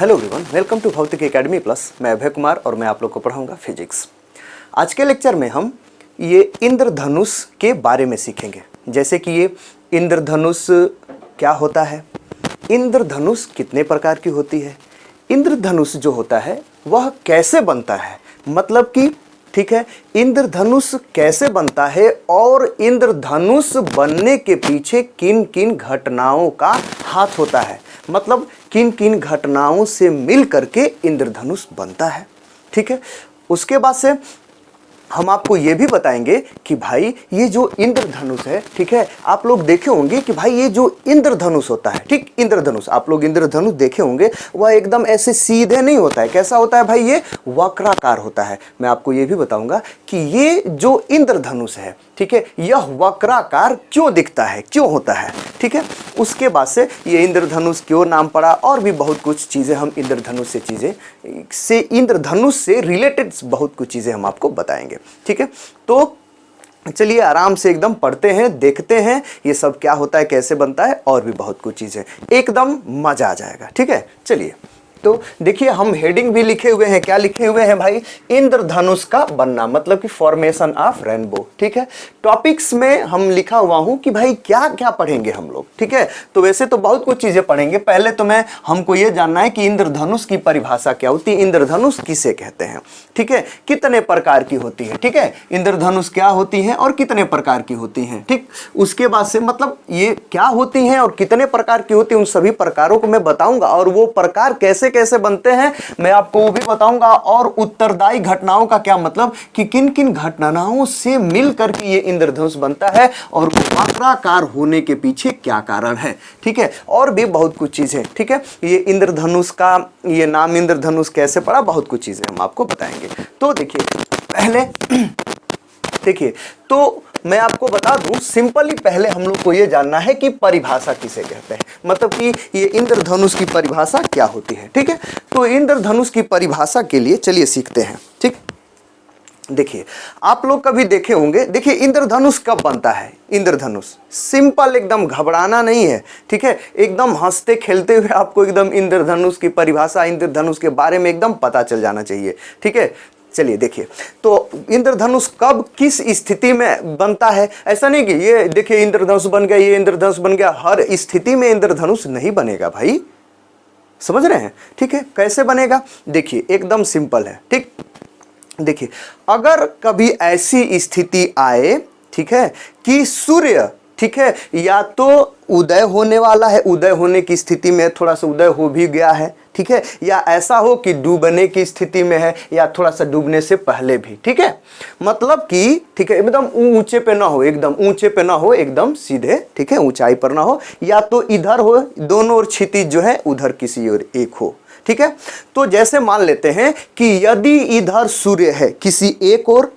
Hello everyone, welcome to भौतिक academy plus. मैं अभय कुमार और मैं आप लोग को पढ़ाऊंगा फिजिक्स। आज के लेक्चर में हम ये इंद्रधनुष के बारे में सीखेंगे। जैसे कि ये इंद्रधनुष क्या होता है, इंद्रधनुष कितने प्रकार की होती है, इंद्रधनुष जो होता है वह कैसे बनता है, मतलब कि ठीक है, इंद्रधनुष कैसे बनता है और इंद्रधनुष बनने के पीछे किन किन घटनाओं का हाथ होता है, मतलब किन किन घटनाओं से मिल करके इंद्रधनुष बनता है। ठीक है, उसके बाद से हम आपको ये भी बताएंगे कि भाई ये जो इंद्रधनुष है, ठीक है, आप लोग देखे होंगे कि भाई ये जो इंद्रधनुष होता है, ठीक, इंद्रधनुष आप लोग इंद्रधनुष देखे होंगे, वह एकदम ऐसे सीधे नहीं होता है। कैसा होता है भाई, ये वक्राकार होता है। मैं आपको ये भी बताऊंगा कि ये जो इंद्रधनुष है, ठीक है, यह वक्राकार क्यों दिखता है, क्यों होता है। ठीक है, उसके बाद से ये इंद्रधनुष क्यों नाम पड़ा और भी बहुत कुछ चीज़ें हम इंद्रधनुष से रिलेटेड बहुत कुछ चीज़ें हम आपको बताएंगे। ठीक है, तो चलिए आराम से एकदम पढ़ते हैं, देखते हैं ये सब क्या होता है, कैसे बनता है, और भी बहुत कुछ चीज़ें, एकदम मज़ा आ जाएगा। ठीक है, चलिए तो देखिए हम हेडिंग भी लिखे हुए हैं। क्या लिखे हुए हैं भाई, इंद्रधनुष का बनना, मतलब कि फॉर्मेशन ऑफ रेनबो। ठीक है, टॉपिक्स में हम लिखा हुआ हूं कि भाई क्या क्या पढ़ेंगे हम लोग। ठीक है, तो वैसे तो बहुत कुछ चीजें पढ़ेंगे। पहले तो हमको ये जानना है कि इंद्रधनुष की परिभाषा क्या होती है, इंद्रधनुष किसे कहते हैं। ठीक है, कितने प्रकार की होती है। ठीक है, इंद्रधनुष क्या होती है और कितने प्रकार की होती हैं। ठीक, उसके बाद से मतलब ये क्या होती हैं और कितने प्रकार की होती है, उन सभी प्रकारों को मैं बताऊंगा, और वो प्रकार कैसे कैसे बनते हैं मैं आपको वो भी बताऊंगा। और उत्तरदायी घटनाओं का क्या मतलब कि किन किन घटनाओं से मिलकर के ये इंद्रधनुष बनता है और वक्राकार होने के पीछे क्या कारण है। ठीक है, और भी बहुत कुछ चीजें। ठीक है, ये इंद्रधनुष का ये नाम इंद्रधनुष कैसे पड़ा, बहुत कुछ चीजें हम आपको बताएंगे। तो देखिए पहले देखिए, तो मैं आपको बता दूं, सिंपली पहले हम लोग को यह जानना है कि परिभाषा किसे कहते हैं, मतलब कि ये इंद्रधनुष की परिभाषा क्या होती है। ठीक है, तो इंद्रधनुष की परिभाषा के लिए चलिए सीखते हैं। ठीक, देखिए आप लोग कभी देखे होंगे, देखिए इंद्रधनुष कब बनता है। इंद्रधनुष सिंपल, एकदम घबराना नहीं है। ठीक है, एकदम हंसते खेलते हुए आपको एकदम इंद्रधनुष की परिभाषा, इंद्रधनुष के बारे में एकदम पता चल जाना चाहिए। ठीक है, चलिए देखिए, तो इंद्रधनुष कब किस स्थिति में बनता है। ऐसा नहीं कि ये देखिए इंद्रधनुष बन गया, ये इंद्रधनुष बन गया, हर स्थिति में इंद्रधनुष नहीं बनेगा भाई, समझ रहे हैं। ठीक है, कैसे बनेगा, देखिए एकदम सिंपल है। ठीक, देखिए अगर कभी ऐसी स्थिति आए, ठीक है, कि सूर्य, ठीक है, या तो उदय होने वाला है, उदय होने की स्थिति में, थोड़ा सा उदय हो भी गया है, ठीक है, या ऐसा हो कि डूबने की स्थिति में है, या थोड़ा सा डूबने से पहले भी। ठीक है, मतलब कि ठीक है, एकदम ऊंचे पे ना हो, एकदम ऊंचे पे ना हो, एकदम सीधे, ठीक है, ऊंचाई पर ना हो, या तो इधर हो, दोनों ओर क्षितिज जो है उधर किसी और एक हो। ठीक है, तो जैसे मान लेते हैं कि यदि इधर सूर्य है किसी एक और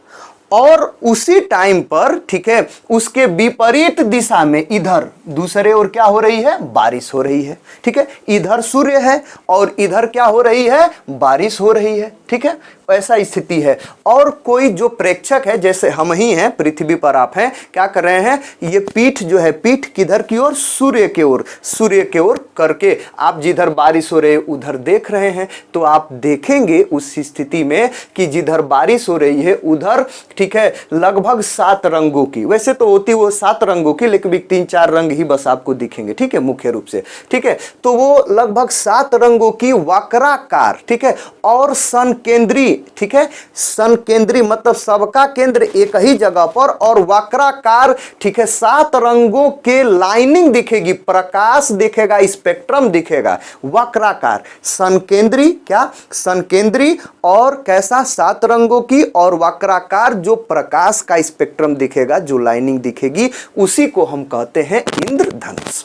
उसी टाइम पर, ठीक है, उसके विपरीत दिशा में इधर दूसरे ओर क्या हो रही है, बारिश हो रही है। ठीक है, इधर सूर्य है और इधर क्या हो रही है, बारिश हो रही है। ठीक है, ऐसा स्थिति है, और कोई जो प्रेक्षक है, जैसे हम ही हैं, पृथ्वी पर आप हैं, क्या कर रहे हैं, ये पीठ जो है, पीठ किधर की ओर, सूर्य के ओर, सूर्य के ओर करके आप जिधर बारिश हो रही है उधर देख रहे हैं, तो आप देखेंगे उस स्थिति में कि जिधर बारिश हो रही है उधर, ठीक है, लगभग 7 रंगों की, वैसे तो होती वो 7 रंगों की, लेकिन 3-4 रंग ही बस आपको दिखेंगे। ठीक है, मुख्य रूप से। ठीक है, तो वो लगभग 7 रंगों की वक्राकार, ठीक है, और संकेंद्री, ठीक है, संकेंद्री मतलब सबका केंद्र एक ही जगह पर, और वक्राकार, ठीक है, 7 रंगों के लाइनिंग दिखेगी, प्रकाश दिखेगा, स्पेक्ट्रम दिखेगा, वक्राकार, संकेंद्री, क्या संकेंद्री, और कैसा, 7 रंगों की और वक्राकार, जो प्रकाश का स्पेक्ट्रम दिखेगा, जो लाइनिंग दिखेगी, उसी को हम कहते हैं इंद्रधनुष।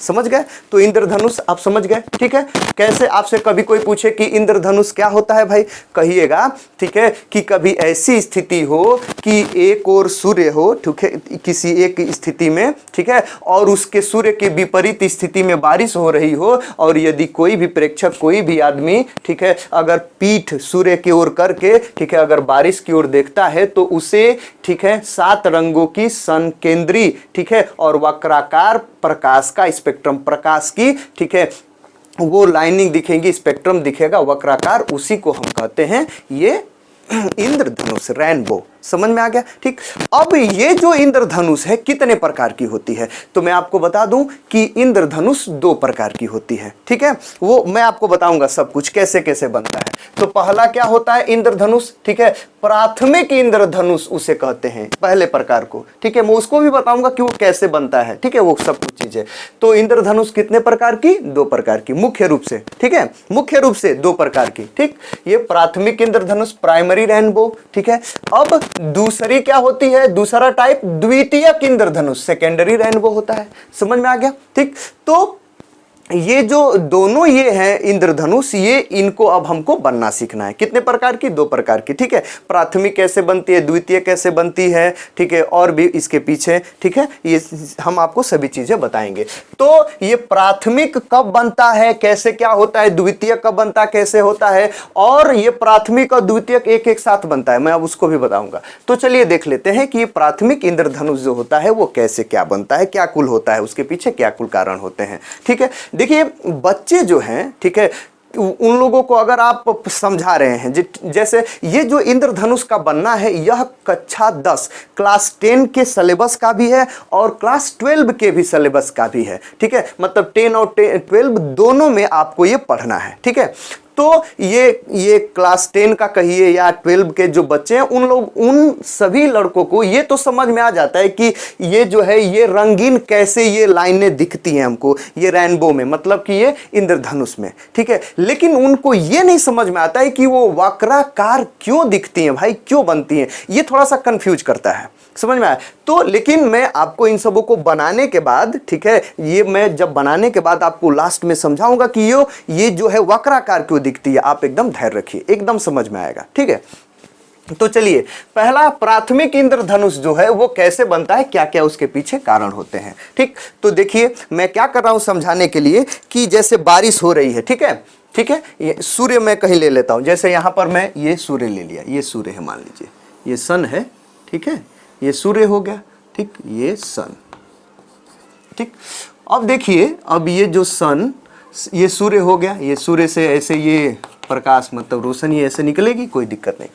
समझ गए, तो इंद्रधनुष आप समझ गए। ठीक है, कैसे, आपसे कभी कोई पूछे कि इंद्रधनुष क्या होता है भाई, कहिएगा, ठीक है, कि कभी ऐसी स्थिति हो कि एक और सूर्य हो, ठीक है, किसी एक स्थिति में, ठीक है, और उसके सूर्य के विपरीत स्थिति में बारिश हो रही हो, और यदि कोई भी प्रेक्षक, कोई भी आदमी, ठीक है, अगर पीठ सूर्य की ओर करके, ठीक है, अगर बारिश की ओर देखता है तो उसे, ठीक है, 7 रंगों की संकेंद्री, ठीक है, और वक्राकार प्रकाश का स्पेक्ट्रम, प्रकाश की, ठीक है, वो लाइनिंग दिखेंगी, स्पेक्ट्रम दिखेगा वक्राकार, उसी को हम कहते हैं ये इंद्रधनुष, रेनबो। समझ में आ गया? ठीक। अब ये जो इंद्रधनुष है कितने प्रकार की होती है, तो मैं आपको बता दूं कि इंद्रधनुष 2 प्रकार की होती है। ठीक है, वो मैं आपको बताऊंगा सब कुछ कैसे कैसे बनता है। तो पहला क्या होता है इंद्रधनुष, ठीक है, प्राथमिक इंद्रधनुष उसे कहते हैं, पहले प्रकार को। ठीक है, मैं उसको भी बताऊंगा कि वो कैसे बनता है। ठीक है, वो सब कुछ चीजें। तो इंद्रधनुष कितने प्रकार की? 2 प्रकार की मुख्य रूप से। ठीक है, मुख्य रूप से 2 प्रकार की। ठीक, ये प्राथमिक इंद्रधनुष, प्राइमरी रेनबो। ठीक है, अब दूसरी क्या होती है, दूसरा टाइप द्वितीयक इंद्रधनुष, सेकेंडरी रेनबो होता है। समझ में आ गया? ठीक, तो ये जो दोनों ये हैं इंद्रधनुष, ये इनको अब हमको बनना सीखना है। कितने प्रकार की? 2 प्रकार की। ठीक है, प्राथमिक कैसे बनती है, द्वितीय कैसे बनती है, ठीक है, और भी इसके पीछे। ठीक है, ये हम आपको सभी चीजें बताएंगे। तो ये प्राथमिक कब बनता है, कैसे क्या होता है, द्वितीय कब बनता है, कैसे होता है, और ये प्राथमिक और द्वितीय एक एक साथ बनता है, मैं अब उसको भी बताऊंगा। तो चलिए देख लेते हैं कि ये प्राथमिक इंद्रधनुष जो होता है वो कैसे क्या बनता है, क्या कुल होता है, उसके पीछे क्या कुल कारण होते हैं। ठीक है, देखिए बच्चे जो हैं, ठीक है, उन लोगों को अगर आप समझा रहे हैं, जैसे ये जो इंद्रधनुष का बनना है, यह कक्षा 10 क्लास 10 के सिलेबस का भी है और क्लास 12 के भी सिलेबस का भी है। ठीक है, मतलब 10 और 12 दोनों में आपको ये पढ़ना है। ठीक है, तो ये क्लास 10 का कहिए या 12 के जो बच्चे हैं, उन सभी लड़कों को ये तो समझ में आ जाता है कि ये जो है ये रंगीन कैसे ये लाइनें दिखती हैं हमको ये रेनबो में, मतलब कि ये इंद्रधनुष में। ठीक है, लेकिन उनको ये नहीं समझ में आता है कि वो वक्राकार क्यों दिखती हैं भाई, क्यों बनती हैं, ये थोड़ा सा कंफ्यूज करता है। समझ में आया? तो लेकिन मैं आपको इन सबों को बनाने के बाद, ठीक है, ये मैं जब बनाने के बाद आपको लास्ट में समझाऊंगा कि ये जो है वक्राकार क्यों दिखती है। आप एकदम धैर्य रखिए, एकदम समझ में आएगा। ठीक है, तो चलिए पहला प्राथमिक इंद्रधनुष जो है वो कैसे बनता है, क्या क्या उसके पीछे कारण होते हैं। ठीक, तो देखिए मैं क्या कर रहा हूं समझाने के लिए कि जैसे बारिश हो रही है, ठीक है, ठीक है, ये सूर्य मैं कहीं ले लेता हूं, जैसे यहां पर मैं ये सूर्य ले लिया, ये सूर्य है, मान लीजिए ये सन है। ठीक है, ये सूर्य हो गया। ठीक, ये सन। ठीक, अब देखिए, अब ये जो सन, ये सूर्य हो गया, ये सूर्य से ऐसे ये प्रकाश मतलब रोशनी ऐसे निकलेगी, कोई दिक्कत नहीं।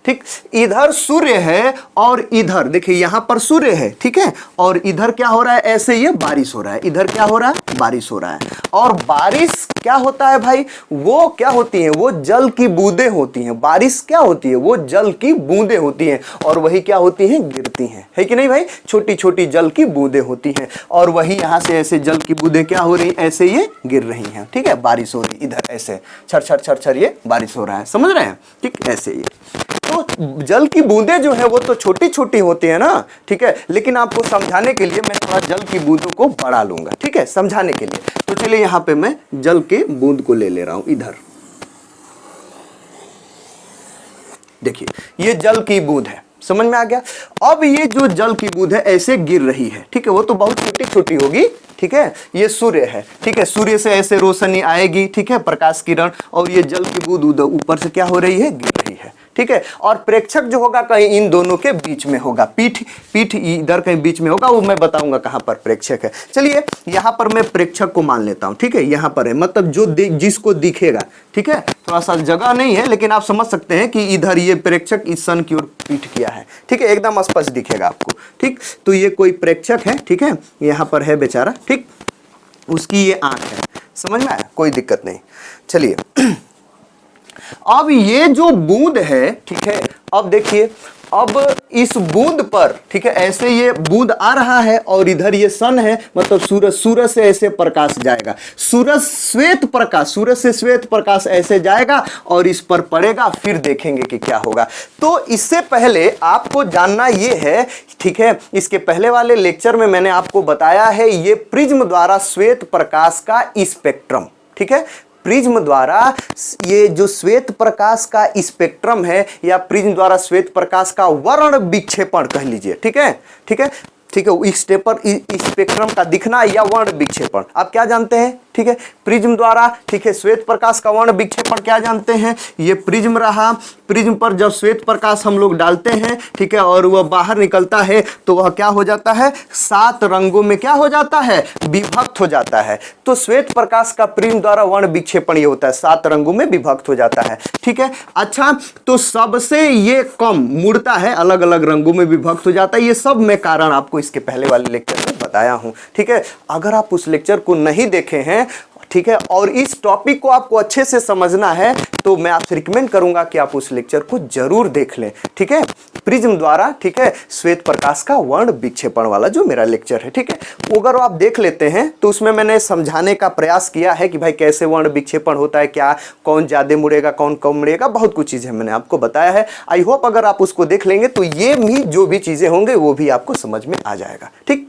ठीक, इधर सूर्य है और इधर देखिए यहां पर सूर्य है। ठीक है, और इधर क्या हो रहा है, ऐसे ये बारिश हो रहा है, इधर क्या हो रहा है, बारिश हो रहा है। और बारिश क्या होता है भाई, वो क्या होती है, वो जल की बूंदें होती हैं। बारिश क्या होती है, वो जल की बूंदें होती हैं, और वही क्या होती हैं, गिरती हैं, है कि नहीं भाई, छोटी छोटी जल की बूंदें होती हैं, और वही यहां से ऐसे जल की बूंदें क्या हो रही, ऐसे ये गिर रही हैं। ठीक है, बारिश हो रही, इधर ऐसे छर छर छर छर ये बारिश हो रहा है, समझ रहे हैं? ठीक, ऐसे ये तो जल की बूंदें जो है वो तो छोटी छोटी होती है ना। ठीक है, लेकिन आपको समझाने के लिए मैं थोड़ा जल की बूंदों को बढ़ा लूंगा। ठीक है, समझाने के लिए। तो चलिए यहां पे मैं जल के बूंद को ले रहा हूं इधर। देखिए ये जल की बूंद है, समझ में आ गया? अब ये जो जल की बूंद है ऐसे गिर रही है। ठीक है, वो तो बहुत छोटी छोटी होगी। ठीक है, ये सूर्य है। ठीक है, सूर्य से ऐसे रोशनी आएगी, ठीक है, प्रकाश किरण, और ये जल की बूंद उधर ऊपर से क्या हो रही है, गिर रही है। ठीक है, और प्रेक्षक जो होगा कहीं इन दोनों के बीच में होगा, पीठ इधर कहीं बीच में होगा, वो मैं बताऊंगा कहां पर प्रेक्षक है। चलिए यहां पर मैं प्रेक्षक को मान लेता हूं। ठीक है, यहां पर है, मतलब जो जिसको दिखेगा। ठीक है, थोड़ा सा जगह नहीं है, लेकिन आप समझ सकते हैं कि इधर ये प्रेक्षक इस सन की ओर पीठ किया है। ठीक है, एकदम स्पष्ट दिखेगा आपको। ठीक, तो ये कोई प्रेक्षक है। ठीक है, यहां पर है बेचारा। ठीक, उसकी ये आंख है, समझ में आया, कोई दिक्कत नहीं। चलिए अब ये जो बूंद है, ठीक है, अब देखिए, अब इस बूंद पर, ठीक है, ऐसे ये बूंद आ रहा है और इधर ये सन है, मतलब सूरज से ऐसे प्रकाश जाएगा, सूरज से श्वेत प्रकाश ऐसे जाएगा और इस पर पड़ेगा, फिर देखेंगे कि क्या होगा। तो इससे पहले आपको जानना ये है, ठीक है, इसके पहले वाले लेक्चर में मैंने आपको बताया है ये प्रिज्म द्वारा श्वेत प्रकाश का स्पेक्ट्रम। ठीक है, प्रिज्म द्वारा ये जो श्वेत प्रकाश का स्पेक्ट्रम है, या प्रिज्म द्वारा श्वेत प्रकाश का वर्ण विक्षेपण कह लीजिए। ठीक है, ठीक है, ठीक है, इस स्पेक्ट्रम का दिखना या वर्ण विक्षेपण, आप क्या जानते हैं, ठीक है। प्रिज्म द्वारा, ठीक है, श्वेत प्रकाश का वर्ण विक्षेपण क्या जानते हैं, ये प्रिज्म रहा। प्रिज्म पर जब श्वेत प्रकाश हम लोग डालते हैं, ठीक है, और वह बाहर निकलता है तो वह क्या हो जाता है, 7 रंगों में क्या हो जाता है, विभक्त हो जाता है। तो श्वेत प्रकाश का प्रिज्म द्वारा वर्ण विक्षेपण ये होता है, 7 रंगों में विभक्त हो जाता है, ठीक है। अच्छा, तो सबसे ये कम मुड़ता है, अलग अलग रंगों में विभक्त हो जाता है। ये सब मैं कारण आपको इसके पहले वाले लेक्चर में बताया हूं, ठीक है। अगर आप उस लेक्चर को नहीं देखे हैं, ठीक है, और इस टॉपिक को आपको अच्छे से समझना है, तो मैं आपसे रिकमेंड करूंगा कि आप उस लेक्चर को जरूर देख लें, ठीक है। प्रिज्म द्वारा, ठीक है, श्वेत प्रकाश का वर्ण विक्षेपण वाला जो मेरा लेक्चर है, ठीक है, वो अगर आप देख लेते हैं तो उसमें मैंने समझाने का प्रयास किया है कि भाई कैसे वर्ण विक्षेपण होता है, क्या कौन ज्यादा मुड़ेगा, कौन कम मुड़ेगा, बहुत कुछ चीजें मैंने आपको बताया है। आई होप अगर आप उसको देख लेंगे तो ये भी जो भी चीजें होंगे वो भी आपको समझ में आ जाएगा, ठीक।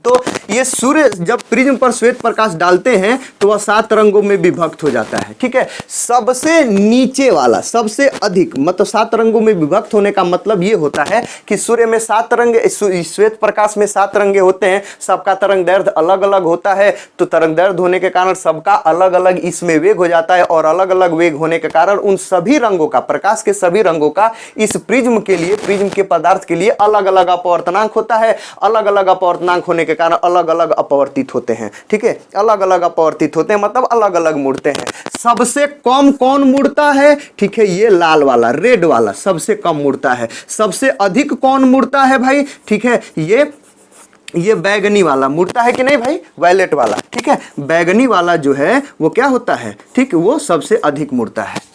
तो ये सूर्य जब प्रिज्म पर श्वेत प्रकाश डालते हैं तो वह 7 रंगों में विभक्त हो जाता है, ठीक है। सबसे नीचे वाला सबसे अधिक, मतलब 7 रंगों में विभक्त होने का मतलब ये होता है कि सूर्य में 7 रंग, श्वेत प्रकाश में 7 रंगे होते हैं, सबका तरंग दैर्ध्य अलग अलग होता है। तो तरंग दैर्ध्य होने के कारण सबका अलग अलग इसमें वेग हो जाता है, और अलग अलग वेग होने के कारण उन सभी रंगों का, प्रकाश के सभी रंगों का इस प्रिज्म के लिए, प्रिज्म के पदार्थ के लिए अलग अलग अपवर्तनांक होता है। अलग अलग अपवर्तनांक होने के कारण अलग अलग अपवर्तित होते हैं, ठीक है, अलग अलग अपवर्तित होते हैं, मतलब अलग अलग मुड़ते हैं। सबसे कम कौन मुड़ता है, ठीक है, ये लाल वाला, रेड वाला सबसे कम मुड़ता है। सबसे अधिक कौन मुड़ता है भाई, ठीक है, ये बैगनी वाला मुड़ता है कि नहीं भाई, वायलेट वाला, ठीक है। बैगनी वाला जो है वो क्या होता है, ठीक, वो सबसे अधिक मुड़ता है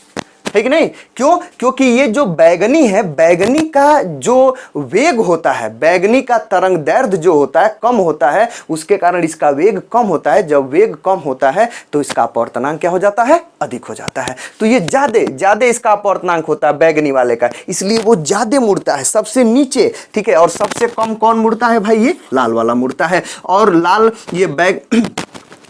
कि नहीं। क्यों, क्योंकि ये जो बैगनी है, बैगनी का जो वेग होता है, बैगनी का तरंग दैर्ध्य जो होता है कम होता है, उसके कारण इसका वेग कम होता है। जब वेग कम होता है तो इसका अपवर्तनांक क्या हो जाता है, अधिक हो जाता है। तो ये ज्यादा इसका अपवर्तनांक होता है बैगनी वाले का, इसलिए वो ज्यादा मुड़ता है सबसे नीचे, ठीक है। और सबसे कम कौन मुड़ता है भाई, ये लाल वाला मुड़ता है। और लाल, ये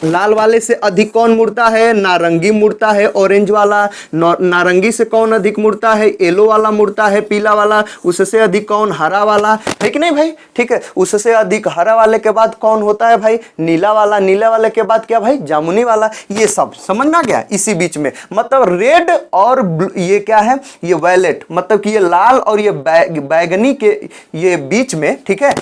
लाल वाले से अधिक कौन मुड़ता है, नारंगी मुड़ता है। ऑरेंज वाला, नारंगी से कौन अधिक मुड़ता है, येलो वाला मुड़ता है। पीला वाला, उससे अधिक कौन, हरा वाला, है कि नहीं भाई, ठीक है। उससे अधिक हरा वाले के बाद कौन होता है भाई, नीला वाला। नीला वाले के बाद क्या भाई, जामुनी वाला। ये सब समझ में आ गया। इसी बीच में मतलब रेड और ये क्या है, ये वायलेट, मतलब कि ये लाल और ये बैगनी के ये बीच में, ठीक है,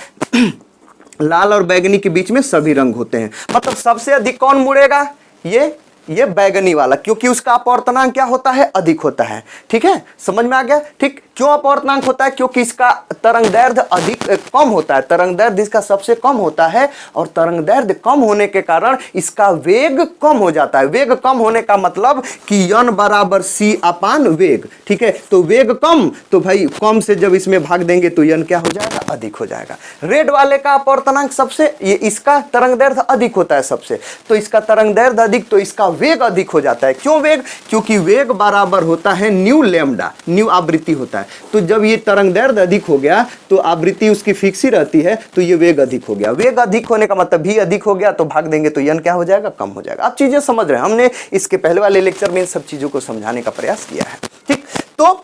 लाल और बैगनी के बीच में सभी रंग होते हैं। मतलब सबसे अधिक कौन मुड़ेगा, ये बैगनी वाला, क्योंकि उसका अपवर्तनांक क्या होता है, अधिक होता है, ठीक है। समझ में आ गया, ठीक। क्यों अपवर्तनांक होता है, क्योंकि इसका तरंग दैर्ध्य अधिक कम होता है, तरंग दैर्ध्य इसका सबसे कम होता है, और तरंग दैर्ध्य कम होने के कारण इसका वेग कम हो जाता है। वेग कम होने का मतलब कि n बराबर c अपान वेग, ठीक है। तो वेग कम, तो भाई कम से जब इसमें भाग देंगे तो n क्या हो जाएगा, अधिक हो जाएगा। रेड वाले का अपवर्तनांक सबसे, ये इसका तरंग दैर्ध्य अधिक होता है सबसे, तो इसका तरंग दैर्ध्य अधिक, तो इसका वेग अधिक हो जाता है। क्यों वेग, क्योंकि वेग बराबर होता है न्यू लैम्डा, न्यू आवृत्ति होता है। तो जब ये तरंग दैर्ध्य अधिक हो गया तो आवृत्ति उसकी फिक्स ही रहती है, तो ये वेग अधिक हो गया। वेग अधिक होने का मतलब भी अधिक हो गया, तो भाग देंगे तो n क्या हो जाएगा, कम हो जाएगा। आप चीजें समझ रहे हैं, हमने इसके पहले वाले लेक्चर में इन सब चीजों को समझाने का प्रयास किया है, ठीक। तो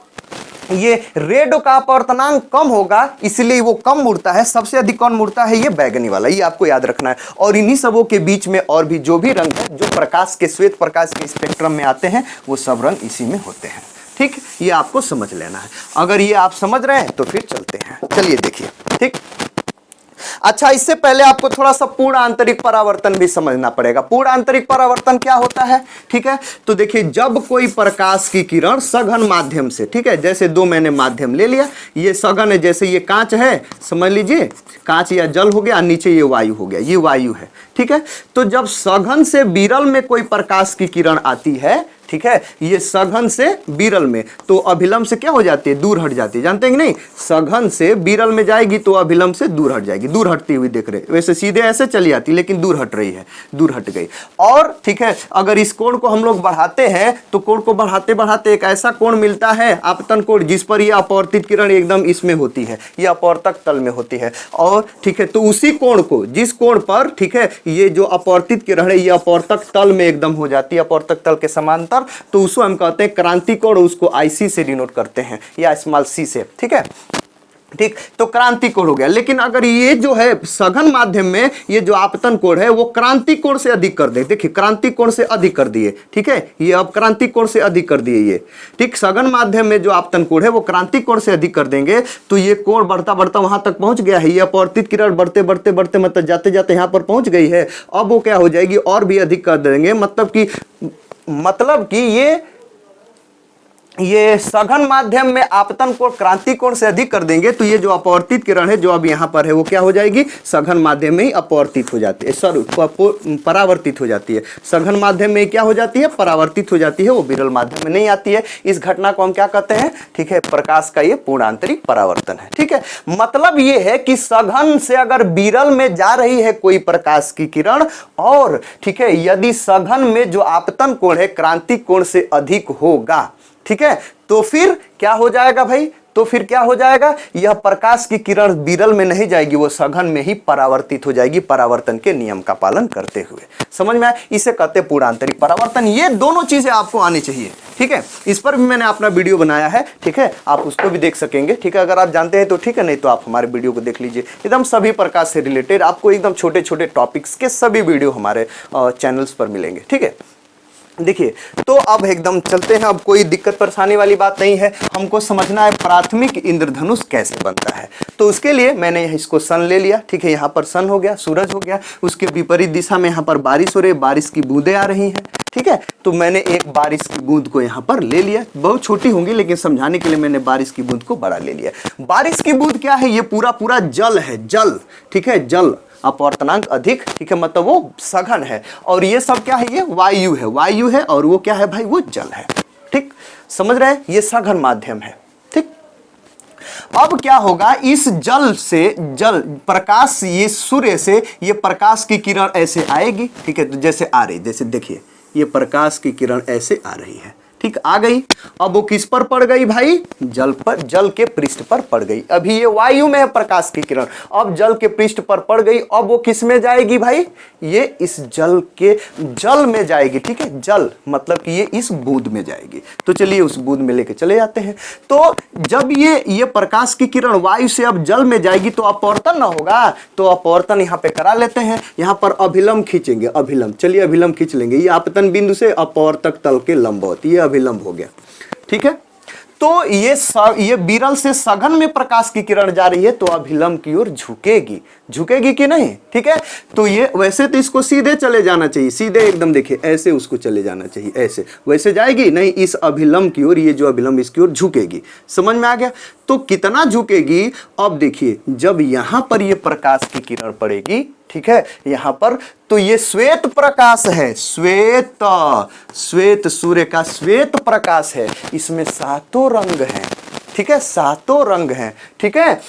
ये रेड का अपवर्तनांक कम होगा, इसलिए वो कम मुड़ता है। सबसे अधिक कौन मुड़ता है, ये बैगनी वाला, ये आपको याद रखना है। और इन्हीं सबों के बीच में और भी जो भी रंग है, जो प्रकाश के, श्वेत प्रकाश के स्पेक्ट्रम में आते हैं, वो सब रंग इसी में होते हैं, ठीक। ये आपको समझ लेना है। अगर ये आप समझ रहे हैं तो फिर चलते हैं, चलिए देखिए, ठीक। अच्छा, इससे पहले आपको थोड़ा सा पूर्ण आंतरिक परावर्तन भी समझना पड़ेगा। पूर्ण आंतरिक परावर्तन क्या होता है, ठीक है। तो देखिए, जब कोई प्रकाश की किरण सघन माध्यम से, ठीक है, जैसे 2 मैंने माध्यम ले लिया, ये सघन है, जैसे ये कांच है, समझ लीजिए, कांच या जल हो गया, नीचे ये वायु हो गया, ये वायु है, ठीक है। तो जब सघन से विरल में कोई प्रकाश की किरण आती है, ठीक है, ये सघन से विरल में, तो अभिलंब से क्या हो जाती है, दूर हट जाती है। जानते हैं कि नहीं, सघन से विरल में जाएगी तो अभिलंब से दूर हट जाएगी। दूर हटती हुई देख रहे, वैसे सीधे ऐसे चली आती, लेकिन दूर हट रही है, दूर हट गई। और ठीक है, अगर इस कोण को हम लोग बढ़ाते हैं तो कोण को बढ़ाते बढ़ाते एक ऐसा कोण मिलता है, आपतन कोण, जिस पर यह अपवर्तित किरण एकदम इसमें होती है, यह अपवर्तक तल में होती है। और ठीक है, तो उसी कोण को, जिस कोण पर, ठीक है, ये जो अपवर्तित किरण है, ये अपवर्तक तल में एकदम हो जाती है, अपवर्तक तल के समांतर, तो उसको हम कहते हैं क्रांति कोण, उसको IC से डिनोट करते हैं, या स्मॉल c से, ठीक है। ठीक, तो क्रांति कोण हो गया। लेकिन अगर ये जो है सघन माध्यम में ये जो आपतन कोण है वो क्रांति कोण से अधिक कर दे, देखिए क्रांति कोण से अधिक कर दिए, ठीक है, ये अब क्रांति कोण से अधिक कर दिए ये, ठीक, सघन माध्यम में जो आपतन कोण है वो क्रांति कोण से अधिक कर देंगे तो ये कोण बढ़ता बढ़ता वहां तक पहुंच गया है, ये अपवर्तित किरण बढ़ते बढ़ते बढ़ते मतलब जाते जाते यहां पर पहुंच गई है। अब वो क्या हो जाएगी, और भी अधिक कर देंगे, मतलब कि ये सघन माध्यम में आपतन कोण क्रांति कोण से अधिक कर देंगे तो ये जो अपवर्तित किरण है जो अब यहाँ पर है वो क्या हो जाएगी, सघन माध्यम में ही अपवर्तित हो जाती है, सॉरी परावर्तित हो जाती है। सघन माध्यम में क्या हो जाती है, परावर्तित हो जाती है, वो विरल माध्यम में नहीं आती है। इस घटना को हम क्या कहते हैं, ठीक है, प्रकाश का ये पूर्ण आंतरिक परावर्तन है। ठीक है, मतलब ये है कि सघन से अगर विरल में जा रही है कोई प्रकाश की किरण और, ठीक है, यदि सघन में जो आपतन कोण है क्रांति कोण से अधिक होगा, ठीक है, तो फिर क्या हो जाएगा भाई, तो फिर क्या हो जाएगा, यह प्रकाश की किरण विरल में नहीं जाएगी, वो सघन में ही परावर्तित हो जाएगी परावर्तन के नियम का पालन करते हुए। समझ में आया, इसे कहते हैं पूर्ण आंतरिक परावर्तन। ये दोनों चीजें आपको आनी चाहिए, ठीक है, इस पर भी मैंने अपना वीडियो बनाया है, ठीक है, आप उसको भी देख सकेंगे, ठीक है, अगर आप जानते हैं तो ठीक है, नहीं तो आप हमारे वीडियो को देख लीजिए। एकदम सभी प्रकार से रिलेटेड आपको एकदम छोटे छोटे टॉपिक्स के सभी वीडियो हमारे चैनल्स पर मिलेंगे। ठीक है, देखिए, तो अब एकदम चलते हैं, अब कोई दिक्कत परेशानी वाली बात नहीं है, हमको समझना है प्राथमिक इंद्रधनुष कैसे बनता है। तो उसके लिए मैंने इसको सन ले लिया, ठीक है, यहाँ पर सन हो गया, सूरज हो गया, उसके विपरीत दिशा में यहाँ पर बारिश हो रही है, बारिश की बूंदें आ रही हैं, ठीक है, तो मैंने एक बारिश की बूंद को यहाँ पर ले लिया, बहुत छोटी होंगी लेकिन समझाने के लिए मैंने बारिश की बूंद को बड़ा ले लिया। बारिश की बूंद क्या है, ये पूरा पूरा जल है, जल, ठीक है, जल अपवर्तनांक अधिक, ठीक है, मतलब वो सघन है, और ये सब क्या है, ये वायु है, वायु है, और वो क्या है भाई, वो जल है। ठीक, समझ रहे हैं, ये सघन माध्यम है। ठीक, अब क्या होगा, इस जल से, जल प्रकाश, ये सूर्य से ये प्रकाश की किरण ऐसे आएगी, ठीक है, तो जैसे आ रही, जैसे देखिए ये प्रकाश की किरण ऐसे आ रही है, ठीक, आ गई। अब वो किस पर पड़ गई भाई, जल पर, जल के पृष्ठ पर पड़ गई। अभी ये वायु में है प्रकाश की किरण, अब जल के पृष्ठ पर पड़ गई, अब वो किस में जाएगी भाई, ये इस जल के, जल में जाएगी, ठीक है, जल मतलब कि ये इस बूंद में जाएगी। तो चलिए उस बूंद में लेके चले जाते हैं। तो जब ये प्रकाश की किरण वायु से अब जल में जाएगी तो अपवर्तन ना होगा, तो अपवर्तन यहाँ पे करा लेते हैं, यहाँ पर अभिलंब खींचेंगे, अभिलंब, चलिए अभिलंब खींच लेंगे, ये आपतन बिंदु से अपवर्तक तल के लंबवत, ये अभिलंब हो गया। ठीक है, तो ये विरल से सघन में प्रकाश की किरण जा रही है तो अभिलंब की ओर झुकेगी, झुकेगी कि नहीं, ठीक है, तो ये वैसे तो इसको सीधे चले जाना चाहिए, सीधे एकदम देखिए ऐसे उसको चले जाना चाहिए, ऐसे, वैसे जाएगी नहीं, इस अभिलंब की ओर, ये जो अभिलंब इसकी ओर झुकेगी। समझ में आ गया, तो कितना झुकेगी, अब देखिए जब यहां पर ये प्रकाश की किरण पड़ेगी, ठीक है, यहां पर, तो ये श्वेत प्रकाश है, श्वेत, श्वेत सूर्य का श्वेत प्रकाश है, इसमें सातों रंग हैं, ठीक है, सातों रंग हैं, ठीक है।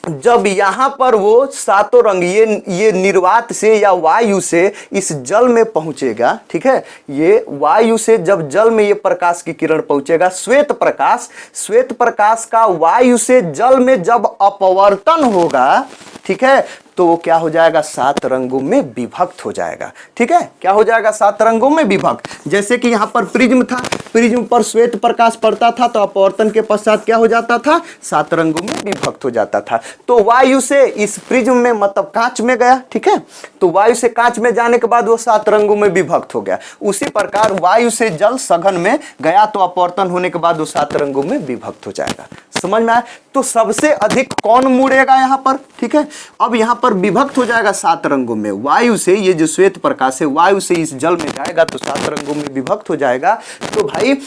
जब यहां पर वो सातों रंग ये निर्वात से या वायु से इस जल में पहुंचेगा, ठीक है, ये वायु से जब जल में ये प्रकाश की किरण पहुंचेगा, श्वेत प्रकाश, श्वेत प्रकाश का वायु से जल में जब अपवर्तन होगा, ठीक है, तो वो क्या हो जाएगा, सात रंगों में विभक्त हो जाएगा। ठीक है, क्या हो जाएगा, सात रंगों में विभक्त। जैसे कि यहाँ पर प्रिज्म था, प्रिज्म पर श्वेत प्रकाश पड़ता था तो अपवर्तन के पश्चात क्या हो जाता था, सात रंगों में विभक्त हो जाता था। तो वायु से इस प्रिज्म में मतलब कांच में गया, ठीक है, तो वायु से कांच में जाने के बाद वो सात रंगों में विभक्त हो गया। उसी प्रकार वायु से जल सघन में गया तो अपवर्तन होने के बाद वो सात रंगों में विभक्त हो जाएगा। समझ में आया, तो सबसे अधिक कौन मुड़ेगा यहाँ पर, ठीक है, अब यहाँ पर विभक्त हो जाएगा सात रंगों में, वायु से ये जो श्वेत प्रकाश है वायु से इस जल में जाएगा तो सात रंगों में विभक्त हो जाएगा। तो भाई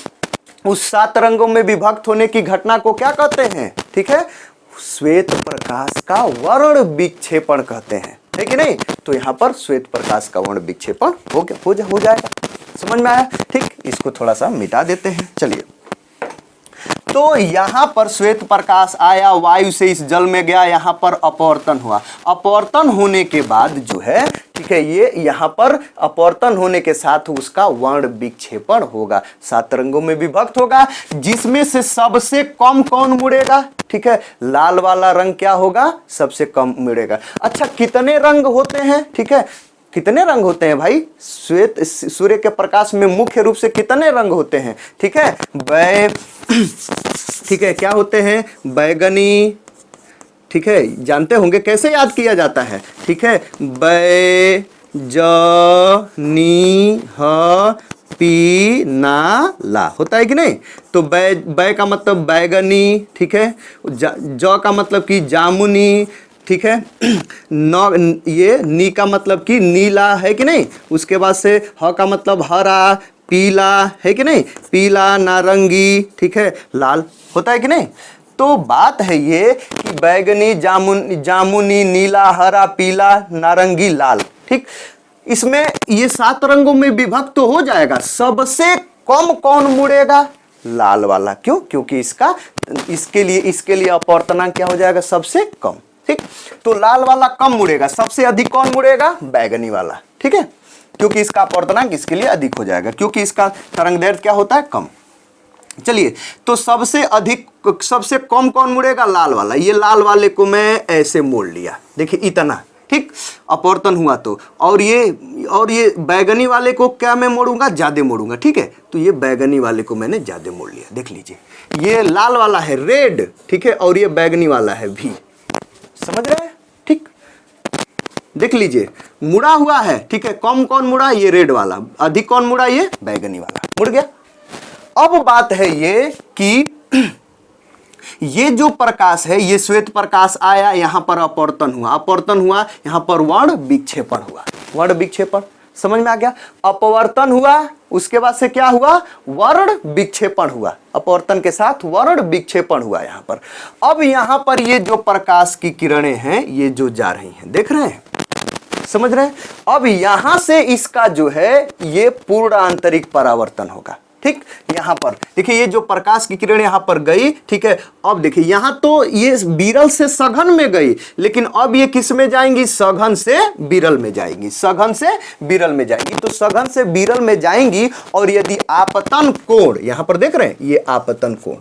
उस सात रंगों में विभक्त होने की घटना को क्या कहते हैं, ठीक है, श्वेत प्रकाश का वर्ण विक्षेपण कहते हैं, है कि नहीं। तो यहाँ पर श्वेत प्रकाश का वर्ण विक्षेपण हो जाएगा। समझ में आया, ठीक, इसको थोड़ा सा मिटा देते हैं। चलिए, तो यहां पर श्वेत प्रकाश आया, वायु से इस जल में गया, यहां पर अपवर्तन हुआ, अपवर्तन होने के बाद जो है, ठीक है, ये यहां पर अपवर्तन होने के साथ उसका वर्ण विक्षेपण होगा, सात रंगों में विभक्त होगा, जिसमें से सबसे कम कौन मुड़ेगा, ठीक है, लाल वाला रंग क्या होगा, सबसे कम मुड़ेगा। अच्छा, कितने रंग होते हैं, ठीक है, कितने रंग होते हैं भाई, श्वेत सूर्य के प्रकाश में मुख्य रूप से कितने रंग होते हैं, ठीक है, ठीक है, क्या होते हैं, बैगनी, ठीक है, जानते होंगे कैसे याद किया जाता है, ठीक है, बै ज नी ह पी ना ला होता है कि नहीं। तो बै का मतलब बैगनी, ठीक है, ज का मतलब कि जामुनी, ठीक है, न ये नी का मतलब कि नीला है कि नहीं। उसके बाद से ह का मतलब हरा, पीला है कि नहीं, पीला, नारंगी, ठीक है, लाल होता है कि नहीं। तो बात है ये कि बैगनी, जामुनी, नीला, हरा, पीला, नारंगी, लाल, ठीक, इसमें ये 7 रंगों में विभक्त तो हो जाएगा। सबसे कम कौन मुड़ेगा? लाल वाला। क्यों? क्योंकि इसके लिए अपवर्तनांक क्या हो जाएगा? सबसे कम, ठीक। तो लाल वाला कम मुड़ेगा, सबसे अधिक कौन मुड़ेगा? बैगनी वाला, ठीक है, क्योंकि इसका अपवर्तनांक इसके लिए अधिक हो जाएगा, क्योंकि इसका तरंगदैर्घ्य क्या होता है? कम। चलिए, तो सबसे कम कौन मुड़ेगा? लाल वाला। ये लाल वाले को मैं ऐसे मोड़ लिया, देखिए इतना, ठीक, अपवर्तन हुआ तो। और ये बैगनी वाले को क्या मैं मोड़ूंगा? ज्यादा मोड़ूंगा, ठीक है। तो ये बैगनी वाले को मैंने ज्यादा मोड़ लिया, देख लीजिए, ये लाल वाला है रेड, ठीक है, और ये बैगनी वाला है भी। समझ रहे हैं? ठीक, देख लीजिए, मुड़ा हुआ है, ठीक है। कम कौन मुड़ा? ये रेड वाला। अधिक कौन मुड़ा? ये बैगनी वाला मुड़ गया। अब बात है ये कि ये जो प्रकाश है, ये श्वेत प्रकाश आया, यहां पर अपवर्तन हुआ, यहां पर वर्ण विक्षेपण हुआ। वर्ण विक्षेपण समझ में आ गया? अपवर्तन हुआ, उसके बाद से क्या हुआ? वर्ण विक्षेपण हुआ। अपवर्तन के साथ वर्ण विक्षेपण हुआ यहां पर। अब यहां पर ये जो प्रकाश की किरणें हैं, ये जो जा रही हैं, देख रहे हैं, समझ रहे हैं। अब यहां से इसका जो है ये पूर्ण आंतरिक परावर्तन होगा, ठीक। यहां पर देखिए, ये जो प्रकाश की किरण यहां पर गई, ठीक है। अब देखिए, यहां तो ये विरल से सघन में गई, लेकिन अब ये किस में जाएंगी? सघन से विरल में जाएंगी, सघन से विरल में जाएंगी। तो सघन से विरल में जाएंगी, और यदि आपतन कोण, यहां पर देख रहे हैं, ये आपतन कोण,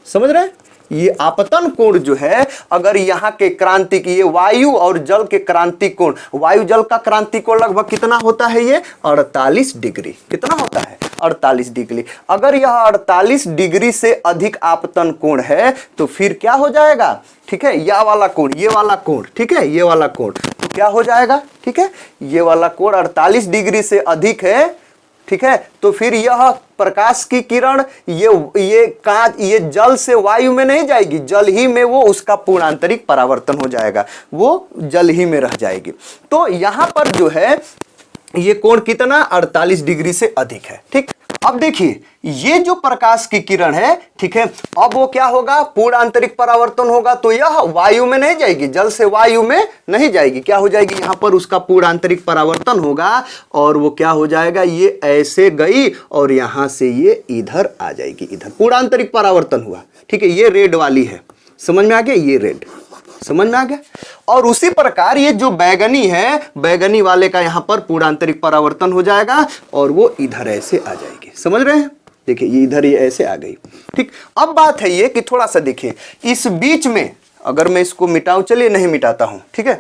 समझ रहे हैं, ये आपतन कोण जो है, अगर यहाँ के क्रांतिक, ये वायु और जल के क्रांतिक कोण, वायु जल का क्रांतिक कोण लगभग कितना होता है? ये 48 डिग्री। कितना होता है? 48 डिग्री। अगर यह 48 डिग्री से अधिक आपतन कोण है तो फिर क्या हो जाएगा? ठीक है, यह वाला कोण, ये वाला कोण, ठीक है, ये वाला कोण, तो क्या हो जाएगा? ठीक है, ये वाला कोण 48 डिग्री से अधिक है, ठीक है। तो फिर यह प्रकाश की किरण ये जल से वायु में नहीं जाएगी, जल ही में वो उसका पूर्ण आंतरिक परावर्तन हो जाएगा, वो जल ही में रह जाएगी। तो यहां पर जो है ये कोण कितना? 48 डिग्री से अधिक है, ठीक। अब देखिए, ये जो प्रकाश की किरण है, ठीक है, अब वो क्या होगा? पूर्ण आंतरिक परावर्तन होगा, तो यह वायु में नहीं जाएगी, जल से वायु में नहीं जाएगी। क्या हो जाएगी? यहां पर उसका पूर्ण आंतरिक परावर्तन होगा, और वो क्या हो जाएगा? ये ऐसे गई और यहां से ये इधर आ जाएगी, इधर पूर्ण आंतरिक परावर्तन हुआ, ठीक है। ये रेड वाली है, समझ में आ गया? ये रेड, समझ में आ गया। और उसी प्रकार ये जो बैगनी है, बैगनी वाले का यहां पर पूर्ण आंतरिक परावर्तन हो जाएगा, और वो इधर ऐसे आ जाएगी, समझ रहे हैं? देखिए, ये इधर ये ऐसे आ गई, ठीक। अब बात है ये कि थोड़ा सा देखिए, इस बीच में अगर मैं इसको मिटाऊं, चलिए नहीं मिटाता हूं, ठीक है,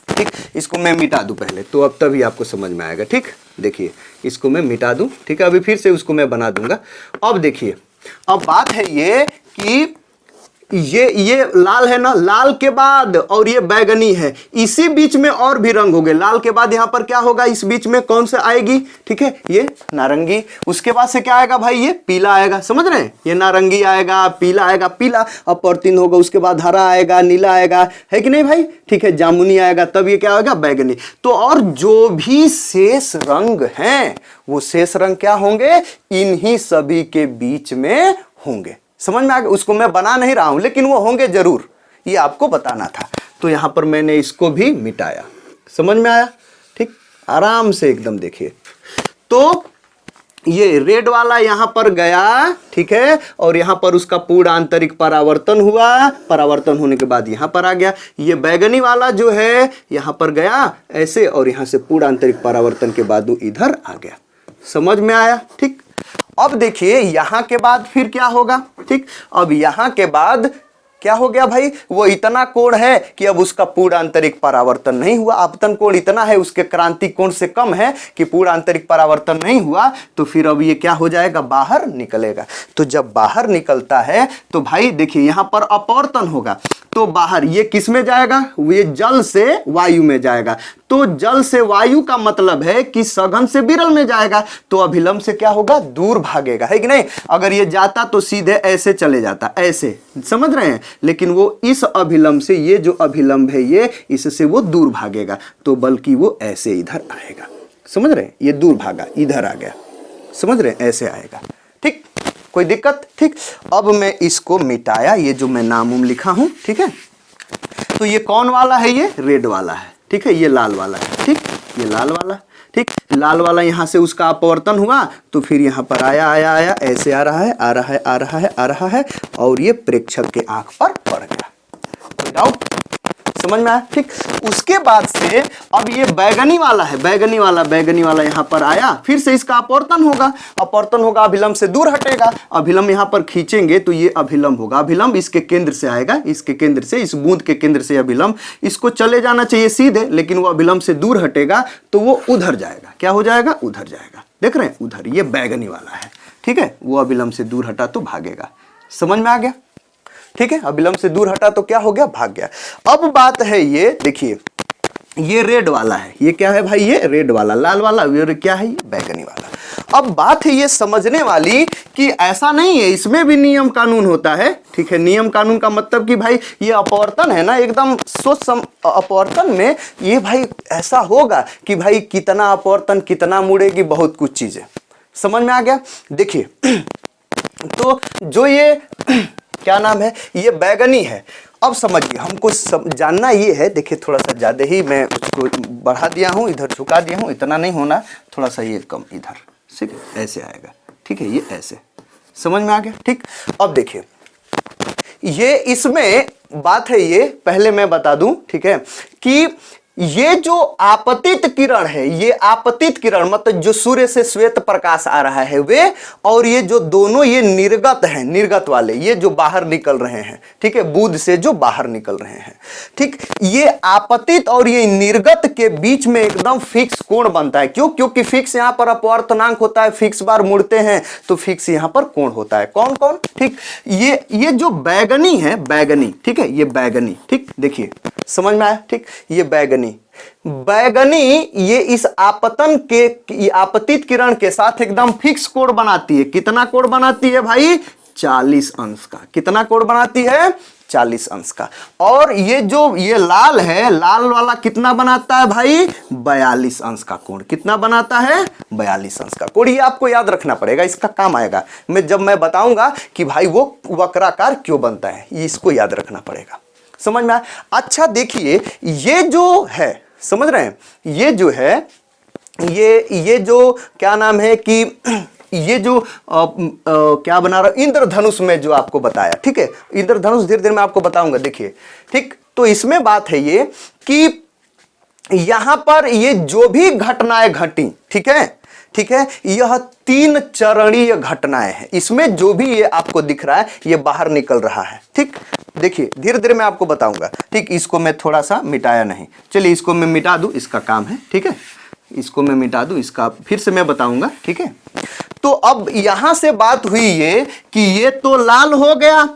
ठीक, इसको मैं मिटा दूं पहले, तो अब तभी आपको समझ में आएगा, ठीक। देखिए, इसको मैं मिटा दूं, ठीक है, अभी फिर से उसको मैं बना दूंगा। अब देखिए, अब बात है ये कि ये लाल है ना, लाल के बाद और ये बैगनी है, इसी बीच में और भी रंग हो गए। लाल के बाद यहां पर क्या होगा? इस बीच में कौन सा आएगी? ठीक है, ये नारंगी। उसके बाद से क्या आएगा भाई? ये पीला आएगा, समझ रहे हैं? ये नारंगी आएगा, पीला आएगा, पीला अपवर्तन होगा, उसके बाद हरा आएगा, नीला आएगा, है कि नहीं भाई? ठीक है, जामुनी आएगा, तब ये क्या आएगा? बैगनी। तो और जो भी शेष रंग हैं, वो शेष रंग क्या होंगे? इन्हीं सभी के बीच में होंगे। समझ में आ गया? उसको मैं बना नहीं रहा हूं, लेकिन वो होंगे जरूर, ये आपको बताना था। तो यहां पर मैंने इसको भी मिटाया, समझ में आया? ठीक, आराम से एकदम देखिए। तो ये रेड वाला यहां पर गया, ठीक है, और यहां पर उसका पूर्ण आंतरिक परावर्तन हुआ, परावर्तन होने के बाद यहां पर आ गया। ये बैगनी वाला जो है यहां पर गया ऐसे, और यहां से पूर्ण आंतरिक परावर्तन के बाद वो इधर आ गया। समझ में आया? ठीक। अब देखिए, यहां के बाद फिर क्या होगा? ठीक, अब यहां के बाद क्या हो गया भाई, वो इतना कोण है कि अब उसका पूर्ण आंतरिक परावर्तन नहीं हुआ। आपतन कोण इतना है, उसके क्रांति कोण से कम है कि पूर्ण आंतरिक परावर्तन नहीं हुआ, तो फिर अब ये क्या हो जाएगा, बाहर निकलेगा। तो जब बाहर निकलता है तो भाई देखिए यहां पर अपवर्तन होगा, तो बाहर ये किस में जाएगा, ये जल से वायु में जाएगा। तो जल से वायु का मतलब है कि सघन से विरल में जाएगा, तो अभिलंब से क्या होगा, दूर भागेगा, है कि नहीं। अगर ये जाता तो सीधे ऐसे चले जाता, ऐसे, समझ रहे हैं, लेकिन वो इस अभिलंब से, ये जो अभिलंब है ये, इससे वो दूर भागेगा, तो बल्कि वो ऐसे इधर आएगा, समझ रहे हैं, ये दूर भागा इधर आ गया, समझ रहे हैं, ऐसे आएगा। ठीक, कोई दिक्कत, ठीक। अब मैं इसको मिटाया, ये जो मैं नाम लिखा हूं, ठीक है, तो ये कौन वाला है, ये रेड वाला है, ठीक है, ये लाल वाला है, ठीक, ये लाल वाला, ठीक, लाल वाला यहां से उसका अपवर्तन हुआ, तो फिर यहां पर आया आया आया, ऐसे आ रहा है आ रहा है आ रहा है आ रहा है, और ये प्रेक्षक के आंख पर पड़ गया। कोई डाउट, समझ में आया, ठीक। उसके बाद से अब ये बैगनी वाला है, बैगनी वाला यहां पर आया, फिर से इसका अपवर्तन होगा, अभिलंब से दूर हटेगा, अभिलंब यहां पर खींचेंगे तो ये अभिलंब होगा, अभिलंब इसके केंद्र से आएगा, इसके केंद्र से, इस बूंद के केंद्र से अभिलंब, इसको चले जाना चाहिए सीधे, लेकिन वो अभिलंब से दूर हटेगा तो वो उधर जाएगा, क्या हो जाएगा, उधर जाएगा, देख रहे हैं, उधर, ये बैगनी वाला है, ठीक है, वो अभिलंब से दूर हटा तो भागेगा, समझ में आ गया, ठीक है, अभिलंब से दूर हटा तो क्या हो गया, भाग गया। अब बात है ये, देखिए ये रेड वाला है, ये क्या है भाई, ये रेड वाला, लाल वाला, ये क्या है, ये बैगनी वाला। अब बात है ये समझने वाली कि ऐसा नहीं है, इसमें भी नियम कानून होता है, ठीक है, नियम कानून का मतलब कि भाई ये अपवर्तन है ना, एकदम सोच अपवर्तन में ये भाई ऐसा होगा कि भाई कितना अपवर्तन, कितना मुड़ेगी, बहुत कुछ चीजें समझ में आ गया। देखिए तो जो ये क्या नाम है, ये बैगनी है। अब समझिए, हमको जानना ये है, देखिए थोड़ा सा ज़्यादा ही मैं उसको बढ़ा दिया हूँ, इधर झुका दिया हूँ, इतना नहीं होना, थोड़ा सा ये कम इधर, ठीक है, ऐसे आएगा, ठीक है, ये ऐसे, समझ में आ गया, ठीक। अब देखिए ये इसमें बात है, ये पहले मैं बता दूं, ठीक है, कि ये जो आपतित किरण है, ये आपतित किरण मतलब जो सूर्य से श्वेत प्रकाश आ रहा है वे, और ये जो दोनों ये निर्गत हैं, निर्गत वाले, ये जो बाहर निकल रहे हैं, ठीक है, बुध से जो बाहर निकल रहे हैं, ठीक, ये आपतित और ये निर्गत के बीच में एकदम फिक्स कोण बनता है। क्यों? क्योंकि फिक्स यहां पर अपवर्तनांक होता है, फिक्स बार मुड़ते हैं तो फिक्स यहां पर कोण होता है। कौन कौन, ठीक, ये जो बैगनी है, बैगनी, ठीक है, ये बैगनी, ठीक, देखिए समझ में आया, ठीक, ये बैगनी ये इस आपतन के आपतित किरण के साथ एकदम फिक्स कोण बनाती है। कितना कोण बनाती है भाई? 40 अंश का। कितना कोण बनाती है? 40 अंश का। और ये जो ये लाल है, लाल वाला कितना बनाता है भाई? 42 अंश का कोण। कितना बनाता है? 42 अंश का कोण। ये आपको याद रखना पड़ेगा, इसका काम आएगा जब मैं बताऊंगा कि भाई वो वक्राकार क्यों बनता है, इसको याद रखना पड़ेगा। समझ में आया? अच्छा देखिए, ये जो है, समझ रहे हैं, ये जो है, ये जो क्या नाम है कि ये जो क्या बना रहा, इंद्रधनुष में जो आपको बताया, ठीक है, इंद्रधनुष धीरे धीरे मैं आपको बताऊंगा। देखिए, ठीक, तो इसमें बात है ये कि यहां पर ये जो भी घटनाएं घटी, ठीक है, ठीक है, यह 3 चरणीय घटनाएं हैं। इसमें जो भी ये आपको दिख रहा है ये बाहर निकल रहा है, ठीक। देखिए धीरे धीरे मैं आपको बताऊंगा, ठीक। इसको मैं थोड़ा सा मिटाया नहीं, चलिए इसको मैं मिटा दूं, इसका काम है, ठीक है, इसको मैं मिटा दूं, इसका फिर से मैं बताऊंगा, ठीक है। तो अब यहां से बात हुई ये कि ये तो लाल हो गया,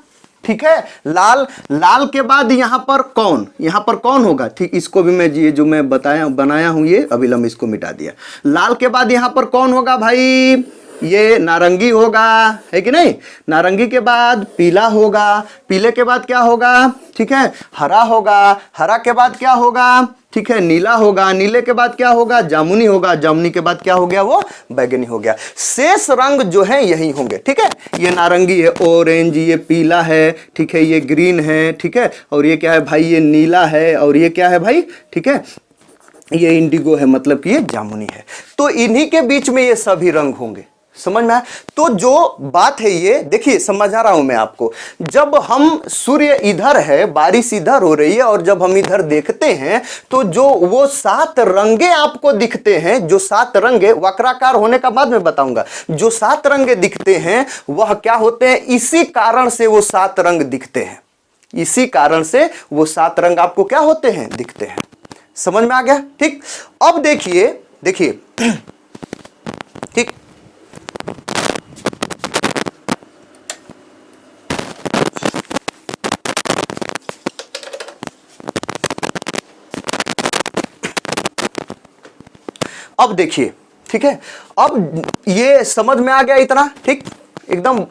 ठीक है, लाल, लाल के बाद यहां पर कौन, यहां पर कौन होगा, ठीक, इसको भी मैं ये जो मैं बनाया हूं ये अभिलंब, इसको मिटा दिया। लाल के बाद यहां पर कौन होगा भाई? ये नारंगी होगा, है कि नहीं? नारंगी के बाद पीला होगा, पीले के बाद क्या होगा? ठीक है, हरा होगा, हरा के बाद क्या होगा? ठीक है, नीला होगा, नीले के बाद क्या होगा? जामुनी होगा, जामुनी के बाद क्या हो गया? वो बैगनी हो गया। शेष रंग जो है यही होंगे, ठीक है। ये नारंगी है, ऑरेंज, ये पीला है, ठीक है, ये ग्रीन है, ठीक है, और ये क्या है भाई? ये नीला है, और ये क्या है भाई? ठीक है, ये इंडिगो है, मतलब कि ये जामुनी है। तो इन्हीं के बीच में ये सभी रंग होंगे। समझ में आया? तो जो बात है ये देखिए, समझा रहा हूं मैं आपको। जब हम सूर्य इधर है, बारिश इधर हो रही है, और जब हम इधर देखते हैं तो जो वो 7 रंगे आपको दिखते हैं, जो 7 रंगे, वक्राकार होने का बाद में बताऊंगा, जो 7 रंगे दिखते हैं वह क्या होते हैं? इसी कारण से वो 7 रंग दिखते हैं। इसी कारण से वो 7 रंग आपको क्या होते हैं, दिखते हैं। समझ में आ गया? ठीक। अब देखिए ठीक, अब देखिए, ठीक है, अब ये समझ में आ गया इतना, ठीक, एकदम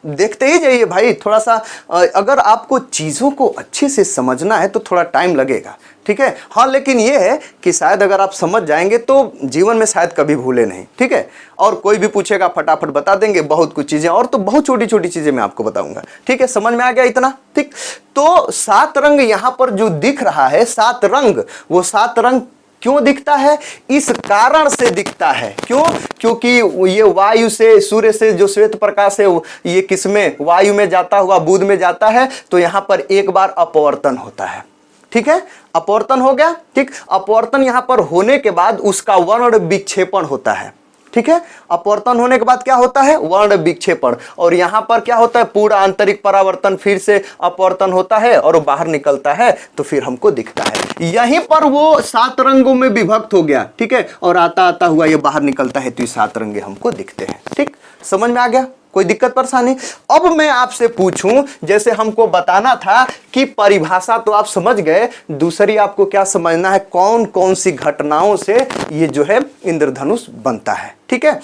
देखते ही जाइए भाई, थोड़ा सा अगर आपको चीज़ों को अच्छे से समझना है तो थोड़ा टाइम लगेगा, ठीक है। हाँ, लेकिन ये है कि शायद अगर आप समझ जाएंगे तो जीवन में शायद कभी भूले नहीं, ठीक है। और कोई भी पूछेगा फटाफट बता देंगे बहुत कुछ चीज़ें, और तो बहुत छोटी छोटी चीज़ें मैं आपको बताऊंगा, ठीक है। समझ में आ गया इतना? ठीक। तो 7 रंग यहाँ पर जो दिख रहा है, 7 रंग, वो 7 रंग क्यों दिखता है? इस कारण से दिखता है। क्यों? क्योंकि ये वायु से, सूर्य से जो श्वेत प्रकाश है ये किसमें, वायु में जाता हुआ बुध में जाता है, तो यहां पर एक बार अपवर्तन होता है, ठीक है। अपवर्तन हो गया, ठीक। अपवर्तन यहां पर होने के बाद उसका वर्ण विक्षेपण होता है, ठीक है। अपवर्तन होने के बाद क्या होता है? वर्ण विक्षेपण। और यहां पर क्या होता है? पूरा आंतरिक परावर्तन, फिर से अपवर्तन होता है और बाहर निकलता है, तो फिर हमको दिखता है। यहीं पर वो 7 रंगों में विभक्त हो गया, ठीक है। और आता आता हुआ ये बाहर निकलता है, तो ये 7 रंगे हमको दिखते हैं, ठीक। समझ में आ गया? कोई दिक्कत परेशानी? अब मैं आपसे पूछूं, जैसे हमको बताना था कि परिभाषा तो आप समझ गए, दूसरी आपको क्या समझना है, कौन कौन सी घटनाओं से ये जो है इंद्रधनुष बनता है, ठीक है।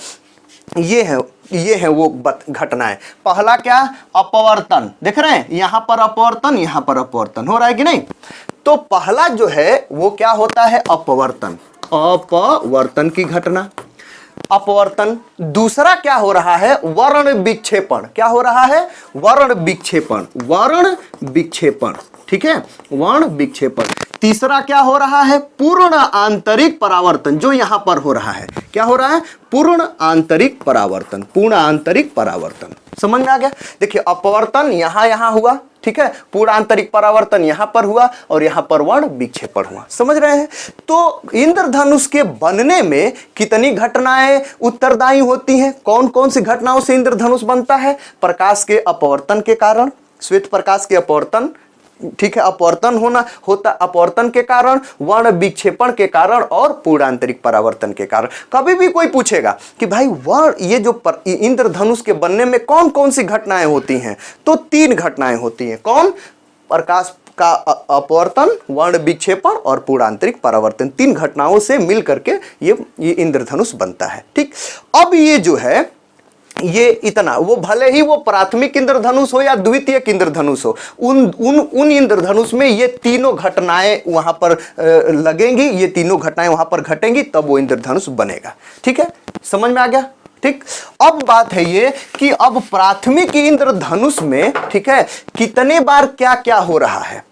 ये है वो घटनाएं। पहला क्या? अपवर्तन। देख रहे हैं, यहां पर अपवर्तन, यहां पर अपवर्तन हो रहा है कि नहीं? तो पहला जो है वो क्या होता है? अपवर्तन। अपवर्तन की घटना, अपवर्तन। दूसरा क्या हो रहा है? वर्ण विक्षेपण। क्या हो रहा है? वर्ण विक्षेपण। वर्ण विक्षेपण, ठीक है, वर्ण विक्षेपण। तीसरा क्या हो रहा है? पूर्ण आंतरिक परावर्तन, जो यहां पर हो रहा है। क्या हो रहा है? पूर्ण आंतरिक परावर्तन। पूर्ण आंतरिक परावर्तन। समझ में आ गया? देखिए, अपवर्तन यहां हुआ, ठीक है, पूर्ण आंतरिक परावर्तन यहां पर हुआ, और यहां पर वर्ण विक्षेपण हुआ। समझ रहे हैं? तो इंद्रधनुष के बनने में कितनी घटनाएं उत्तरदायी होती हैं? कौन कौन सी घटनाओं से इंद्रधनुष बनता है? प्रकाश के अपवर्तन के कारण, श्वेत प्रकाश के अपवर्तन, ठीक है, अपवर्तन होता अपवर्तन के कारण, वर्ण विक्षेपण के कारण, और पूर्ण आंतरिक परावर्तन के कारण। कभी भी कोई पूछेगा कि भाई ये जो इंद्रधनुष के बनने में कौन कौन सी घटनाएं होती हैं, तो 3 घटनाएं होती हैं। कौन? प्रकाश का अपवर्तन, वर्ण विक्षेपण और पूर्ण आंतरिक परावर्तन। 3 घटनाओं से मिल करके ये इंद्रधनुष बनता है, ठीक। अब ये जो है, ये इतना, वो भले ही वो प्राथमिक इंद्रधनुष हो या द्वितीयक इंद्रधनुष हो, उन इंद्रधनुष में ये तीनों घटनाएं वहां पर लगेंगी, ये तीनों घटनाएं वहां पर घटेंगी, तब वो इंद्रधनुष बनेगा, ठीक है। समझ में आ गया? ठीक। अब बात है ये कि अब प्राथमिक इंद्रधनुष में, ठीक है, कितने बार क्या क्या हो रहा है,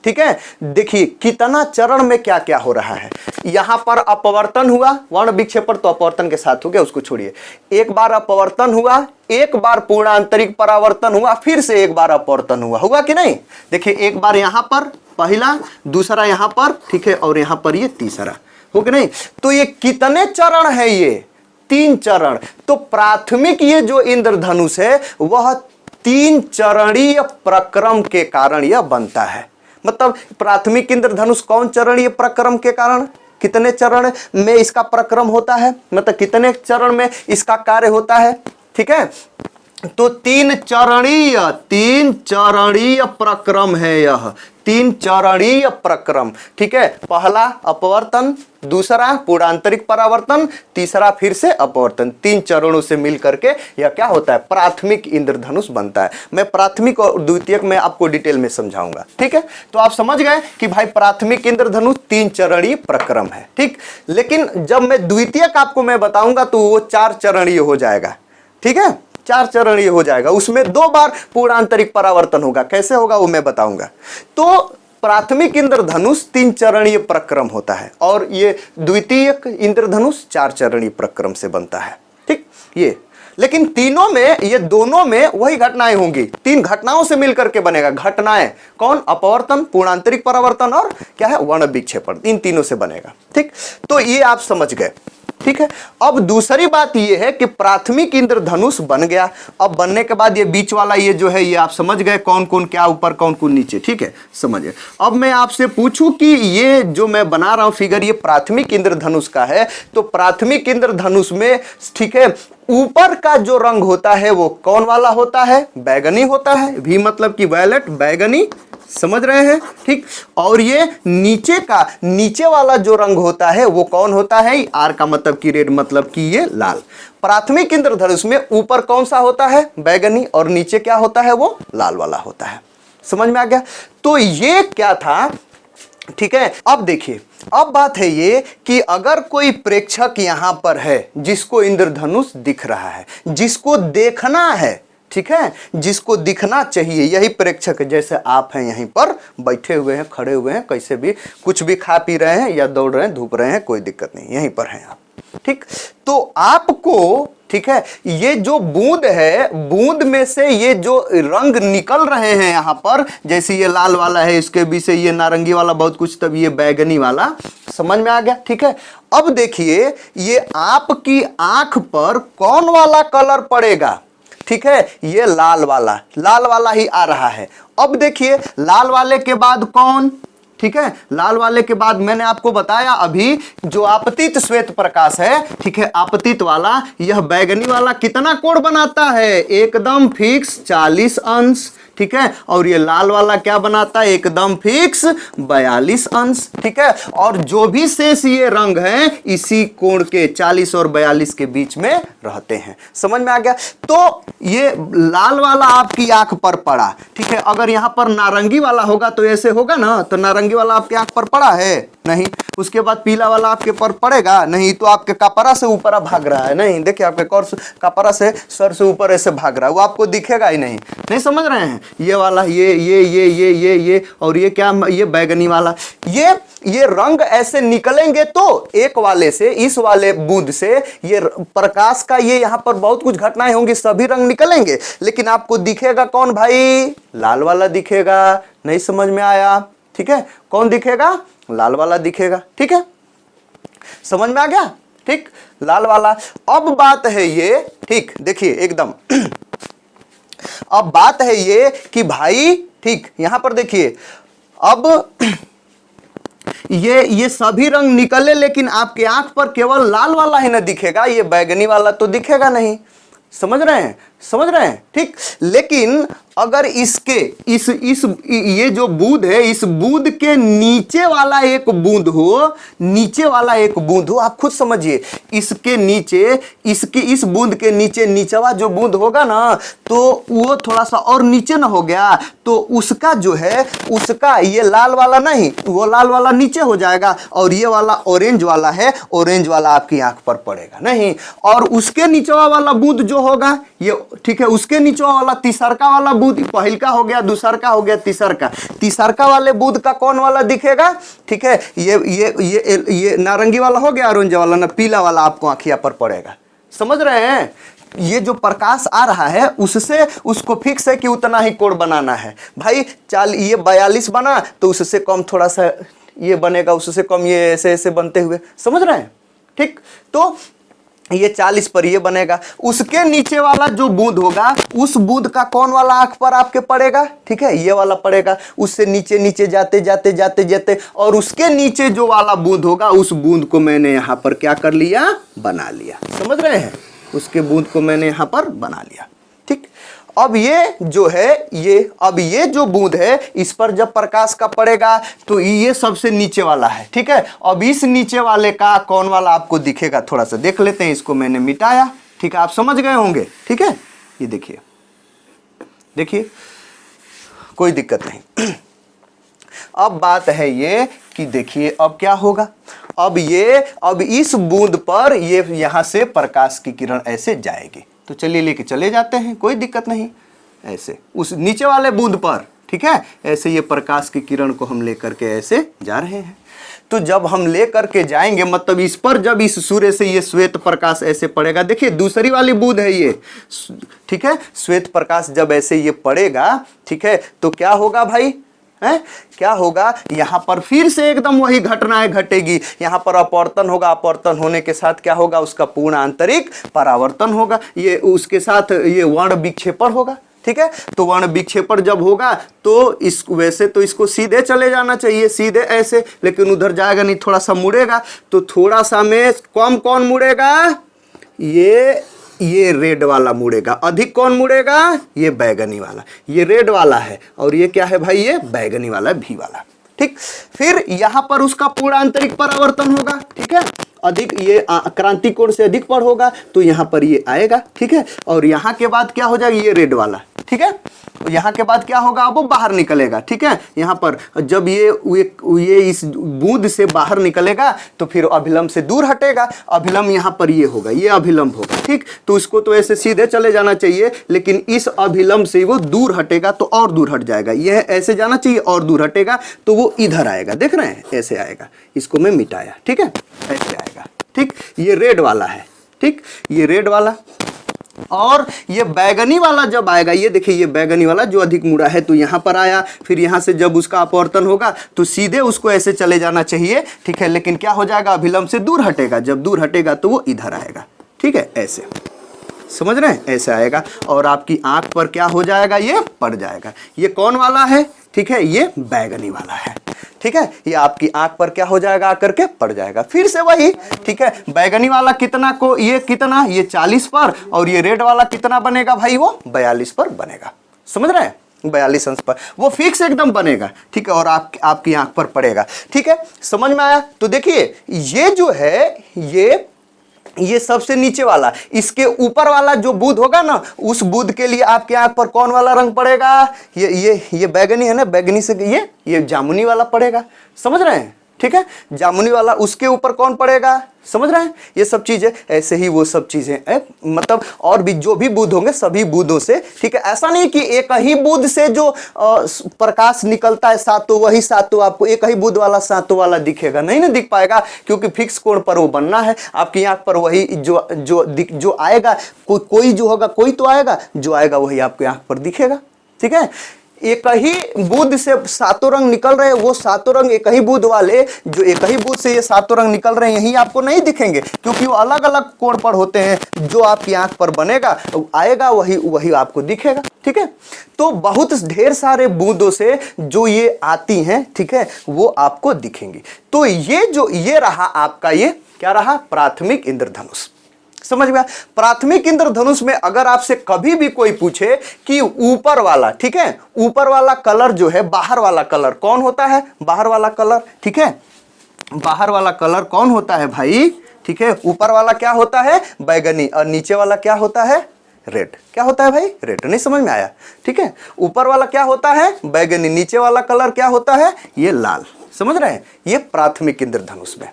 ठीक है। देखिए कितना चरण में क्या क्या हो रहा है। यहां पर अपवर्तन हुआ, वर्ण विक्षेपण तो अपवर्तन के साथ हो गया, उसको छोड़िए। एक बार अपवर्तन हुआ, एक बार पूर्ण आंतरिक परावर्तन हुआ, फिर से एक बार अपवर्तन हुआ कि नहीं? देखिए, एक बार यहां पर पहला, दूसरा यहां पर, ठीक है, और यहां पर ये तीसरा, हो कि नहीं? तो ये कितने चरण है? ये 3 चरण। तो प्राथमिक ये जो इंद्रधनुष है वह 3 चरणीय प्रक्रम के कारण यह बनता है। मतलब प्राथमिक इंद्रधनुष कौन चरणीय प्रक्रम के कारण, कितने चरण में इसका प्रक्रम होता है, मतलब कितने चरण में इसका कार्य होता है, ठीक है। तो 3 चरणीय प्रक्रम है यह, 3 चरणीय प्रक्रम, ठीक है। पहला अपवर्तन, दूसरा पूर्ण आंतरिक परावर्तन, तीसरा फिर से अपवर्तन। 3 चरणों से मिल करके यह क्या होता है? प्राथमिक इंद्रधनुष बनता है। मैं प्राथमिक और द्वितीयक में आपको डिटेल में समझाऊंगा, ठीक है। तो आप समझ गए कि भाई प्राथमिक इंद्रधनुष 3 चरणीय प्रक्रम है, ठीक। लेकिन जब मैं द्वितीयक आपको मैं बताऊंगा तो वो 4 चरणीय हो जाएगा, ठीक है, 4 चरणीय हो जाएगा। उसमें 2 बार पूर्ण आंतरिक परावर्तन होगा। कैसे होगा वो मैं बताऊंगा। तो प्राथमिक इंद्रधनुष 3 चरणीय प्रक्रम होता है, और ये द्वितीयक इंद्रधनुष 4 चरणीय प्रक्रम से बनता है, ठीक। ये लेकिन तीनों में, ये दोनों में वही घटनाएं होंगी, 3 घटनाओं से मिलकर के बनेगा। घटनाएं कौन? अपवर्तन, पूर्ण आंतरिक परावर्तन और क्या है? वर्ण विक्षेपण। इन तीनों से बनेगा, ठीक। तो ये आप समझ गए। ठीक है। अब दूसरी बात ये है कि प्राथमिक इंद्रधनुष बन गया। अब बनने के बाद ये बीच वाला ये जो है ये आप समझ गए कौन कौन क्या ऊपर कौन कौन नीचे, ठीक है, समझिए। अब मैं आपसे पूछूं कि ये जो मैं बना रहा हूं फिगर ये प्राथमिक इंद्रधनुष का है, तो प्राथमिक इंद्रधनुष में, ठीक है, ऊपर का जो रंग होता है वो कौन वाला होता है? बैगनी होता है। भी मतलब कि वायलेट, बैगनी, समझ रहे हैं, ठीक। और ये नीचे वाला जो रंग होता है वो कौन होता है? आर का मतलब कि रेड, मतलब कि ये लाल। प्राथमिक इंद्रधनुष में ऊपर कौन सा होता है? बैगनी, और नीचे क्या होता है? वो लाल वाला होता है। समझ में आ गया? तो ये क्या था, ठीक है। अब देखिए, अब बात है ये कि अगर कोई प्रेक्षक यहां पर है जिसको इंद्रधनुष दिख रहा है, जिसको देखना है, ठीक है, जिसको दिखना चाहिए, यही प्रेक्षक, जैसे आप हैं यहीं पर बैठे हुए हैं, खड़े हुए हैं, कैसे भी कुछ भी खा पी रहे हैं या दौड़ रहे हैं, धूप रहे हैं, कोई दिक्कत नहीं, यहीं पर हैं आप, ठीक। तो आपको, ठीक है, ये जो बूंद है, बूंद में से ये जो रंग निकल रहे हैं यहां पर, जैसे ये लाल वाला है, इसके बीच से ये नारंगी वाला बहुत कुछ, तब ये बैगनी वाला, समझ में आ गया, ठीक है। अब देखिए ये आपकी आंख पर कौन वाला कलर पड़ेगा? ठीक है, ये लाल वाला ही आ रहा है। अब देखिए लाल वाले के बाद कौन? ठीक है, लाल वाले के बाद मैंने आपको बताया अभी जो आपतित श्वेत प्रकाश है, ठीक है, आपतित वाला, यह बैगनी वाला कितना कोण बनाता है? एकदम फिक्स 40 अंश, ठीक है। और ये लाल वाला क्या बनाता है? एकदम फिक्स 42 अंश, ठीक है। और जो भी शेष ये रंग हैं इसी कोण के 40 और 42 के बीच में रहते हैं। समझ में आ गया? तो ये लाल वाला आपकी आंख पर पड़ा, ठीक है। अगर यहां पर नारंगी वाला होगा तो ऐसे होगा ना, तो नारंगी वाला आपकी आंख पर पड़ा है? नहीं। उसके बाद पीला वाला आपके पर पड़ेगा? नहीं। तो आपके कपड़ा से ऊपर भाग रहा है? नहीं। देखिए आपके कपड़ा से सर से ऊपर ऐसे भाग रहा है, वो आपको दिखेगा ही नहीं। नहीं समझ रहे हैं? ये वाला, ये और ये क्या, ये बैगनी वाला, ये रंग ऐसे निकलेंगे तो एक वाले से, इस वाले बूंद से ये प्रकाश का, ये यहां पर बहुत कुछ घटनाएं होंगी, सभी रंग निकलेंगे, लेकिन आपको दिखेगा कौन भाई? लाल वाला दिखेगा। नहीं समझ में आया? ठीक है, कौन दिखेगा? लाल वाला दिखेगा, ठीक है, समझ में आ गया, ठीक, लाल वाला। अब बात है ये, ठीक, देखिए एकदम अब बात है ये कि भाई, ठीक, यहां पर देखिए, अब ये सभी रंग निकले, लेकिन आपके आंख पर केवल लाल वाला ही ना दिखेगा, ये बैगनी वाला तो दिखेगा नहीं। समझ रहे हैं? समझ रहे हैं, ठीक। लेकिन अगर इसके ये जो बूंद है, इस बूंद के नीचे वाला एक बूंद हो, नीचे वाला एक बूंद हो, आप खुद समझिए, इसके नीचे, इस बूंद के नीचे नीचवा जो बूंद होगा ना, तो वो थोड़ा सा और नीचे ना हो गया, तो उसका जो है, उसका ये लाल वाला नहीं, वो लाल वाला नीचे हो जाएगा, और ये वाला ऑरेंज वाला है, ऑरेंज वाला आपकी आंख पर पड़ेगा नहीं। और उसके नीचवा वाला बूंद जो होगा ये, ठीक है, उसके नीचवा वाला तीसरका वाला बूंद, पहिलका हो गया, दूसरका हो गया, तीसरका वाले बूंद का कौन वाला दिखेगा? ठीक है, ये नारंगी वाला हो गया, ऑरेंज वाला ना, पीला वाला आपको आंखिया पर पड़ेगा। समझ रहे हैं? ये जो प्रकाश आ रहा है उससे उसको फिक्स है कि उतना ही कोण बनाना है भाई। ये 42 बना तो उससे कम थोड़ा सा ये बनेगा, उससे कम ये ऐसे ऐसे बनते हुए, समझ रहे हैं, ठीक। तो ये 40 पर ये बनेगा, उसके नीचे वाला जो बूंद होगा, उस बूंद का कौन वाला आंख पर आपके पड़ेगा? ठीक है, ये वाला पड़ेगा, उससे नीचे नीचे जाते जाते जाते जाते, और उसके नीचे जो वाला बूंद होगा, उस बूंद को मैंने यहां पर क्या कर लिया? बना लिया। समझ रहे हैं? उसके बूंद को मैंने यहां पर बना लिया, ठीक। अब ये जो है, अब ये जो बूंद है, इस पर जब प्रकाश का पड़ेगा तो ये सबसे नीचे वाला है, ठीक है। अब इस नीचे वाले का कौन वाला आपको दिखेगा? थोड़ा सा देख लेते हैं, इसको मैंने मिटाया, ठीक है, आप समझ गए होंगे, ठीक है। ये देखिए, देखिए कोई दिक्कत नहीं। अब बात है ये कि देखिए अब क्या होगा, अब इस बूंद पर ये यहां से प्रकाश की किरण ऐसे जाएगी, तो चलिए लेके चले जाते हैं, कोई दिक्कत नहीं। ऐसे उस नीचे वाले बूंद पर, ठीक है, ऐसे ये प्रकाश की किरण को हम लेकर के ऐसे जा रहे हैं। तो जब हम लेकर के जाएंगे, मतलब इस पर जब इस सूर्य से ये श्वेत प्रकाश ऐसे पड़ेगा, देखिए दूसरी वाली बूंद है ये, ठीक है, श्वेत प्रकाश जब ऐसे ये पड़ेगा, ठीक है, तो क्या होगा भाई? है, क्या होगा यहाँ पर फिर से एकदम वही घटनाएं घटेगी। यहाँ पर अपवर्तन होगा, अपवर्तन होने के साथ क्या होगा, उसका पूर्ण आंतरिक परावर्तन होगा, ये उसके साथ ये वर्ण विक्षेपण होगा। ठीक है, तो वर्ण विक्षेपण जब होगा तो इस वैसे तो इसको सीधे चले जाना चाहिए, सीधे ऐसे, लेकिन उधर जाएगा नहीं, थोड़ा सा मुड़ेगा, तो थोड़ा सा में कम कौन मुड़ेगा, ये रेड वाला मुड़ेगा, अधिक कौन मुड़ेगा, ये बैगनी वाला। ये रेड वाला है और ये क्या है भाई, ये बैगनी वाला, भी वाला। ठीक, फिर यहां पर उसका पूर्ण आंतरिक परावर्तन होगा। ठीक है, अधिक ये क्रांति कोण से अधिक पर होगा तो यहां पर ये आएगा। ठीक है, और यहां के बाद क्या हो जाएगा, ये रेड वाला। ठीक है, यहाँ के बाद क्या होगा, अब वो बाहर निकलेगा। ठीक है, यहाँ पर जब ये इस बूंद से बाहर निकलेगा तो फिर अभिलंब से दूर हटेगा, अभिलंब यहाँ पर ये होगा, ये अभिलंब होगा। ठीक, तो इसको तो ऐसे सीधे चले जाना चाहिए, लेकिन इस अभिलंब से वो दूर हटेगा तो और दूर हट जाएगा, यह ऐसे जाना चाहिए और दूर हटेगा तो वो इधर आएगा, देख रहे हैं, ऐसे आएगा। इसको मैं मिटाया, ठीक है, ऐसे आएगा। ठीक, ये रेड वाला है। ठीक, ये रेड वाला, और ये बैगनी वाला जब आएगा, ये देखिए ये बैगनी वाला जो अधिक मुड़ा है तो यहाँ पर आया, फिर यहाँ से जब उसका अपवर्तन होगा तो सीधे उसको ऐसे चले जाना चाहिए। ठीक है, लेकिन क्या हो जाएगा, अभिलंब से दूर हटेगा, जब दूर हटेगा तो वो इधर आएगा। ठीक है, ऐसे समझ रहे हैं, ऐसे आएगा और आपकी आंख पर क्या हो जाएगा, ये पड़ जाएगा। ये कौन वाला है, ठीक है, ये बैगनी वाला है। ठीक है, ये आपकी आंख पर क्या हो जाएगा, आकर के पड़ जाएगा। फिर से वही, ठीक है, बैगनी वाला कितना को, ये कितना, ये 40 पर, और ये रेड वाला कितना बनेगा भाई, वो 42 पर बनेगा। समझ रहे हैं, 42 अंश पर वो फिक्स एकदम बनेगा। ठीक है, और आपकी आंख पर पड़ेगा। ठीक है, समझ में आया। तो देखिए ये जो है ये सबसे नीचे वाला, इसके ऊपर वाला जो बूंद होगा ना, उस बूंद के लिए आपके आंख पर कौन वाला रंग पड़ेगा, ये बैगनी है ना, बैगनी से ये जामुनी वाला पड़ेगा। समझ रहे हैं, ठीक है, जामुनी वाला, उसके ऊपर कौन पड़ेगा, समझ रहे हैं। ये सब चीजें ऐसे ही, वो सब चीजें मतलब और भी जो भी बूंद होंगे सभी बूंदों से। ठीक है, ऐसा नहीं कि एक ही बूंद से जो प्रकाश निकलता है सातों, वही सातों आपको एक ही बूंद वाला सातों वाला दिखेगा, नहीं ना दिख पाएगा, क्योंकि फिक्स कोण पर वो बनना है। आपकी आंख पर वही जो आएगा, कोई जो होगा, कोई तो आएगा, जो आएगा वही आपकी आंख पर दिखेगा। ठीक है, एक ही बूंद से सातों रंग निकल रहे हैं, वो सातों रंग एक ही बूंद वाले, जो एक ही बूंद से ये सातों रंग निकल रहे हैं, यही आपको नहीं दिखेंगे, क्योंकि वो अलग अलग कोण पर होते हैं। जो आपकी आंख पर बनेगा आएगा वही आपको दिखेगा। ठीक है, तो बहुत ढेर सारे बूंदों से जो ये आती हैं, ठीक है, वो आपको दिखेंगी। तो ये रहा आपका, ये क्या रहा, प्राथमिक इंद्रधनुष। समझ गया। प्राथमिक इंद्रधनुष में अगर आपसे कभी भी कोई पूछे कि ऊपर वाला, ठीक है, ऊपर वाला कलर जो है, बाहर वाला कलर कौन होता है, बाहर वाला कलर, ठीक है, बाहर वाला कलर कौन होता है भाई, ठीक है, ऊपर वाला क्या होता है, बैगनी, और नीचे वाला क्या होता है, रेड। क्या होता है भाई, रेड। नहीं समझ में आया, ठीक है, ऊपर वाला क्या होता है, बैगनी, नीचे वाला कलर क्या होता है, ये लाल। समझ रहे हैं, ये प्राथमिक इंद्रधनुष में।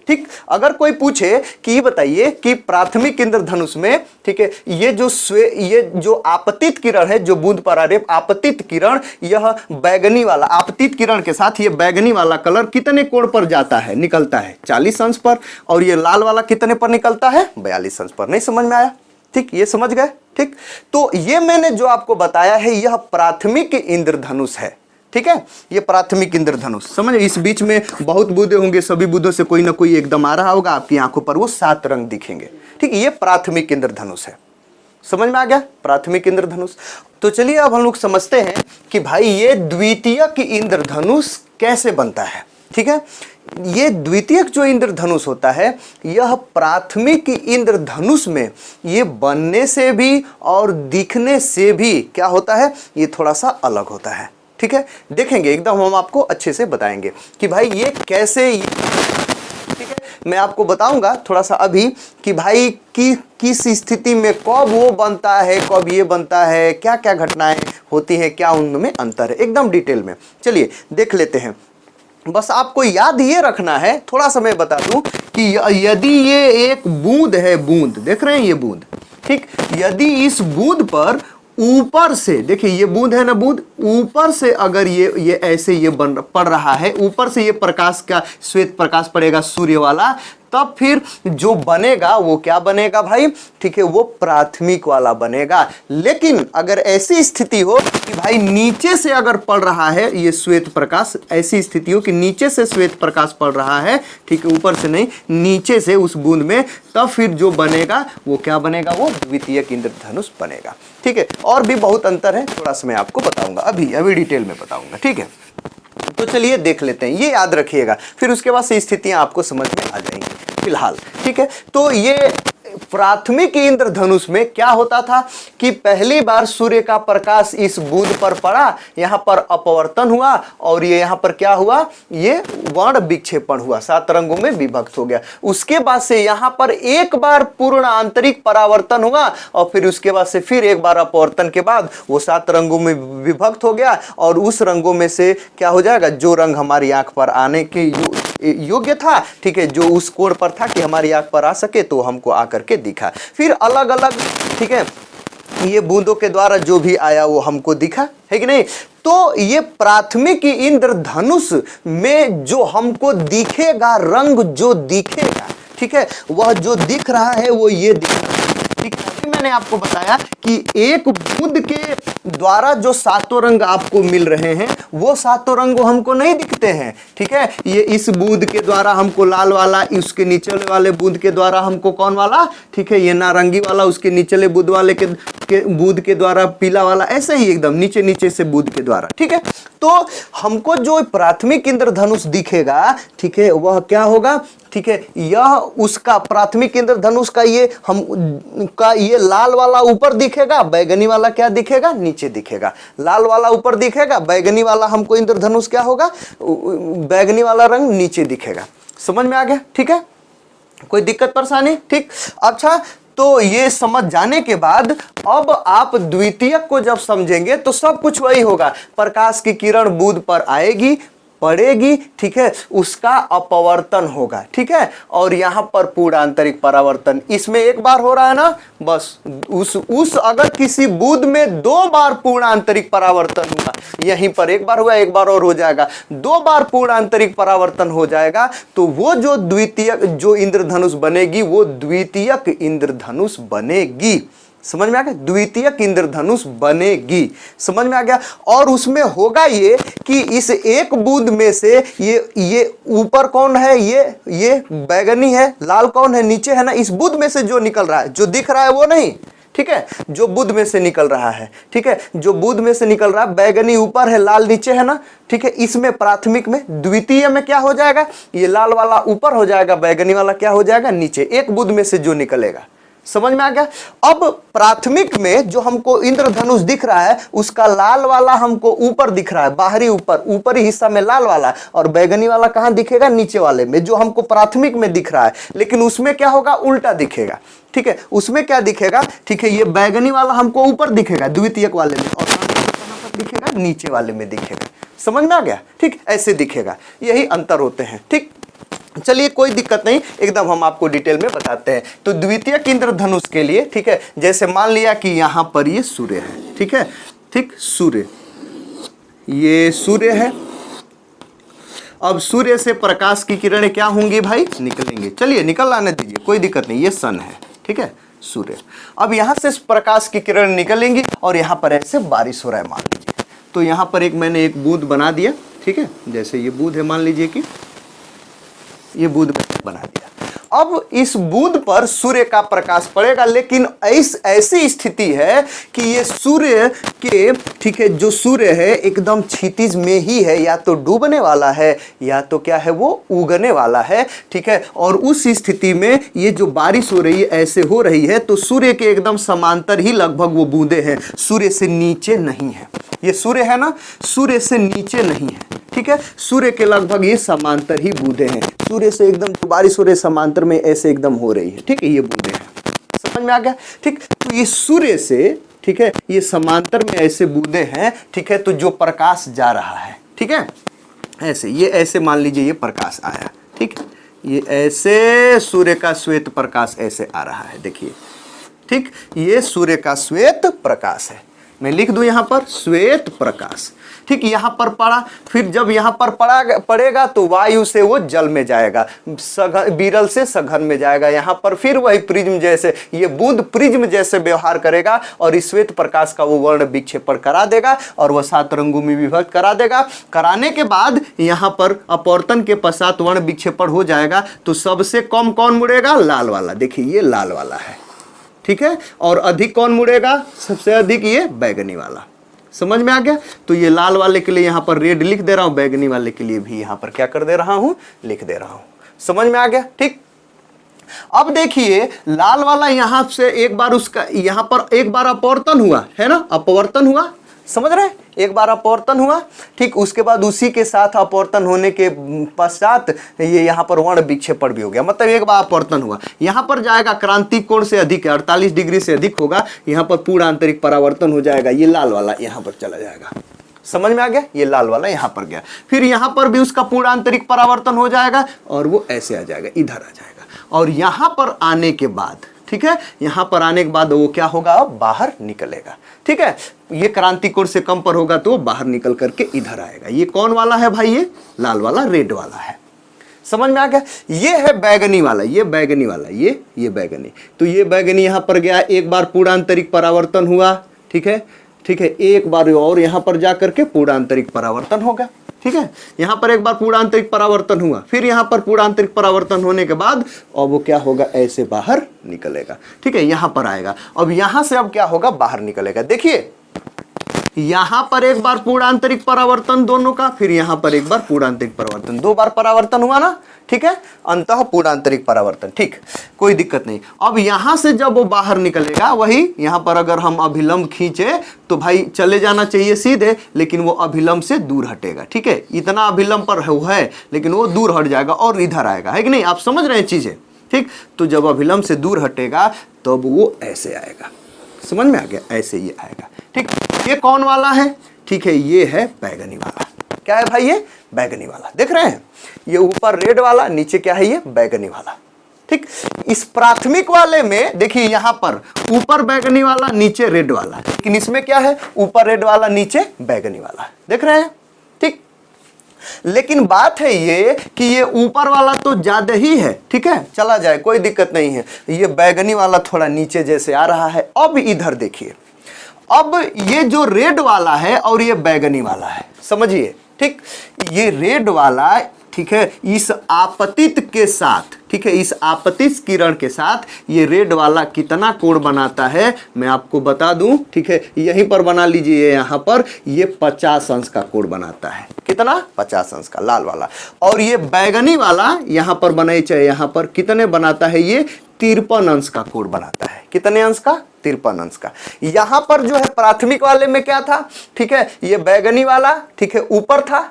ठीक, अगर कोई पूछे कि बताइए कि प्राथमिक इंद्रधनुष में, ठीक है, ये जो आपतित किरण है, जो बूंद पर आ रही आपतित किरण, यह बैगनी वाला, आपतित किरण के साथ ये बैगनी वाला कलर कितने कोण पर जाता है, निकलता है 40 अंश पर, और ये लाल वाला कितने पर निकलता है, 42 अंश पर। नहीं समझ में आया, ठीक, ये समझ गए। ठीक, तो ये मैंने जो आपको बताया है, यह प्राथमिक इंद्रधनुष है। ठीक है, ये प्राथमिक इंद्रधनुष। समझ, इस बीच में बहुत बूंदे होंगे, सभी बूंदों से कोई ना कोई एकदम आ रहा होगा, आपकी आंखों पर वो 7 रंग दिखेंगे। ठीक, ये प्राथमिक इंद्रधनुष है। समझ में आ गया, प्राथमिक इंद्रधनुष। तो चलिए अब हम लोग समझते हैं कि भाई ये द्वितीयक इंद्रधनुष कैसे बनता है। ठीक है, ये द्वितीयक जो इंद्रधनुष होता है, यह प्राथमिक इंद्रधनुष में ये बनने से भी और दिखने से भी क्या होता है, ये थोड़ा सा अलग होता है। ठीक है, देखेंगे एकदम, हम आपको अच्छे से बताएंगे कि भाई ये कैसे। ठीक है, मैं आपको बताऊंगा थोड़ा सा अभी कि भाई किस स्थिति में कब वो बनता है, कब ये बनता है, क्या क्या घटनाएं होती हैं, क्या उनमें अंतर है, एकदम डिटेल में। चलिए देख लेते हैं। बस आपको याद ये रखना है, थोड़ा सा मैं बता दूं कि यदि ये एक बूंद है, बूंद देख रहे हैं, ये बूंद, ठीक, यदि इस बूंद पर ऊपर से, देखिए ये बूंद है ना, बूंद ऊपर से अगर ये ऐसे ये पड़ रहा है, ऊपर से ये प्रकाश का श्वेत प्रकाश पड़ेगा सूर्य वाला, तब फिर जो बनेगा वो क्या बनेगा भाई, ठीक है, वो प्राथमिक वाला बनेगा। लेकिन अगर ऐसी स्थिति हो कि भाई नीचे से अगर पड़ रहा है ये श्वेत प्रकाश, ऐसी स्थिति हो कि नीचे से श्वेत प्रकाश पड़ रहा है, ठीक है, ऊपर से नहीं, नीचे से उस बूंद में, तब फिर जो बनेगा वो क्या बनेगा, वो द्वितीयक इंद्रधनुष बनेगा। ठीक है, और भी बहुत अंतर है, थोड़ा सा मैं आपको बताऊंगा, अभी डिटेल में बताऊंगा। ठीक है, तो चलिए देख लेते हैं, ये याद रखिएगा, फिर उसके बाद से स्थितियां आपको समझ में आ जाएंगी फिलहाल। ठीक है, तो ये प्राथमिक इंद्रधनुष में क्या होता था कि पहली बार सूर्य का प्रकाश इस बूंद पर पड़ा, यहां पर अपवर्तन हुआ और ये यहां पर क्या हुआ, ये वर्ण विक्षेपण हुआ, 7 रंगों में विभक्त हो गया। उसके बाद से यहां पर एक बार पूर्ण आंतरिक परावर्तन हुआ और फिर उसके बाद से फिर एक बार अपवर्तन के बाद वो 7 रंगों में विभक्त हो गया और उस रंगों में से क्या हो जाएगा, जो रंग हमारी आंख पर आने के योग्य था, ठीक है, जो उस कोण पर था कि हमारी आंख पर आ सके, तो हमको आकर के दिखा। फिर अलग अलग, ठीक है, ये बूंदों के द्वारा जो भी आया वो हमको दिखा, है कि नहीं। तो ये प्राथमिक इंद्रधनुष में जो हमको दिखेगा रंग, जो दिखेगा, ठीक है, वह जो दिख रहा है वो ये दिख रहा है। ठीक है, मैंने आपको बताया कि एक बूंद के द्वारा जो 7 रंग आपको मिल रहे हैं वो 7 रंग हमको नहीं दिखते हैं। ठीक है, ये इस बूंद के द्वारा हमको लाल वाला, उसके निचले वाले बूंद के द्वारा हमको कौन वाला, ठीक है, ये नारंगी वाला, उसके निचले बूंद वाले के बूंद के द्वारा पीला वाला, ऐसे ही एकदम नीचे नीचे से बूंद के द्वारा। ठीक है, तो हमको जो प्राथमिक इंद्रधनुष दिखेगा, ठीक है, वह क्या होगा, ठीक है, यह उसका प्राथमिक इंद्रधनुष का ये लाल वाला ऊपर दिखेगा, बैगनी वाला क्या दिखेगा, नीचे दिखेगा। लाल वाला ऊपर दिखेगा, बैगनी वाला हमको इंद्रधनुष क्या होगा, बैगनी वाला रंग नीचे दिखेगा। समझ में आ गया? ठीक है, कोई दिक्कत परेशानी? ठीक, अच्छा, तो ये समझ जाने के बाद अब आप द्वितीयक को जब समझेंगे तो सब कुछ वही होगा। प्रकाश की किरण बूंद पर आएगी, पड़ेगी, ठीक है, उसका अपवर्तन होगा, ठीक है, और यहां पर पूर्ण आंतरिक परावर्तन इसमें एक बार हो रहा है ना, बस उस अगर किसी बूंद में 2 बार पूर्ण आंतरिक परावर्तन हुआ, यहीं पर एक बार हुआ, एक बार और हो जाएगा, 2 बार पूर्ण आंतरिक परावर्तन हो जाएगा, तो वो जो द्वितीयक जो इंद्रधनुष बनेगी वो द्वितीयक इंद्रधनुष बनेगी। समझ में आ गया? द्वितीयक इंद्रधनुष बनेगी। समझ में आ गया? और उसमें होगा ये कि इस एक बूंद में से ये ऊपर कौन है, ये बैगनी है, लाल कौन है, नीचे है ना। इस बूंद में से जो निकल रहा है, जो दिख रहा है वो नहीं, ठीक है, जो बूंद में से निकल रहा है, ठीक है, जो बूंद में से निकल रहा है, बैगनी ऊपर है, लाल नीचे है ना, ठीक है। इसमें प्राथमिक में, द्वितीय में क्या हो जाएगा, ये लाल वाला ऊपर हो जाएगा, बैगनी वाला क्या हो जाएगा, नीचे, एक बूंद में से जो निकलेगा। समझ में आ गया? अब प्राथमिक में जो हमको इंद्रधनुष दिख रहा है उसका लाल वाला हमको ऊपर दिख रहा है, बाहरी ऊपरी हिस्सा में लाल वाला, और बैगनी वाला कहां दिखेगा, नीचे वाले में, जो हमको प्राथमिक में दिख रहा है। लेकिन उसमें क्या होगा, उल्टा दिखेगा, ठीक है। उसमें क्या दिखेगा, ठीक है, ये बैगनी वाला हमको ऊपर दिखेगा द्वितीयक वाले में, और कहां पर दिखेगा, नीचे वाले में दिखेगा। समझ में आ गया? ठीक, ऐसे दिखेगा, यही अंतर होते हैं। ठीक, चलिए कोई दिक्कत नहीं, एकदम हम आपको डिटेल में बताते हैं। तो द्वितीयक इंद्रधनुष के लिए, ठीक है, जैसे मान लिया कि यहां पर ये सूर्य है, ठीक है, ठीक, सूर्य, ये सूर्य है। अब सूर्य से प्रकाश की किरणें क्या होंगी भाई, निकलेंगे। चलिए निकल आने दीजिए, कोई दिक्कत नहीं, ये सन है, ठीक है, सूर्य। अब यहां से प्रकाश की किरण निकलेंगी और यहां पर ऐसे बारिश हो रहा है मान लीजिए। तो यहां पर मैंने एक बूंद बना दिया, ठीक है, जैसे ये बूंद है, मान लीजिए कि ये बूंद बना दिया। अब इस बूंद पर सूर्य का प्रकाश पड़ेगा, लेकिन ऐसी स्थिति है कि ये सूर्य के, ठीक है, जो सूर्य है एकदम क्षितिज में ही है, या तो डूबने वाला है या तो क्या है, वो उगने वाला है, ठीक है। और उस स्थिति में ये जो बारिश हो रही है ऐसे हो रही है, तो सूर्य के एकदम समांतर ही लगभग वो बूंदे हैं, सूर्य से नीचे नहीं है। ये सूर्य है ना, सूर्य से नीचे नहीं है, ठीक है, सूर्य के लगभग ये समांतर ही बूंदे हैं। सूर्य से एकदम जो बारिश हो रही है समांतर में ऐसे एकदम हो रही है, ठीक है, ये बूंदे हैं। समझ में आ गया? ठीक, तो ये सूर्य से, ठीक है, ये समांतर में ऐसे बूंदे हैं, ठीक है, तो जो प्रकाश जा रहा है, ठीक है, ऐसे, ये ऐसे मान लीजिए ये प्रकाश आया, ठीक है, ये ऐसे सूर्य का श्वेत प्रकाश ऐसे आ रहा है, देखिए, ठीक, ये सूर्य का श्वेत प्रकाश है, मैं लिख दूं यहां पर श्वेत प्रकाश। ठीक, यहां पर पड़ा, फिर जब यहां पर पड़ेगा तो वायु से वो जल में जाएगा, विरल से सघन में जाएगा। यहां पर फिर वही प्रिज्म जैसे, ये बूंद प्रिज्म जैसे व्यवहार करेगा और इस श्वेत प्रकाश का वो वर्ण विक्षेपण करा देगा और वह 7 रंगों में विभक्त करा देगा। कराने के बाद यहां पर अपवर्तन के पश्चात वर्ण विक्षेपण हो जाएगा तो सबसे कम कौन मुड़ेगा? लाल वाला। देखिए ये लाल वाला है, ठीक है, और अधिक कौन मुड़ेगा? सबसे अधिक ये बैगनी वाला। समझ में आ गया? तो ये लाल वाले के लिए यहां पर रेड लिख दे रहा हूं, बैगनी वाले के लिए भी यहां पर क्या कर दे रहा हूं? लिख दे रहा हूं। समझ में आ गया? ठीक, अब देखिए लाल वाला यहां से एक बार उसका यहां पर एक बार अपवर्तन हुआ है ना, अपवर्तन हुआ, समझ रहे हैं? एक बार अपवर्तन हुआ, ठीक, उसके बाद उसी के साथ अपवर्तन होने के पश्चात ये यहाँ पर वर्ण विक्षेपण भी हो गया, मतलब एक बार अपवर्तन हुआ, यहाँ पर जाएगा क्रांति कोण से अधिक है, 48 डिग्री से अधिक होगा, यहाँ पर पूर्ण आंतरिक परावर्तन हो जाएगा, ये लाल वाला यहाँ पर चला जाएगा। समझ में आ गया? ये लाल वाला यहाँ पर गया, फिर यहाँ पर भी उसका पूर्ण आंतरिक परावर्तन हो जाएगा और वो ऐसे आ जाएगा, इधर आ जाएगा, और यहाँ पर आने के बाद, ठीक है, यहां पर आने के बाद वो क्या होगा? अब बाहर निकलेगा। ठीक है, ये क्रांति कोण से कम पर होगा तो बाहर निकल करके इधर आएगा। ये कौन वाला है भाई? ये लाल वाला, रेड वाला है। समझ में आ गया? ये है बैगनी वाला, ये बैगनी वाला, ये बैगनी। तो ये बैगनी यहां पर गया, एक बार पूर्णांतरिक परावर्तन हुआ, ठीक है, ठीक है, एक बार और यहां पर जाकर के पूर्णांतरिक परावर्तन होगा। ठीक है, यहां पर एक बार पूर्णांतरिक परावर्तन हुआ, फिर यहां पर पूर्णांतरिक परावर्तन होने के बाद अब वो क्या होगा? ऐसे बाहर निकलेगा। ठीक है, यहां पर आएगा, अब यहां से अब क्या होगा? बाहर निकलेगा। देखिए यहां पर एक बार पूर्णांतरिक परावर्तन दोनों का, फिर यहां पर एक बार पूर्णांतरिक परावर्तन, 2 बार परावर्तन हुआ ना, ठीक है, अंतः पूर्णांतरिक परावर्तन। ठीक, कोई दिक्कत नहीं। अब यहां से जब वो बाहर निकलेगा, वही यहां पर अगर हम अभिलंब खींचे तो भाई चले जाना चाहिए सीधे, लेकिन वो अभिलंब से दूर हटेगा। ठीक है, इतना अभिलंब पर है लेकिन वो दूर हट जाएगा और इधर आएगा, है कि नहीं? आप समझ रहे हैं चीजें? ठीक, तो जब अभिलंब से दूर हटेगा तब वो ऐसे आएगा। समझ में आ गया? ऐसे ये आएगा। ठीक, ये कौन वाला है? ठीक है, ये है बैगनी वाला। क्या है भाई? ये बैगनी वाला। देख रहे हैं, ये ऊपर रेड वाला, नीचे क्या है? ये बैगनी वाला। ठीक, इस प्राथमिक वाले में देखिए यहां पर ऊपर बैगनी वाला, नीचे रेड वाला, लेकिन इसमें क्या है? ऊपर रेड वाला, नीचे बैगनी वाला। देख रहे हैं? ठीक, लेकिन बात है ये कि ये ऊपर वाला तो ज्यादा ही है, ठीक है, चला जाए, कोई दिक्कत नहीं है। ये बैगनी वाला थोड़ा नीचे जैसे आ रहा है। अब इधर देखिए, अब ये जो रेड वाला है और ये बैगनी वाला है, समझिए। ठीक, ये रेड वाला, ठीक है, इस आपतित के साथ, ठीक है, इस आपतित किरण के साथ ये रेड वाला कितना कोण बनाता है मैं आपको बता दूं। ठीक है, यहीं पर बना लीजिए, यहां पर ये 50 अंश का कोण बनाता है। कितना? 50 अंश का, लाल वाला। और ये बैगनी वाला यहां पर बनाए चाहे यहां पर कितने बनाता है? ये 53 अंश का कोण बनाता है। कितने अंश का? 53 अंश का। यहां पर जो है प्राथमिक वाले में क्या था? ठीक है, ये बैगनी वाला, ठीक है, ऊपर था,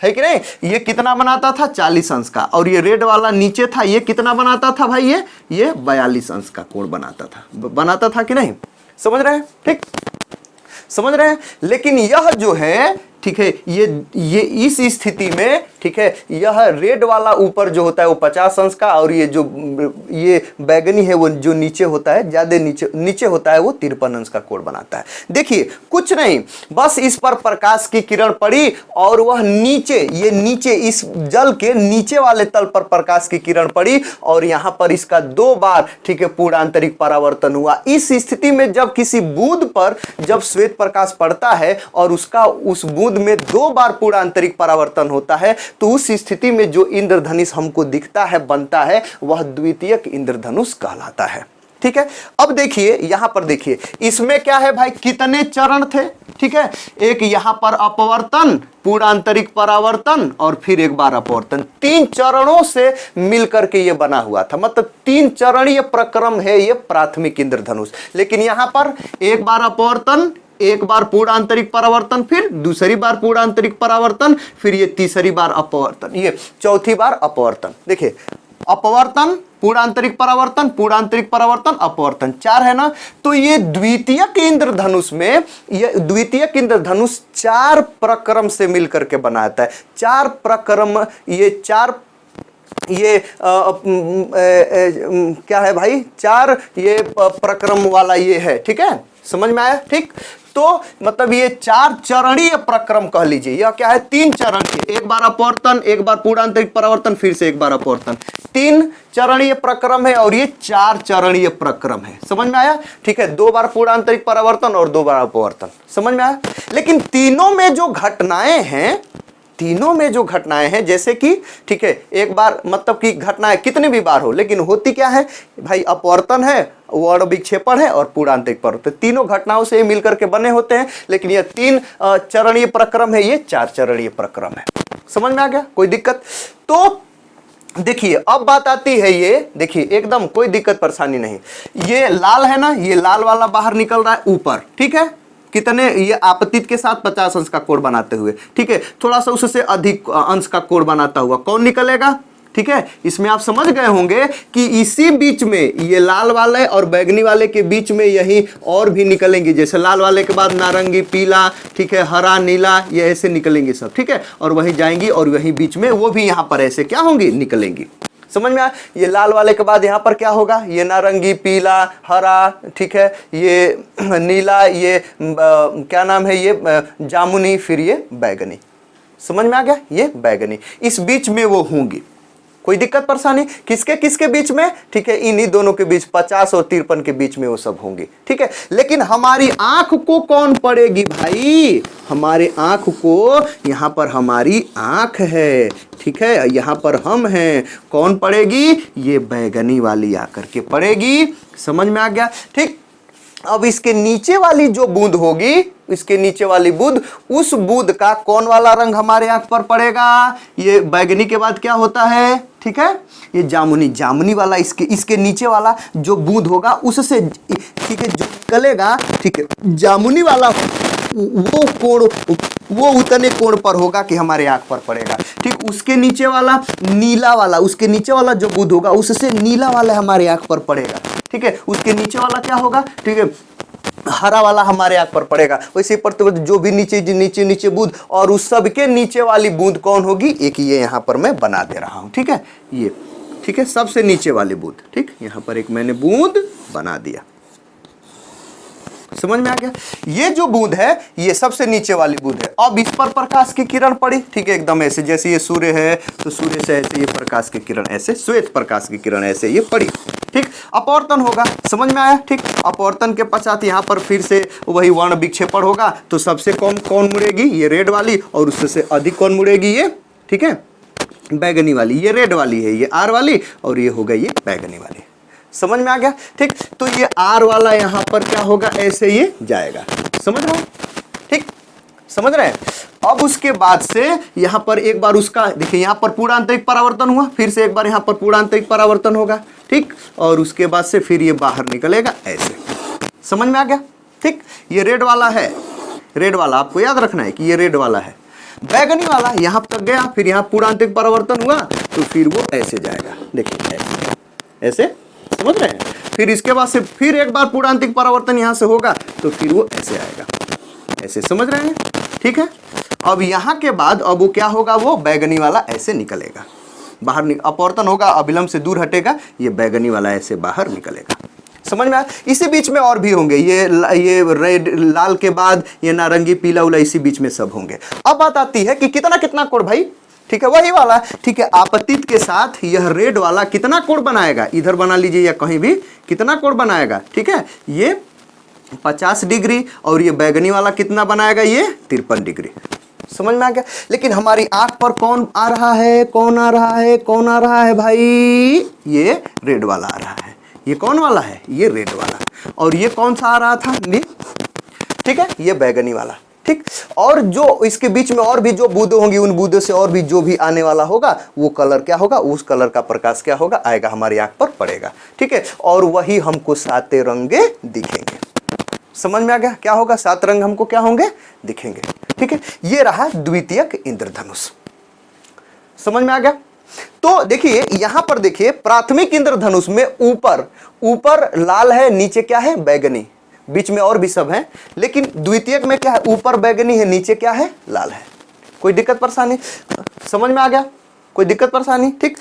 है कि नहीं? ये कितना बनाता था? 40 अंश का। और ये रेड वाला नीचे था, ये कितना बनाता था भाई? ये 42 अंश का कोण बनाता था कि नहीं? समझ रहे हैं? ठीक, समझ रहे हैं? लेकिन यह जो है, ठीक है, ये इस स्थिति में, ठीक है, यह रेड वाला ऊपर जो होता है वो 50 अंश का, और ये जो ये बैगनी है वो जो नीचे होता है, ज्यादा नीचे होता है, वो 53 अंश का कोण बनाता है। देखिए कुछ नहीं, बस इस पर प्रकाश की किरण पड़ी और वह नीचे, ये नीचे इस जल के नीचे वाले तल पर प्रकाश की किरण पड़ी और यहां पर इसका 2 बार, ठीक है, पूर्णांतरिक परावर्तन हुआ। इस स्थिति में जब किसी बूंद पर जब श्वेत प्रकाश पड़ता है और उसका उस बूंद में 2 बार पूर्णांतरिक परावर्तन होता है, तो उस स्थिति में जो इंद्रधनुष हमको दिखता है, बनता है, वह द्वितीयक इंद्रधनुष कहलाता है। ठीक है, अब देखिए यहां पर देखिए, इसमें क्या है भाई? कितने चरण थे? ठीक है, एक यहां पर अपवर्तन, पूर्णांतरिक परावर्तन और फिर एक बार अपवर्तन, 3 चरणों से मिलकर के ये बना हुआ था। मतलब 3 चरणीय प्रक्रम है ये प्राथमिक इंद्रधनुष। लेकिन यहां पर एक बार अपवर्तन, एक बार पूर्णांतरिक परावर्तन, फिर दूसरी बार पूर्णांतरिक परावर्तन, फिर ये तीसरी बार अपवर्तन, ये चौथी बार अपवर्तन। देखिए, अपवर्तन, पूर्णांतरिक परावर्तन, पूर्णांतरिक परावर्तन, अपवर्तन, 4 है ना? तो ये द्वितीयक इंद्रधनुष में, ये द्वितीयक इंद्रधनुष 4 प्रक्रम से मिलकर के बनाता है। 4 प्रक्रम, ये 4, ये क्या है भाई? 4 ये प्रक्रम वाला ये है। ठीक है, समझ में आया? ठीक, तो मतलब ये 4 चरणीय प्रक्रम कह लीजिए। यह क्या है, 3 चरण के, एक बार अपवर्तन, एक बार पूर्णांतरिक परावर्तन, फिर से एक बार अपवर्तन, 3 चरणीय प्रक्रम है और ये 4 चरणीय प्रक्रम है। समझ में आया? ठीक है, 2 बार पूर्णांतरिक परावर्तन और 2 बार अपवर्तन। समझ में आया? लेकिन तीनों में जो घटनाएं हैं, तीनों में जो घटनाएं हैं, जैसे कि ठीक है, एक बार मतलब कि घटनाएं कितनी भी बार हो, लेकिन होती क्या है भाई, अपवर्तन है, वर्ण विक्षेपण है और पूर्णांतरिक परावर्तन, तीनों घटनाओं से मिलकर के बने होते हैं। लेकिन ये 3 चरणीय प्रक्रम है, ये 4 चरणीय प्रक्रम है। समझ में आ गया? कोई दिक्कत? तो देखिए अब बात आती है, ये देखिए एकदम कोई दिक्कत परेशानी नहीं। ये लाल है ना, ये लाल वाला बाहर निकल रहा है ऊपर, ठीक है, कितने, ये आपतित के साथ 50 अंश का कोण बनाते हुए, ठीक है, थोड़ा सा उससे अधिक अंश का कोण बनाता हुआ कौन निकलेगा? ठीक है, इसमें आप समझ गए होंगे कि इसी बीच में ये लाल वाले और बैगनी वाले के बीच में यही और भी निकलेंगे, जैसे लाल वाले के बाद नारंगी, पीला, ठीक है, हरा, नीला, ये ऐसे निकलेंगे सब, ठीक है, और वहीं जाएंगी और वहीं बीच में वो भी यहाँ पर ऐसे क्या होंगी, निकलेंगी। समझ में आया? ये लाल वाले के बाद यहाँ पर क्या होगा, ये नारंगी, पीला, हरा, ठीक है, ये नीला, ये क्या नाम है, ये जामुनी, फिर ये बैगनी। समझ में आ गया? ये बैगनी, इस बीच में वो होंगी। कोई दिक्कत परेशानी? किसके किसके बीच में? ठीक है, इन्हीं दोनों के बीच, 50 और 53 के बीच में वो सब होंगे। ठीक है, लेकिन हमारी आंख को कौन पड़ेगी भाई? हमारे आंख को, यहां पर हमारी आंख है, ठीक है, यहां पर हम हैं, कौन पड़ेगी? ये बैगनी वाली आकर के पड़ेगी। समझ में आ गया? ठीक, अब इसके नीचे वाली जो बूंद होगी, इसके नीचे वाली बूंद, उस बूंद का कौन वाला रंग हमारे आंख पर पड़ेगा? ये बैगनी के बाद क्या होता है? ठीक है, ये जामुनी, जामुनी वाला, इसके नीचे वाला जो बूंद होगा उससे, ठीक है, जो निकलेगा, ठीक है, जामुनी वाला वो कोण, वो उतने कोण पर होगा कि हमारे आंख पर पड़ेगा। ठीक, उसके नीचे वाला नीला वाला, उसके नीचे वाला जो बूंद होगा उससे नीला वाला हमारे आंख पर पड़ेगा। ठीक है, उसके नीचे वाला क्या होगा? ठीक है, हरा वाला हमारे आंख पर पड़ेगा। वैसे प्रतिबद्ध जो भी नीचे बूंद, और उस सब के नीचे वाली बूंद कौन होगी? एक ये यहां पर मैं बना दे रहा हूं, ठीक है, ये, ठीक है, सबसे नीचे वाली बूंद। ठीक, यहां पर एक मैंने बूंद बना दिया। समझ में आ गया? ये जो बूंद है ये सबसे नीचे वाली बूंद है। अब इस पर प्रकाश की किरण पड़ी, ठीक है, एकदम ऐसे, जैसे ये सूर्य है तो सूर्य से ऐसे ये प्रकाश की किरण, ऐसे श्वेत प्रकाश की किरण ऐसे ये पड़ी। ठीक, अपवर्तन होगा। समझ में आया? ठीक, अपवर्तन के पश्चात यहाँ पर फिर से वही वर्ण विक्षेपण होगा, तो सबसे कम कौन मुड़ेगी? ये रेड वाली, और उससे अधिक कौन मुड़ेगी? ये, ठीक है, बैगनी वाली। ये रेड वाली है, ये आर वाली, और ये हो गई ये बैगनी वाली। समझ में आ गया? ठीक, तो ये आर वाला यहां पर क्या होगा? ऐसे ये जाएगा। समझ रहे हो? ठीक, समझ रहे हैं? अब उसके बाद से यहां पर एक बार उसका देखिए, यहां पर पूर्णांतरिक परावर्तन हुआ, फिर से एक बार यहां पर पूर्णांतरिक परावर्तन होगा। ठीक, और उसके बाद से फिर ये बाहर निकलेगा ऐसे। समझ में आ गया? ठीक, ये रेड वाला है, रेड वाला आपको याद रखना है कि ये रेड वाला है। बैगनी वाला यहां तक गया, फिर यहां पूर्णांतरिक परावर्तन हुआ तो फिर वो ऐसे जाएगा। देखिए ऐसे, ऐसे, समझ रहे हैं? फिर इसके बाद से फिर एक बार पूर्णांतरिक परावर्तन यहां से होगा तो फिर वो ऐसे आएगा, ऐसे। समझ रहे हैं? ठीक है, अब यहां के बाद अब वो क्या होगा? वो बैगनी वाला ऐसे निकलेगा बाहर, अपवर्तन होगा, अभिलंब से दूर हटेगा, ये बैगनी वाला ऐसे बाहर निकलेगा। समझ में आया? इसी बीच में और भी होंगे, ये रेड, लाल के बाद ये नारंगी, पीला उला, इसी बीच में सब होंगे। अब बात आती है कि कितना कितना कोण भाई? ठीक है, वही वाला, ठीक है, आपतित के साथ यह रेड वाला कितना कोण बनाएगा? इधर बना लीजिए या कहीं भी, कितना कोण बनाएगा? ठीक है, ये 50 डिग्री, और ये बैगनी वाला कितना बनाएगा? ये 53 डिग्री। समझ में आ गया? लेकिन हमारी आंख पर कौन आ रहा है? कौन आ रहा है? कौन आ रहा है भाई? ये रेड वाला आ रहा है। ये कौन वाला है? ये रेड वाला। और ये कौन सा आ रहा था? ठीक है, ये बैगनी वाला। ठीक, और जो इसके बीच में और भी जो बूंदें होंगी, उन बूंदों से और भी जो भी आने वाला होगा वो कलर क्या होगा? उस कलर का प्रकाश क्या होगा? आएगा, हमारी आंख पर पड़ेगा। ठीक है, और वही हमको 7 रंगे दिखेंगे। समझ में आ गया? क्या होगा? 7 रंग हमको क्या होंगे? दिखेंगे। ठीक है, ये रहा द्वितीयक इंद्रधनुष। समझ में आ गया? तो देखिए यहां पर देखिए, प्राथमिक इंद्रधनुष में ऊपर लाल है, नीचे क्या है? बैगनी, बीच में और भी सब है। लेकिन द्वितीयक में क्या है? ऊपर बैगनी है, नीचे क्या है? लाल है। कोई दिक्कत परेशानी? समझ में आ गया? कोई दिक्कत परेशानी? ठीक,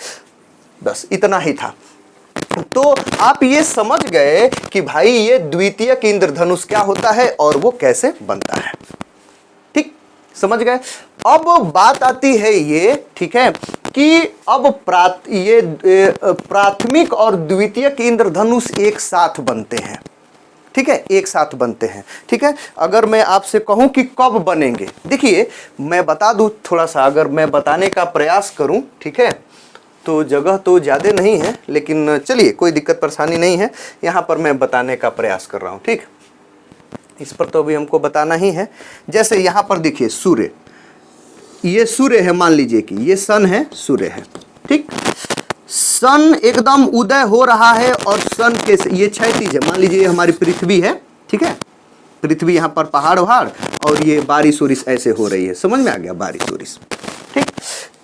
बस इतना ही था। तो आप ये समझ गए कि भाई ये द्वितीयक इंद्रधनुष क्या होता है और वो कैसे बनता है। ठीक, समझ गए। अब बात आती है ये, ठीक है, कि अब प्राथमिक और द्वितीयक इंद्रधनुष एक साथ बनते हैं। ठीक है, एक साथ बनते हैं। ठीक है, अगर मैं आपसे कहूं कि कब बनेंगे, देखिए मैं बता दूं थोड़ा सा, अगर मैं बताने का प्रयास करूं, ठीक है, तो जगह तो ज़्यादा नहीं है, लेकिन चलिए कोई दिक्कत परेशानी नहीं है, यहाँ पर मैं बताने का प्रयास कर रहा हूँ। ठीक, इस पर तो अभी हमको बताना ही है। जैसे यहाँ पर देखिए सूर्य, ये सूर्य है, मान लीजिए कि ये सन है, सूर्य है। ठीक, सन एकदम उदय हो रहा है और सन के ये क्षैतिज है, मान लीजिए ये हमारी पृथ्वी है। ठीक है, पृथ्वी, यहाँ पर पहाड़ वहाड़ और ये बारिश उरिश ऐसे हो रही है, समझ में आ गया, बारिश उरिश। ठीक,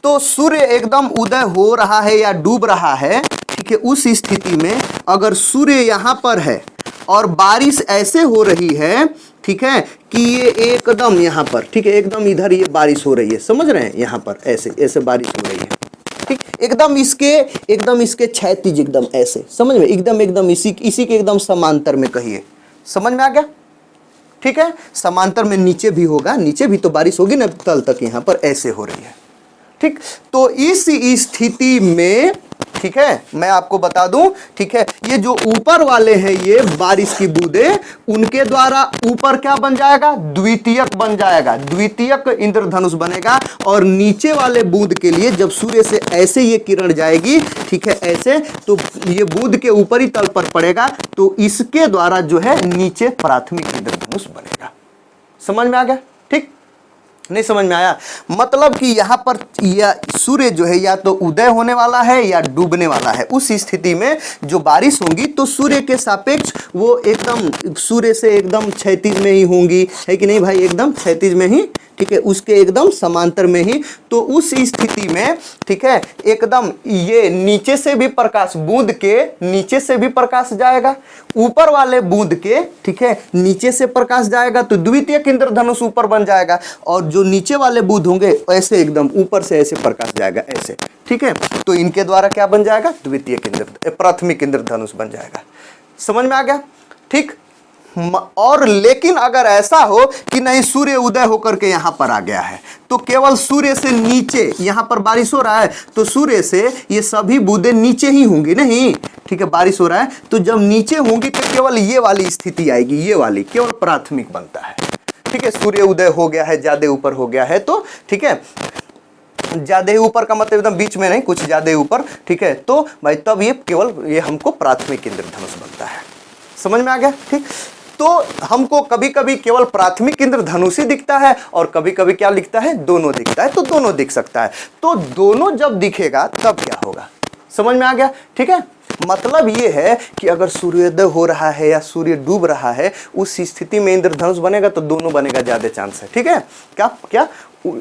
तो सूर्य एकदम उदय हो रहा है या डूब रहा है। ठीक है, उस स्थिति में अगर सूर्य यहाँ पर है और बारिश ऐसे हो रही है, ठीक है, कि ये एकदम यहाँ पर, ठीक है, एकदम इधर ये बारिश हो रही है, समझ रहे हैं, यहाँ पर ऐसे ऐसे बारिश हो रही है। ठीक, एकदम इसके क्षैतिज, एकदम ऐसे, समझ में, एकदम इसी के एकदम समांतर में कहिए, समझ में आ गया। ठीक है, समांतर में नीचे भी होगा, नीचे भी तो बारिश होगी ना, तल तक यहाँ पर ऐसे हो रही है। ठीक, तो इस स्थिति में, ठीक है, मैं आपको बता दूं, ठीक है, ये जो ऊपर वाले हैं ये बारिश की बूंदें, उनके द्वारा ऊपर क्या बन जाएगा, द्वितीयक बन जाएगा, द्वितीयक इंद्रधनुष बनेगा। और नीचे वाले बूंद के लिए जब सूर्य से ऐसे ये किरण जाएगी, ठीक है, ऐसे, तो ये बूंद के ऊपरी तल पर पड़ेगा, तो इसके द्वारा जो है नीचे प्राथमिक इंद्रधनुष बनेगा। समझ में आ गया। ठीक, नहीं समझ में आया, मतलब कि यहाँ पर या सूर्य जो है या तो उदय होने वाला है या डूबने वाला है। उस स्थिति में जो बारिश होंगी तो सूर्य के सापेक्ष वो एकदम सूर्य से एकदम क्षैतिज में ही होंगी, है कि नहीं भाई, एकदम क्षैतिज में ही। ठीक है, उसके एकदम समांतर में ही। तो उस स्थिति में, ठीक है, एकदम ये नीचे से भी प्रकाश, बूंद के नीचे से भी प्रकाश जाएगा, ऊपर वाले बूंद के, ठीक है, नीचे से प्रकाश जाएगा, तो द्वितीयक इंद्रधनुष ऊपर बन जाएगा। और जो नीचे वाले बूंद होंगे ऐसे एकदम ऊपर से ऐसे प्रकाश जाएगा, ऐसे। ठीक है, तो इनके द्वारा क्या बन जाएगा, प्राथमिक इंद्रधनुष बन जाएगा। समझ में आ गया। ठीक, और लेकिन अगर ऐसा हो कि नहीं, सूर्य उदय होकर के यहां पर आ गया है, तो केवल सूर्य से नीचे, यहां पर बारिश हो रहा है तो सूर्य से ये सभी बूंदें नीचे ही होंगी, नहीं, ठीक है, बारिश हो रहा है तो जब नीचे होंगी तो केवल ये वाली स्थिति आएगी, ये वाली केवल प्राथमिक बनता है। ठीक है, सूर्य उदय हो गया है, ज्यादा ऊपर हो गया है तो, ठीक है, ज्यादा ऊपर का मतलब एकदम बीच में नहीं, कुछ ज्यादा ऊपर, ठीक है, तो भाई तब ये केवल ये हमको प्राथमिक इंद्रधनुष बनता है। समझ में आ गया। ठीक, तो हमको कभी कभी केवल प्राथमिक इंद्रधनुष ही दिखता है और कभी कभी क्या दिखता है, दोनों दिखता है, तो दोनों दिख सकता है। तो दोनों जब दिखेगा तब क्या होगा, समझ में आ गया। ठीक है, मतलब ये है कि अगर सूर्योदय हो रहा है या सूर्य डूब रहा है, उस स्थिति में इंद्रधनुष बनेगा तो दोनों बनेगा, ज्यादा चांस है। ठीक है, क्या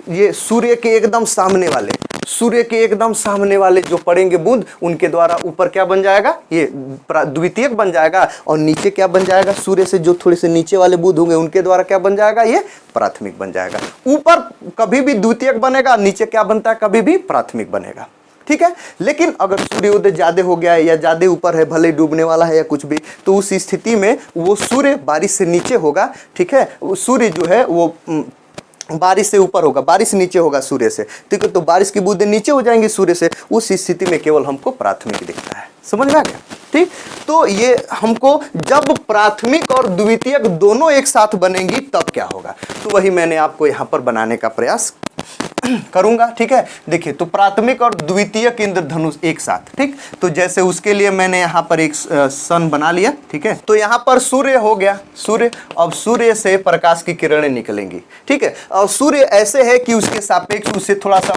ये सूर्य के एकदम सामने वाले, सूर्य के एकदम सामने वाले जो पड़ेंगे बूंद, उनके द्वारा ऊपर क्या बन जाएगा, ये द्वितीयक बन जाएगा, और नीचे क्या बन जाएगा, सूर्य से जो थोड़े से नीचे वाले बूंद होंगे उनके द्वारा क्या बन जाएगा, ये प्राथमिक बन जाएगा। ऊपर कभी भी द्वितीयक बनेगा, नीचे क्या बनता है, कभी भी प्राथमिक बनेगा। ठीक है, लेकिन अगर सूर्योदय ज्यादा हो गया है या ज्यादा ऊपर है, भले डूबने वाला है या कुछ भी, तो उस स्थिति में वो सूर्य बारिश से नीचे होगा। ठीक है, सूर्य जो है वो बारिश से ऊपर होगा, बारिश नीचे होगा सूर्य से। ठीक है, तो बारिश की बूंदें नीचे हो जाएंगी सूर्य से, उस स्थिति में केवल हमको प्राथमिक दिखता है। समझ में आ गया। ठीक, तो ये हमको जब प्राथमिक और द्वितीयक दोनों एक साथ बनेंगी तब क्या होगा, तो वही मैंने आपको यहाँ पर बनाने का प्रयास करूंगा। ठीक है, देखिए, तो प्राथमिक और द्वितीयक इंद्रधनुष एक साथ। ठीक, तो जैसे उसके लिए मैंने यहाँ पर एक सन बना लिया। ठीक है, तो यहाँ पर सूर्य हो गया, सूर्य, अब सूर्य से प्रकाश की किरणें निकलेंगी। ठीक है, और सूर्य ऐसे है कि उसके सापेक्ष उससे थोड़ा सा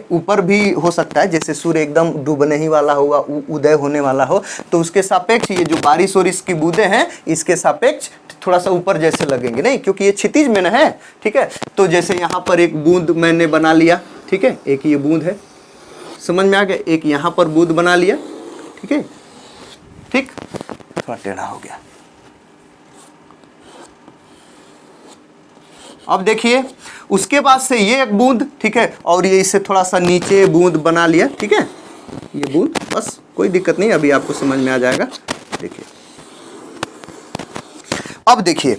ऊपर भी हो सकता है, जैसे सूर्य एकदम डूबने ही वाला होगा, उदय होने वाला हो, तो उसके सापेक्ष ये जो बारिश और इसकी बूंदें हैं, इसके सापेक्ष थोड़ा सा ऊपर जैसे लगेंगे, नहीं, क्योंकि ये क्षितिज में न है। ठीक है, तो जैसे यहाँ पर एक बूंद मैंने बना लिया। ठीक है, एक ये बूंद है, समझ में आ गया, एक यहाँ पर बूंद बना लिया। ठीक है, ठीक, थोड़ा टेढ़ा हो गया। अब देखिए, उसके बाद से ये एक बूंद, ठीक है, और ये इससे थोड़ा सा नीचे बूंद बना लिया। ठीक है, ये बूंद बस कोई दिक्कत नहीं, अभी आपको समझ में आ जाएगा। देखिए अब देखिए,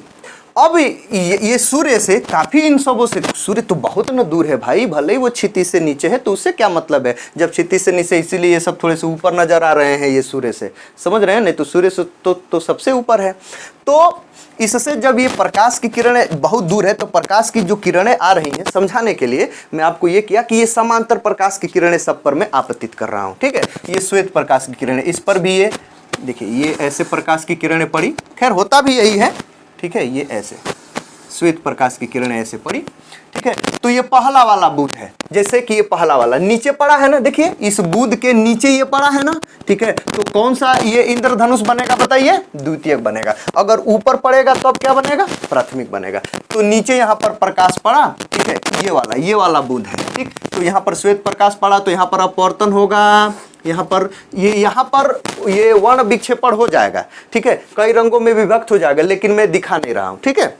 अब ये सूर्य से काफी इन सबों से, सूर्य तो बहुत न दूर है भाई, भले ही वो क्षितिज से नीचे है तो उससे क्या मतलब है, जब क्षितिज से नीचे इसीलिए ये सब थोड़े से ऊपर नजर आ रहे हैं ये सूर्य से, समझ रहे हैं, नहीं तो सूर्य से तो सबसे ऊपर है। तो इससे जब ये प्रकाश की किरणें बहुत दूर है तो प्रकाश की जो किरणें आ रही हैं, समझाने के लिए मैं आपको ये किया कि ये समांतर प्रकाश की किरणें सब पर मैं आपतित कर रहा हूँ, ठीक है। ये श्वेत प्रकाश की किरणें, इस पर भी ये देखिए ये ऐसे प्रकाश की किरणें पड़ी, खैर होता भी यही है, ठीक है, ये ऐसे श्वेत प्रकाश की किरणें ऐसे पड़ी, ठीक है। तो ये पहला वाला बूंद है, जैसे कि ये पहला वाला नीचे पड़ा है ना, देखिए इस बूंद के नीचे ये पड़ा है ना, ठीक है। तो कौन सा ये इंद्रधनुष बनेगा बताइए, द्वितीयक बनेगा। अगर ऊपर पड़ेगा तो अब क्या बनेगा, प्राथमिक बनेगा। तो नीचे यहाँ पर प्रकाश पड़ा, ठीक है, ये वाला बूंद है, ठीक। तो यहाँ पर श्वेत प्रकाश पड़ा तो यहाँ पर अपवर्तन होगा, यहाँ पर ये वर्ण विक्षेपण हो जाएगा, ठीक है, कई रंगों में विभक्त हो जाएगा, लेकिन मैं दिखा नहीं रहा हूँ, ठीक है,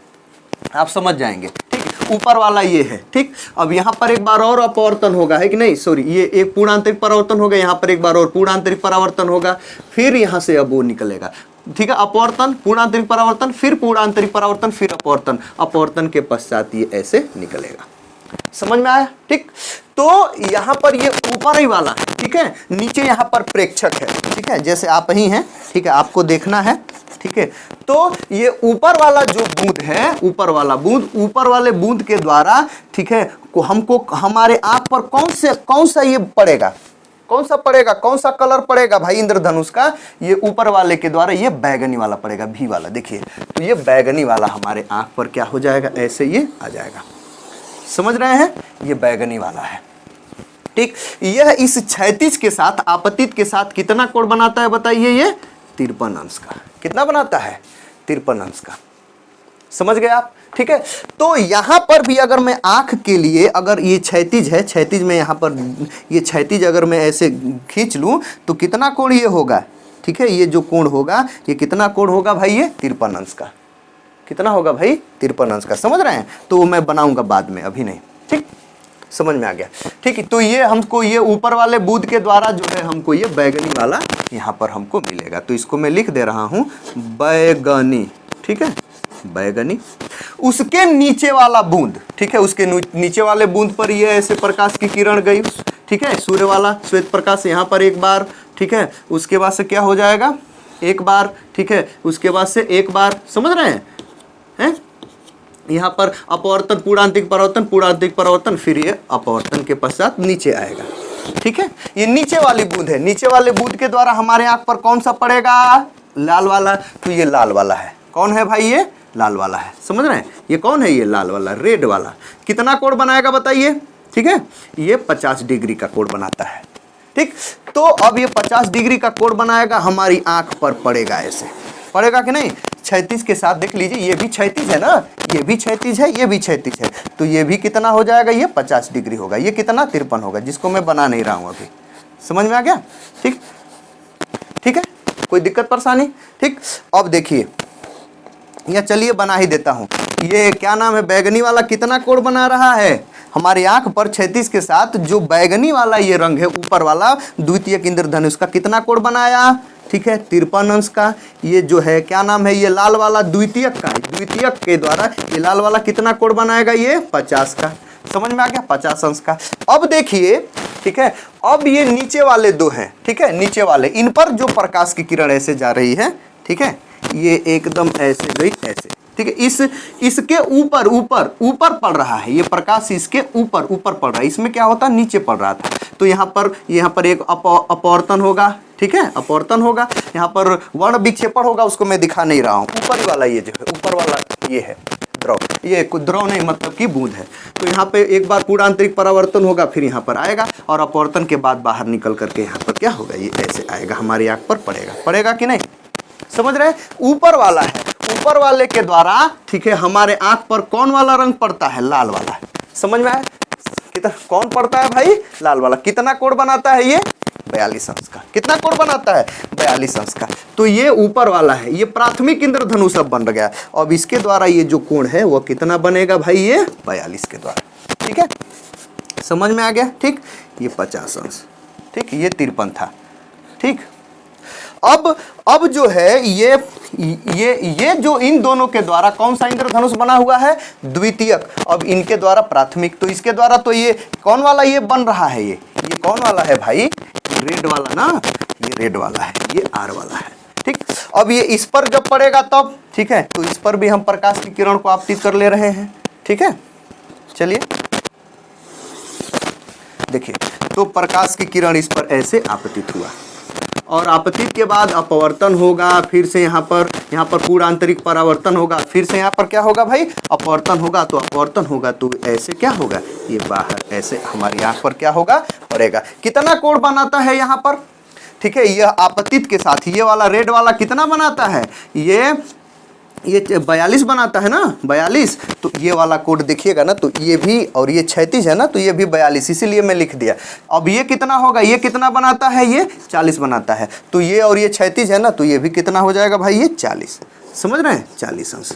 आप समझ जाएंगे, ठीक। ऊपर वाला ये है, ठीक। अब यहाँ पर एक बार और अपवर्तन होगा, है कि नहीं, सॉरी, ये एक पूर्णांतरिक परावर्तन होगा, यहाँ पर एक बार और पूर्णांतरिक परावर्तन होगा, फिर यहाँ से अब वो निकलेगा, ठीक है, अपवर्तन, पूर्णांतरिक परावर्तन, फिर पूर्णांतरिक परावर्तन, फिर अपवर्तन, अपवर्तन के पश्चात ये ऐसे निकलेगा। समझ में आया, ठीक। तो यहाँ पर ये ऊपर ही वाला है, ठीक है, नीचे यहाँ पर प्रेक्षक है, ठीक है, जैसे आप ही हैं, ठीक है, आपको देखना है, ठीक है। तो ये ऊपर वाला जो बूंद है, ऊपर वाला बूंद, ऊपर वाले बूंद के द्वारा, ठीक है, को हमको हमारे आंख पर कौन सा ये पड़ेगा, कौन सा पड़ेगा, कौन सा कलर पड़ेगा भाई इंद्रधनुष का, ये ऊपर वाले के द्वारा ये बैगनी वाला पड़ेगा, भी वाला, देखिए। तो ये बैगनी वाला हमारे आंख पर क्या हो जाएगा, ऐसे ये आ जाएगा, समझ रहे हैं, ये बैगनी वाला है, ठीक। यह इस क्षैतिज के साथ आपतित के साथ कितना कोण बनाता है बताइए, ये 53 अंश का, कितना बनाता है, 53 अंश का, समझ गए आप, ठीक है। तो यहां पर भी अगर मैं आंख के लिए, अगर ये क्षैतिज है, क्षैतिज में यहां पर ये क्षैतिज अगर मैं ऐसे खींच लूं तो कितना कोण ये होगा, ठीक है, ये जो कोण होगा ये कितना कोण होगा भाई, ये 53 अंश का, कितना होगा भाई, 53 अंश का, समझ रहे हैं। तो मैं बनाऊंगा बाद में, अभी नहीं, ठीक, समझ में आ गया, ठीक है। तो ये हमको ये ऊपर वाले बूंद के द्वारा जो है हमको ये बैगनी वाला यहाँ पर हमको मिलेगा। तो इसको मैं लिख दे रहा हूँ बैगनी, ठीक है, बैगनी। उसके नीचे वाला बूंद, ठीक है, उसके नीचे वाले बूंद पर ये ऐसे प्रकाश की किरण गई, ठीक है, सूर्य वाला श्वेत प्रकाश यहाँ पर एक बार, ठीक है, उसके बाद से क्या हो जाएगा, एक बार, ठीक है, उसके बाद से एक बार, समझ रहे हैं, यहाँ पर अपवर्तन, पूर्णांतरिक परावर्तन, पूर्णांतरिक परावर्तन, फिर ये अपवर्तन के पश्चात नीचे आएगा, ठीक है। ये नीचे वाली बूंद है, नीचे वाले बूंद के द्वारा हमारे आंख पर कौन सा पड़ेगा, लाल वाला। तो ये लाल वाला है, कौन है भाई, ये लाल वाला है, समझ रहे हैं, ये कौन है, ये लाल वाला, रेड वाला। कितना कोण बनाएगा बताइए, ठीक है, ये 50 डिग्री का कोण बनाता है, ठीक। तो अब ये 50 डिग्री का कोण बनाएगा, हमारी आंख पर पड़ेगा, ऐसे पड़ेगा कि नहीं, क्षैतिज के साथ, देख लीजिए ये भी क्षैतिज है ना, ये भी क्षैतिज है, ये भी क्षैतिज है, तो ये भी कितना हो जाएगा, ये 50 डिग्री होगा, ये कितना 53 होगा, जिसको मैं बना नहीं रहा हूँ अभी, समझ में आ गया, ठीक, ठीक है, कोई दिक्कत परेशानी, ठीक। अब देखिए, या चलिए बना ही देता हूँ, ये क्या नाम है, बैगनी वाला कितना कोण बना रहा है, हमारी आंख पर क्षैतिज के साथ जो बैगनी वाला ये रंग है, ऊपर वाला द्वितीयक इंद्रधनुष का कितना कोण बनाया, ठीक है, 53 अंश का। ये जो है क्या नाम है, ये लाल वाला द्वितीयक का, द्वितीयक के द्वारा ये लाल वाला कितना कोण बनाएगा, ये 50 का, समझ में आ गया, 50 अंश का। अब देखिए, ठीक है, अब ये नीचे वाले दो हैं, ठीक है, नीचे वाले, इन पर जो प्रकाश की किरण ऐसे जा रही है, ठीक है, ये एकदम ऐसे गई, ऐसे, ठीक है, इसके ऊपर ऊपर ऊपर पड़ रहा है, ये प्रकाश इसके ऊपर ऊपर पड़ रहा है, इसमें क्या होता, नीचे पड़ रहा था। तो यहाँ पर एक अपवर्तन होगा, ठीक है, अपवर्तन होगा, यहाँ पर वर्ण विक्षेपण होगा, उसको मैं दिखा नहीं रहा हूँ। ऊपर वाला ये जो है, ऊपर वाला ये है द्रव, ये द्रव नहीं मतलब कि बूंद है। तो यहाँ पे एक बार पूरा आंतरिक परावर्तन होगा, फिर यहाँ पर आएगा, और अपवर्तन के बाद बाहर निकल करके यहाँ पर क्या होगा, ये ऐसे आएगा, हमारी आँख पर पड़ेगा, पड़ेगा कि नहीं, समझ रहे हैं। ऊपर वाला है, ऊपर वाले के द्वारा, ठीक है, हमारे आँख पर कौन वाला रंग पड़ता है, लाल वाला है, समझ में आया, कितना कौन पड़ता है भाई, लाल वाला। कितना कोण बनाता है ये, 42 अंश का। कितना कोण बनाता है, 42 अंश का। तो ये ऊपर वाला है, ये प्राथमिक इंद्रधनुष अब बन गया। अब इसके द्वारा ये जो कोण है वो कितना बनेगा भाई, ये 42 के द्वारा, ठीक है, समझ में आ गया, ठीक। ये 50 अंश, ठीक, ये 53 था, ठीक। अब जो है ये जो इन दोनों के द्वारा कौन सा इंद्रधनुष बना हुआ है, द्वितीयक। अब इनके द्वारा प्राथमिक, तो इसके द्वारा तो ये कौन वाला ये बन रहा है, ये कौन वाला है भाई, रेड वाला ना, ये रेड वाला है, ये आर वाला है, ठीक। अब ये इस पर जब पड़ेगा तब, ठीक है, तो इस पर भी हम प्रकाश की किरण को आपतित कर ले रहे हैं, ठीक है। चलिए देखिए, तो प्रकाश की किरण इस पर ऐसे आपतित हुआ और आपतित के बाद अपवर्तन होगा, फिर से यहाँ पर पूर्ण आंतरिक परावर्तन होगा, फिर से यहाँ पर क्या होगा भाई, अपवर्तन होगा। तो अपवर्तन होगा तो ऐसे क्या होगा, ये बाहर ऐसे हमारी आंख पर क्या होगा, पड़ेगा। कितना कोण बनाता है यहाँ पर, ठीक है, यह आपतित के साथ ये वाला रेड वाला कितना बनाता है, ये 42 बनाता है ना, 42। तो ये वाला कोड देखिएगा ना, तो ये भी और ये 36 है ना, तो ये भी 42, इसीलिए मैं लिख दिया। अब ये कितना होगा, ये कितना बनाता है, ये 40 बनाता है। तो ये और ये 36 है ना, तो ये भी कितना हो जाएगा भाई, ये 40। समझ रहे हैं, 40 अंश।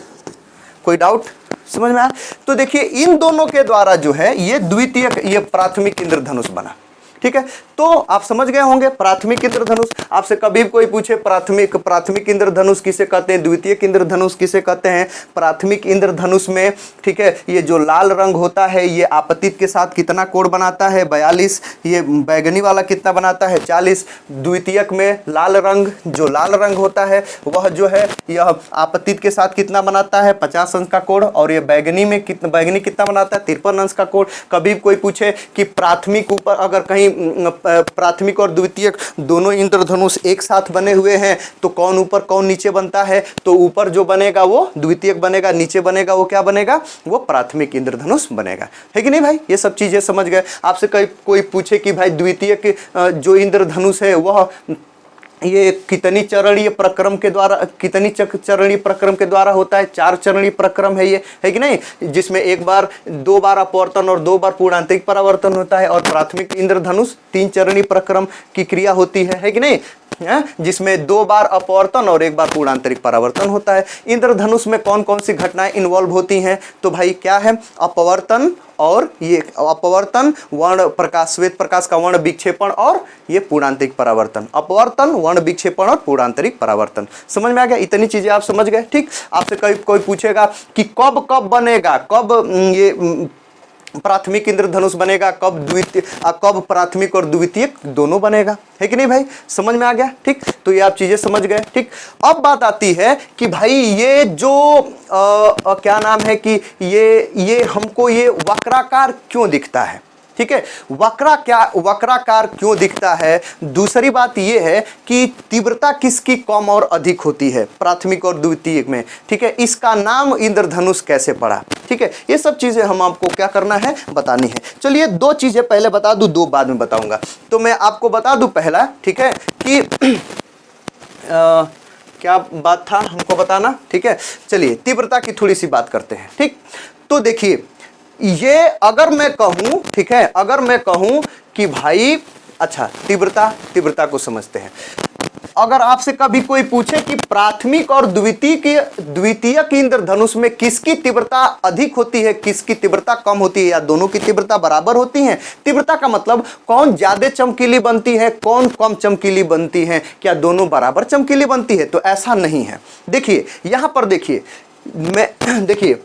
कोई डाउट समझ में आया? तो देखिए इन दोनों के द्वारा जो है ये द्वितीयक, ये प्राथमिक इंद्रधनुष बना, ठीक है। तो आप समझ गए होंगे प्राथमिक इंद्रधनुष। आपसे कभी कोई पूछे प्राथमिक इंद्रधनुष किसे कहते हैं, द्वितीयक इंद्रधनुष किसे कहते हैं। प्राथमिक इंद्रधनुष में, ठीक है, ये जो लाल रंग होता है ये आपतित के साथ कितना कोण बनाता है, 42। ये बैगनी वाला कितना बनाता है, 40। द्वितीयक में लाल रंग, जो लाल रंग होता है वह जो है यह आपतित के साथ कितना बनाता है, 50 अंश का कोण। और ये बैगनी कितना बनाता है, 53 अंश का कोण। कभी कोई पूछे कि प्राथमिक ऊपर अगर कहीं प्राथमिक और द्वितीयक दोनों इंद्रधनुष एक साथ बने हुए हैं तो कौन ऊपर कौन नीचे बनता है, तो ऊपर जो बनेगा वो द्वितीयक बनेगा, नीचे बनेगा वो क्या बनेगा, वो प्राथमिक इंद्रधनुष बनेगा, है कि नहीं भाई। ये सब चीजें समझ गए। आपसे कोई पूछे कि भाई द्वितीयक जो इंद्रधनुष है वह ये कितनी चरणीय प्रक्रम के द्वारा होता है, 4 चरणीय प्रक्रम है ये, है कि नहीं, जिसमें एक बार 2 बार अपवर्तन और 2 बार पूर्ण आंतरिक परावर्तन होता है। और प्राथमिक इंद्रधनुष 3 चरणीय प्रक्रम की क्रिया होती है कि नहीं, जिसमें 2 बार अपवर्तन और 1 बार पूर्ण आंतरिक परावर्तन होता है। इंद्रधनुष में कौन कौन सी घटनाएं इन्वॉल्व होती हैं, तो भाई क्या है, अपवर्तन और ये अपवर्तन, वर्ण प्रकाश, श्वेत प्रकाश का वर्ण विक्षेपण और ये पूर्णांतरिक परावर्तन। अपवर्तन, वर्ण विक्षेपण और पूर्णांतरिक परावर्तन। समझ में आ गया, इतनी चीजें आप समझ गए, ठीक। आपसे कोई पूछेगा कि कब बनेगा, कब ये प्राथमिक इंद्रधनुष बनेगा, कब प्राथमिक और द्वितीयक दोनों बनेगा, है कि नहीं भाई। समझ में आ गया, ठीक। तो ये आप चीजें समझ गए, ठीक। अब बात आती है कि भाई ये जो क्या नाम है कि ये हमको ये वक्राकार क्यों दिखता है, ठीक है। वक्राकार क्यों दिखता है। दूसरी बात यह है कि तीव्रता किसकी कम और अधिक होती है, प्राथमिक और द्वितीयक में, ठीक है। इसका नाम इंद्रधनुष कैसे पड़ा, ठीक है। ये सब चीजें हम आपको क्या करना है, बतानी है। चलिए 2 चीजें पहले बता दूं, 2 बाद में बताऊंगा। तो मैं आपको बता दूं पहला, ठीक है, कि क्या बात था हमको बताना, ठीक है। चलिए तीव्रता की थोड़ी सी बात करते हैं, ठीक। तो देखिए ये अगर मैं कहूं, ठीक है, अगर मैं कहूं कि भाई अच्छा तीव्रता को समझते हैं। अगर आपसे कभी कोई पूछे कि प्राथमिक और द्वितीयक इंद्रधनुष में किसकी तीव्रता अधिक होती है, किसकी तीव्रता कम होती है, या दोनों की तीव्रता बराबर होती है। तीव्रता का मतलब कौन ज्यादा चमकीली बनती है, कौन कम चमकीली बनती है, क्या दोनों बराबर चमकीली बनती है, तो ऐसा नहीं है। देखिए यहां पर देखिए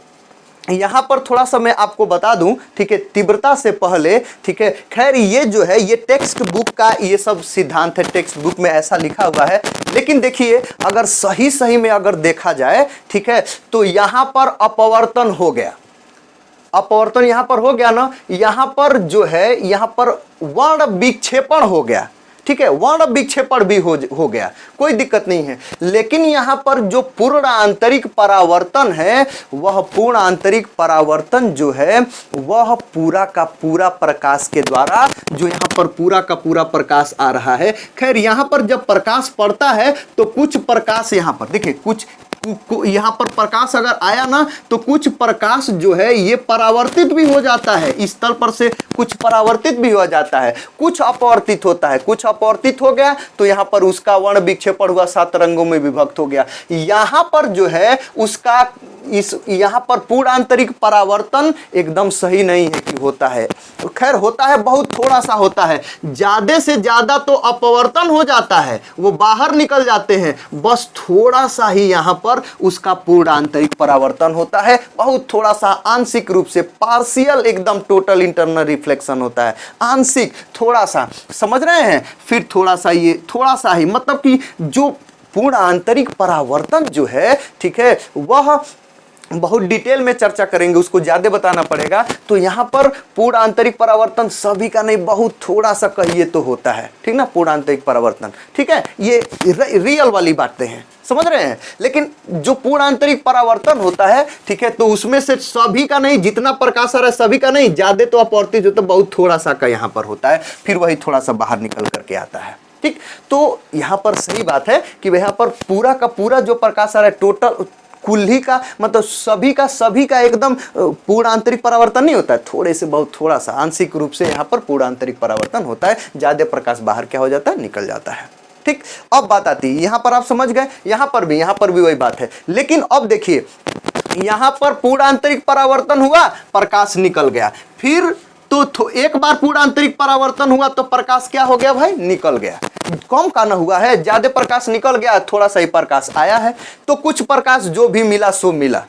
यहां पर थोड़ा सा मैं आपको बता दूं, ठीक है, तीव्रता से पहले, ठीक है। खैर ये जो है ये टेक्स्ट बुक का ये सब सिद्धांत है, टेक्स्ट बुक में ऐसा लिखा हुआ है। लेकिन देखिए अगर सही में अगर देखा जाए, ठीक है, तो यहां पर अपवर्तन हो गया, अपवर्तन यहां पर हो गया ना, यहां पर जो है यहां पर वर्ण विक्षेपण हो गया, ठीक है, वर्ण विक्षेपण भी हो गया, कोई दिक्कत नहीं है। लेकिन यहां पर जो पूर्ण आंतरिक परावर्तन है, वह पूर्ण आंतरिक परावर्तन जो है वह पूरा का पूरा प्रकाश के द्वारा, जो यहां पर पूरा का पूरा प्रकाश आ रहा है। खैर यहां पर जब प्रकाश पड़ता है तो कुछ प्रकाश यहां पर देखिए, कुछ यहाँ पर प्रकाश अगर आया ना तो कुछ प्रकाश जो है ये परावर्तित भी हो जाता है, इस तल पर से कुछ परावर्तित भी हो जाता है, कुछ अपवर्तित होता है। कुछ अपवर्तित हो गया तो यहाँ पर उसका वर्ण विक्षेपण हुआ, 7 रंगों में विभक्त हो गया। यहाँ पर जो है उसका यहाँ पर पूर्ण आंतरिक परावर्तन एकदम सही नहीं है कि होता है, तो खैर होता है, बहुत थोड़ा सा होता है। ज्यादा से ज्यादा तो अपवर्तन हो जाता है, वो बाहर निकल जाते हैं, बस थोड़ा सा ही यहाँ पर उसका पूर्ण आंतरिक परावर्तन होता है, बहुत थोड़ा सा आंशिक रूप से, पार्शियल एकदम टोटल इंटरनल रिफ्लेक्शन होता है, आंशिक थोड़ा सा, समझ रहे हैं। फिर थोड़ा सा ये थोड़ा सा ही, मतलब कि जो पूर्ण आंतरिक परावर्तन जो है, ठीक है, वह बहुत डिटेल में चर्चा करेंगे, उसको ज्यादा बताना पड़ेगा। तो यहाँ पर पूर्ण आंतरिक परावर्तन सभी का नहीं, बहुत थोड़ा सा कहिए तो होता है, ठीक ना, पूर्ण आंतरिक परावर्तन, ठीक है, ये रियल वाली बातें हैं, समझ रहे हैं। लेकिन जो पूर्ण आंतरिक परावर्तन होता है, ठीक है, तो उसमें से सभी का नहीं, जितना प्रकाश आ रहा है सभी का नहीं, ज्यादा तो अपवर्तित होता है, बहुत थोड़ा सा का यहाँ पर होता है, फिर वही थोड़ा सा बाहर निकल करके आता है, ठीक। तो यहाँ पर सही बात है कि यहाँ पर पूरा का पूरा जो प्रकाश आ रहा है, टोटल कुल्ही का, मतलब सभी का एकदम पूर्ण आंतरिक परावर्तन नहीं होता है, थोड़े से बहुत थोड़ा सा आंशिक रूप से यहाँ पर पूर्ण आंतरिक परावर्तन होता है, ज्यादा प्रकाश बाहर क्या हो जाता है, निकल जाता है, ठीक। अब बात आती है, यहाँ पर आप समझ गए, यहाँ पर भी वही बात है। लेकिन अब देखिए, यहाँ पर पूर्ण आंतरिक परावर्तन हुआ, प्रकाश निकल गया, फिर तो एक बार पूर्ण आंतरिक परावर्तन हुआ तो प्रकाश क्या हो गया भाई, निकल गया। कम का ना हुआ है, ज्यादा प्रकाश निकल गया, थोड़ा सा ही प्रकाश आया है, तो कुछ प्रकाश जो भी मिला सो मिला।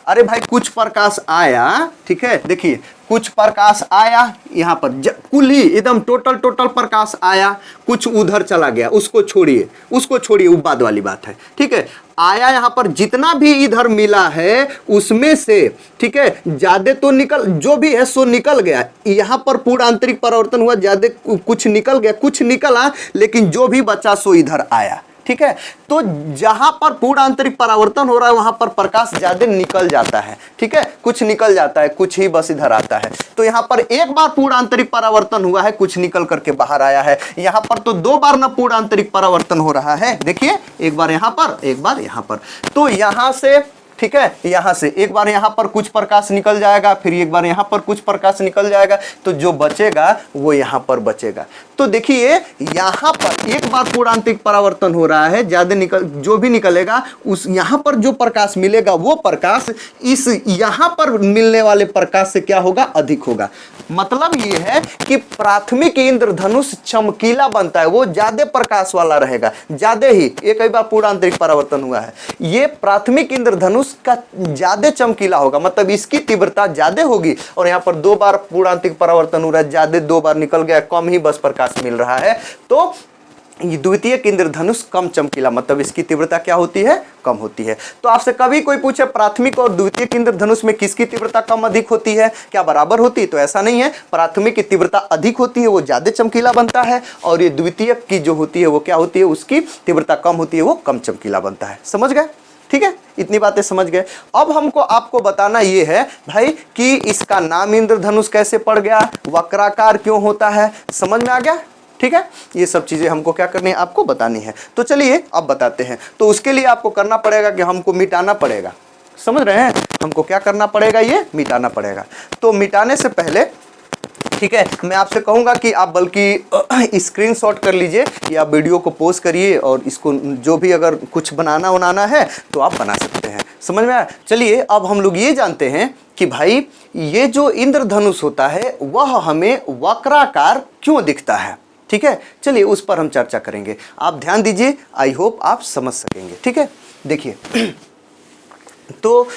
अरे भाई कुछ प्रकाश आया, ठीक है, देखिए कुछ प्रकाश आया यहाँ पर, कुल ही एकदम टोटल प्रकाश आया, कुछ उधर चला गया, उसको छोड़िए वो बाद वाली बात है, ठीक है। आया यहाँ पर, जितना भी इधर मिला है उसमें से, ठीक है, ज्यादा तो निकल, जो भी है सो निकल गया। यहाँ पर पूर्ण आंतरिक परावर्तन हुआ, ज्यादा कुछ निकल गया, कुछ निकला, लेकिन जो भी बचा सो इधर आया, ठीक है। तो जहां पर पूर्ण आंतरिक परावर्तन हो रहा है वहां पर प्रकाश ज्यादा निकल जाता है, ठीक है, कुछ निकल जाता है, कुछ ही बस इधर आता है। तो यहां पर एक बार पूर्ण आंतरिक परावर्तन हुआ है, कुछ निकल करके बाहर आया है। यहां पर तो 2 बार ना पूर्ण आंतरिक परावर्तन हो रहा है, देखिए, एक बार यहां पर, एक बार यहां पर। तो यहां से, ठीक है, यहां से एक बार यहां पर कुछ प्रकाश निकल जाएगा, फिर एक बार यहां पर कुछ प्रकाश निकल जाएगा, तो जो बचेगा वो यहां पर बचेगा। तो देखिए यहां पर एक बार पूर्ण आंतरिक परावर्तन हो रहा है, ज्यादा निकल, जो भी निकलेगा उस यहां पर जो प्रकाश मिलेगा वो प्रकाश इस यहां पर मिलने वाले प्रकाश से क्या होगा, अधिक होगा। मतलब ये है कि प्राथमिक इंद्रधनुष चमकीला बनता है, वो ज्यादा प्रकाश वाला रहेगा, ज्यादा ही। एक बार पूर्ण आंतरिक परावर्तन हुआ है, ये प्राथमिक इंद्रधनुष का ज्यादा चमकीला होगा, मतलब इसकी तीव्रता ज्यादा होगी। और यहाँ पर 2 बार पूर्ण आंतरिक परावर्तन हो रहा है, ज्यादा 2 बार निकल गया, कम ही बस प्रकाश मिल रहा है, तो द्वितीयक इंद्रधनुष कम चमकीला, मतलब इसकी तीव्रता क्या होती है, कम होती है। तो आपसे कभी कोई पूछे प्राथमिक और द्वितीयक इंद्रधनुष में किसकी तीव्रता कम अधिक होती है, क्या बराबर होती है, तो ऐसा नहीं है। प्राथमिक की तीव्रता अधिक होती है, वो ज्यादा चमकीला बनता है, और ये द्वितीयक की जो होती है वो क्या होती है, उसकी तीव्रता कम होती है, वो कम चमकीला बनता है। समझ गए, ठीक है, इतनी बातें समझ गए। अब हमको आपको बताना ये है भाई कि इसका नाम इंद्रधनुष कैसे पड़ गया, वक्राकार क्यों होता है, समझ में आ गया, ठीक है। ये सब चीजें हमको क्या करनी है, आपको बतानी है। तो चलिए अब बताते हैं। तो उसके लिए आपको करना पड़ेगा कि हमको मिटाना पड़ेगा, समझ रहे हैं, हमको क्या करना पड़ेगा, ये मिटाना पड़ेगा। तो मिटाने से पहले, ठीक है, मैं आपसे कहूंगा कि आप बल्कि स्क्रीनशॉट कर लीजिए या वीडियो को पोस्ट करिए, और इसको जो भी अगर कुछ बनाना है तो आप बना सकते हैं। समझ में आया। चलिए अब हम लोग ये जानते हैं कि भाई ये जो इंद्रधनुष होता है वह हमें वक्राकार क्यों दिखता है, ठीक है। चलिए उस पर हम चर्चा करेंगे, आप ध्यान दीजिए, आई होप आप समझ सकेंगे, ठीक है। देखिए तो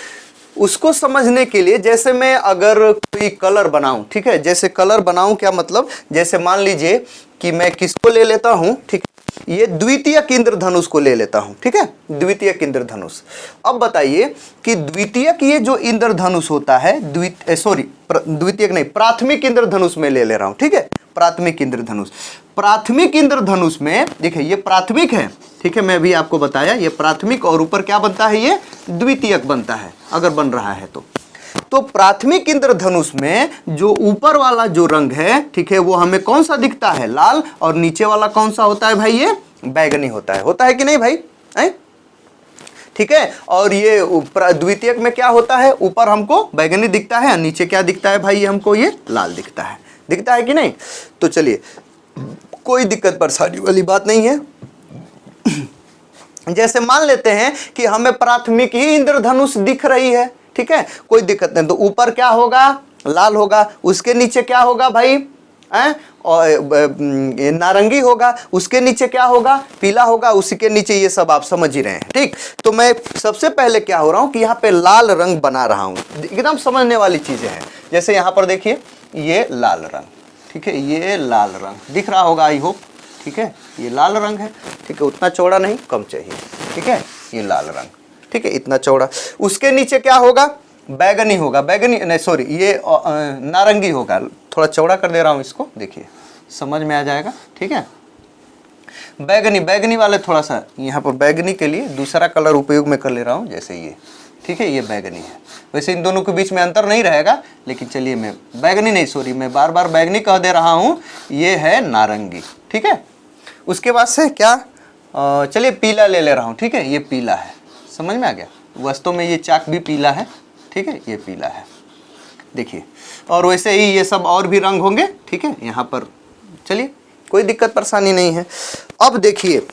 उसको समझने के लिए, जैसे मैं अगर कोई कलर बनाऊं, ठीक है, जैसे कलर बनाऊं, क्या मतलब, जैसे मान लीजिए कि मैं किसको ले लेता हूं, ठीक, ये द्वितीयक इंद्रधनुष को ले लेता हूं, ठीक है, द्वितीयक इंद्रधनुष। अब बताइए कि द्वितीयक ये जो इंद्रधनुष होता है, द्वितीयक नहीं, प्राथमिक इंद्रधनुष में ले रहा हूं, ठीक है, प्राथमिक इंद्रधनुष। प्राथमिक इंद्रधनुष में देखिए ये प्राथमिक है, ठीक है, मैं भी आपको बताया ये प्राथमिक, और ऊपर क्या बनता है, ये द्वितीयक बनता है अगर बन रहा है तो प्राथमिक इंद्रधनुष में जो ऊपर वाला जो रंग है, ठीक है, वो हमें कौन सा दिखता है, लाल, और नीचे वाला कौन सा होता है भाई, ये बैगनी होता है कि नहीं भाई, है? ठीक है। और ये द्वितीयक में क्या होता है, ऊपर हमको बैगनी दिखता है, नीचे क्या दिखता है भाई, हमको ये लाल दिखता है कि नहीं। तो चलिए कोई दिक्कत परेशानी वाली बात नहीं है। जैसे मान लेते हैं कि हमें प्राथमिक ही इंद्रधनुष दिख रही है, ठीक है, कोई दिक्कत नहीं। तो ऊपर क्या होगा, लाल होगा, उसके नीचे क्या होगा भाई, और नारंगी होगा, उसके नीचे क्या होगा, पीला होगा, उसी के नीचे, ये सब आप समझ ही रहे हैं, ठीक। तो मैं सबसे पहले क्या हो रहा हूं कि यहाँ पे लाल रंग बना रहा हूं, एकदम समझने वाली चीजें हैं। जैसे यहाँ पर देखिए ये लाल रंग, ठीक है, ये लाल रंग दिख रहा होगा आई होप, ठीक है, ये लाल रंग है, ठीक है, उतना चौड़ा नहीं, कम चाहिए, ठीक है, ये लाल रंग, ठीक है, इतना चौड़ा। उसके नीचे क्या होगा, बैगनी होगा, बैगनी नहीं सॉरी, ये नारंगी होगा, थोड़ा चौड़ा कर दे रहा हूँ इसको, देखिए समझ में आ जाएगा, ठीक है। बैगनी वाले थोड़ा सा यहाँ पर बैगनी के लिए दूसरा कलर उपयोग में कर ले रहा हूँ, जैसे ये, ठीक है, ये बैगनी है। वैसे इन दोनों के बीच में अंतर नहीं रहेगा, लेकिन चलिए मैं बैगनी नहीं सॉरी, मैं बार बार बैगनी कह दे रहा हूँ, ये है नारंगी, ठीक है। उसके बाद से क्या, चलिए पीला ले रहा हूँ, ठीक है, ये पीला है, समझ में आ गया। वास्तव में ये चाक भी पीला है, ठीक है, ये पीला है, देखिए। और वैसे ही ये सब और भी रंग होंगे, ठीक है, यहाँ पर चलिए कोई दिक्कत परेशानी नहीं है। अब देखिए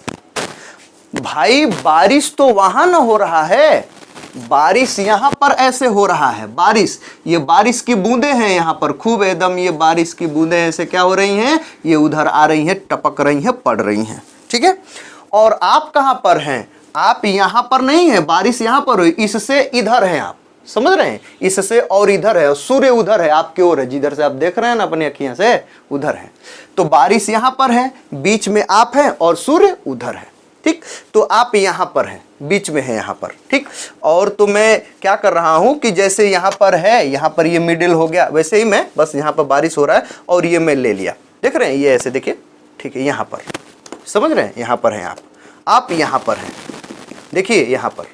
भाई, बारिश तो वहां ना हो रहा है, बारिश यहाँ पर ऐसे हो रहा है, बारिश, ये बारिश की बूंदें हैं यहाँ पर खूब एकदम, ये बारिश की बूंदें ऐसे क्या हो रही हैं, ये उधर आ रही हैं, टपक रही हैं, पड़ रही हैं, ठीक है। और आप कहाँ पर हैं, आप यहाँ पर नहीं है, बारिश यहाँ पर हुई, इससे इधर है, आप समझ रहे हैं, इससे और इधर है, सूर्य उधर है, आपकी ओर है, जिधर से आप देख रहे हैं ना अपनी अखियां से, उधर है। तो बारिश यहाँ पर है, बीच में आप हैं और सूर्य उधर है, ठीक। तो आप यहाँ पर हैं, बीच में है यहाँ पर, ठीक। और तो मैं क्या कर रहा हूँ कि जैसे यहाँ पर है, यहाँ पर ये मिडिल हो गया, वैसे ही मैं बस यहाँ पर बारिश हो रहा है और ये मैं ले लिया, देख रहे हैं, ये ऐसे देखिए, ठीक है, यहाँ पर समझ रहे हैं, यहाँ पर हैं आप यहाँ पर हैं, देखिए यहाँ पर,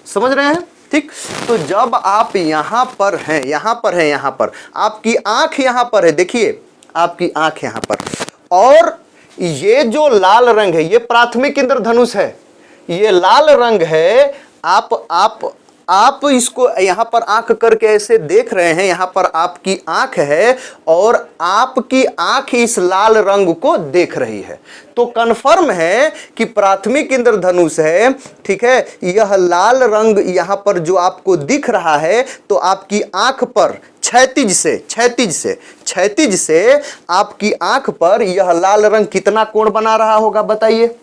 समझ रहे हैं, ठीक। तो जब आप यहाँ पर हैं, यहाँ पर हैं, यहाँ पर आपकी आंख यहाँ पर है, देखिए आपकी आंख यहाँ पर, और ये जो लाल रंग है ये प्राथमिक इंद्रधनुष है, ये लाल रंग है। आप इसको यहाँ पर आंख करके ऐसे देख रहे हैं, यहाँ पर आपकी आंख है और आपकी आंख इस लाल रंग को देख रही है, तो कन्फर्म है कि प्राथमिक इंद्रधनुष है, ठीक है। यह लाल रंग यहाँ पर जो आपको दिख रहा है, तो आपकी आंख पर क्षैतिज से आपकी आंख पर यह लाल रंग कितना कोण बना रहा होगा, बताइए,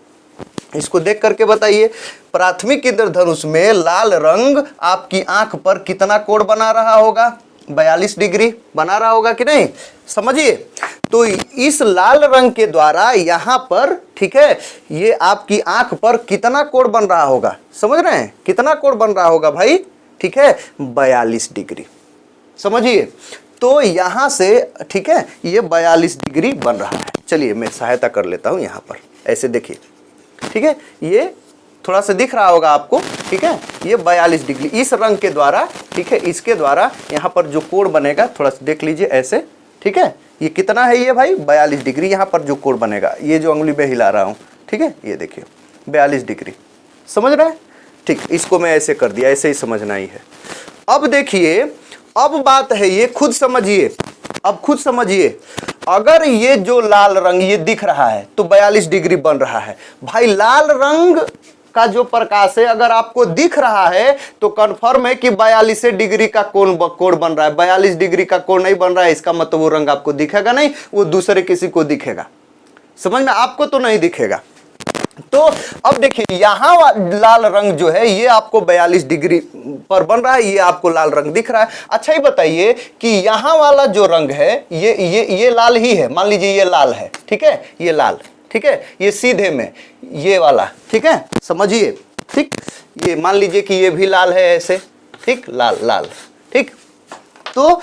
इसको देख करके बताइए। प्राथमिक इंद्रधनुष में लाल रंग आपकी आंख पर कितना कोण बना रहा होगा, 42 डिग्री बना रहा होगा कि नहीं, समझिए। तो इस लाल रंग के द्वारा यहाँ पर, ठीक है, ये आपकी आंख पर कितना कोण बन रहा होगा, समझ रहे हैं, कितना कोण बन रहा होगा भाई, ठीक है, 42 डिग्री, समझिए। तो यहाँ से, ठीक है, ये 42 डिग्री बन रहा है। चलिए मैं सहायता कर लेता हूँ, यहाँ पर ऐसे देखिए, ठीक है, ये थोड़ा सा दिख रहा होगा आपको, ठीक है, ये 42 डिग्री इस रंग के द्वारा, ठीक है, इसके द्वारा यहाँ पर जो कोण बनेगा, थोड़ा सा देख लीजिए ऐसे, ठीक है, ये कितना है ये भाई, 42 डिग्री यहाँ पर जो कोण बनेगा, ये जो उंगली में हिला रहा हूँ, ठीक है, ये देखिए 42 डिग्री, समझ रहे हैं, ठीक। इसको मैं ऐसे कर दिया, ऐसे ही समझना ही है। अब देखिए, अब बात है, ये खुद समझिए, अब खुद समझिए, अगर ये जो लाल रंग ये दिख रहा है तो 42 डिग्री बन रहा है भाई, लाल रंग का जो प्रकाश है अगर आपको दिख रहा है तो कंफर्म है कि 42 डिग्री का कोण बन रहा है, 42 डिग्री का कोण नहीं बन रहा है, इसका मतलब वो रंग आपको दिखेगा नहीं, वो दूसरे किसी को दिखेगा, समझ में, आपको तो नहीं दिखेगा। तो अब देखिए, यहाँ लाल रंग जो है ये आपको 42 डिग्री पर बन रहा है, ये आपको लाल रंग दिख रहा है। अच्छा, ये बताइए कि यहाँ वाला जो रंग है ये लाल ही है, मान लीजिए ये लाल है, ठीक है, ये लाल, ठीक है, ये सीधे में ये वाला, ठीक है, समझिए, ठीक, ये मान लीजिए कि ये भी लाल है ऐसे, ठीक, लाल, ठीक। तो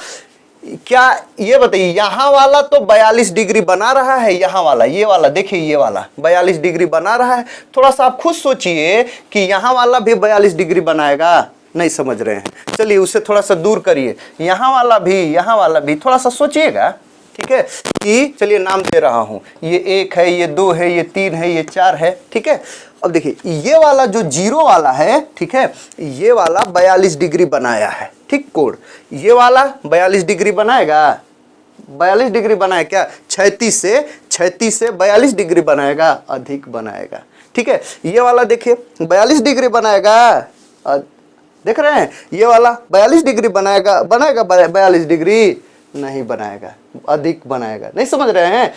क्या ये बताइए, यहाँ वाला तो 42 डिग्री बना रहा है, यहाँ वाला, ये वाला देखिए, ये वाला 42 डिग्री बना रहा है। थोड़ा सा आप खुद सोचिए कि यहाँ वाला भी 42 डिग्री बनाएगा, नहीं समझ रहे हैं, चलिए उसे थोड़ा सा दूर करिए, यहाँ वाला भी थोड़ा सा सोचिएगा, ठीक है, कि चलिए नाम दे रहा हूं, ये 1 है, ये 2 है, ये 3 है, ये 4 है, ठीक है। अब देखिए ये वाला जो 0 वाला है, ठीक है, ये वाला 42 डिग्री बनाया है, ठीक, कोण। ये वाला 42 डिग्री बनाएगा, 42 डिग्री बनाए क्या, 36 से 42 डिग्री बनाएगा, अधिक बनाएगा, ठीक है। ये वाला देखिए 42 डिग्री बनाएगा, देख रहे हैं, ये वाला 42 डिग्री बनाएगा 42 डिग्री नहीं बनाएगा, अधिक बनाएगा, नहीं समझ रहे हैं।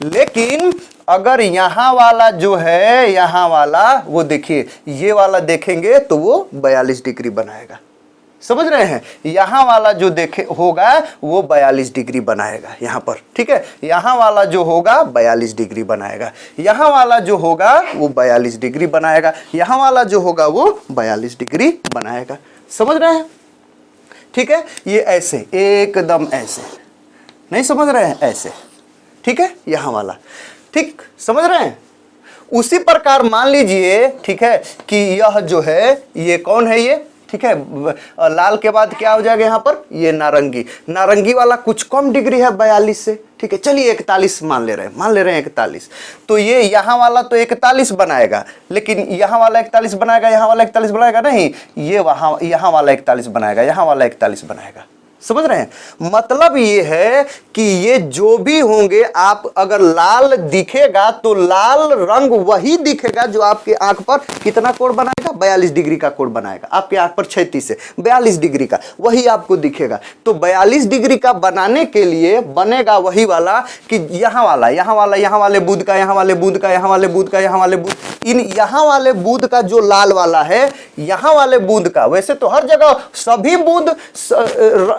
लेकिन अगर यहां वाला जो है, यहां वाला वो देखिए, ये वाला देखेंगे तो वो 42 डिग्री बनाएगा, समझ रहे हैं। यहां वाला जो देखे होगा वो 42 डिग्री बनाएगा यहां पर, ठीक है। यहां वाला जो होगा 42 डिग्री बनाएगा, यहां वाला जो होगा वो 42 डिग्री बनाएगा, यहां वाला जो होगा वो 42 डिग्री बनाएगा, समझ रहे हैं, ठीक है। ये ऐसे एकदम ऐसे, नहीं समझ रहे हैं, ऐसे, ठीक है, यहां वाला, ठीक, समझ रहे हैं। उसी प्रकार मान लीजिए, ठीक है, कि यह जो है ये कौन है, ये, ठीक है, लाल के बाद क्या हो जाएगा यहाँ पर, ये नारंगी वाला कुछ कम डिग्री है 42 से, ठीक है। चलिए 41 मान ले रहे हैं 41, तो ये यहाँ वाला तो 41 बनाएगा, लेकिन यहाँ वाला 41 बनाएगा, यहाँ वाला 41 बनाएगा नहीं, ये यहाँ वाला 41 बनाएगा, यहाँ वाला 41 बनाएगा, समझ रहे हैं। मतलब ये है कि ये जो भी होंगे, आप अगर लाल दिखेगा तो लाल रंग वही दिखेगा जो आपके आंख पर कितना कोण बनाएगा, 42 डिग्री का कोण बनाएगा, आपके आंख पर 36 से 42 डिग्री का वही आपको दिखेगा। तो 42 डिग्री का बनाने के लिए बनेगा वही वाला कि यहाँ वाले बूंद का, यहाँ वाले बूंद का, यहाँ वाले बूंद का, यहाँ वाले बूंद, इन यहाँ वाले बूंद का जो लाल वाला है, यहाँ वाले बूंद का, वैसे तो हर जगह सभी बूंद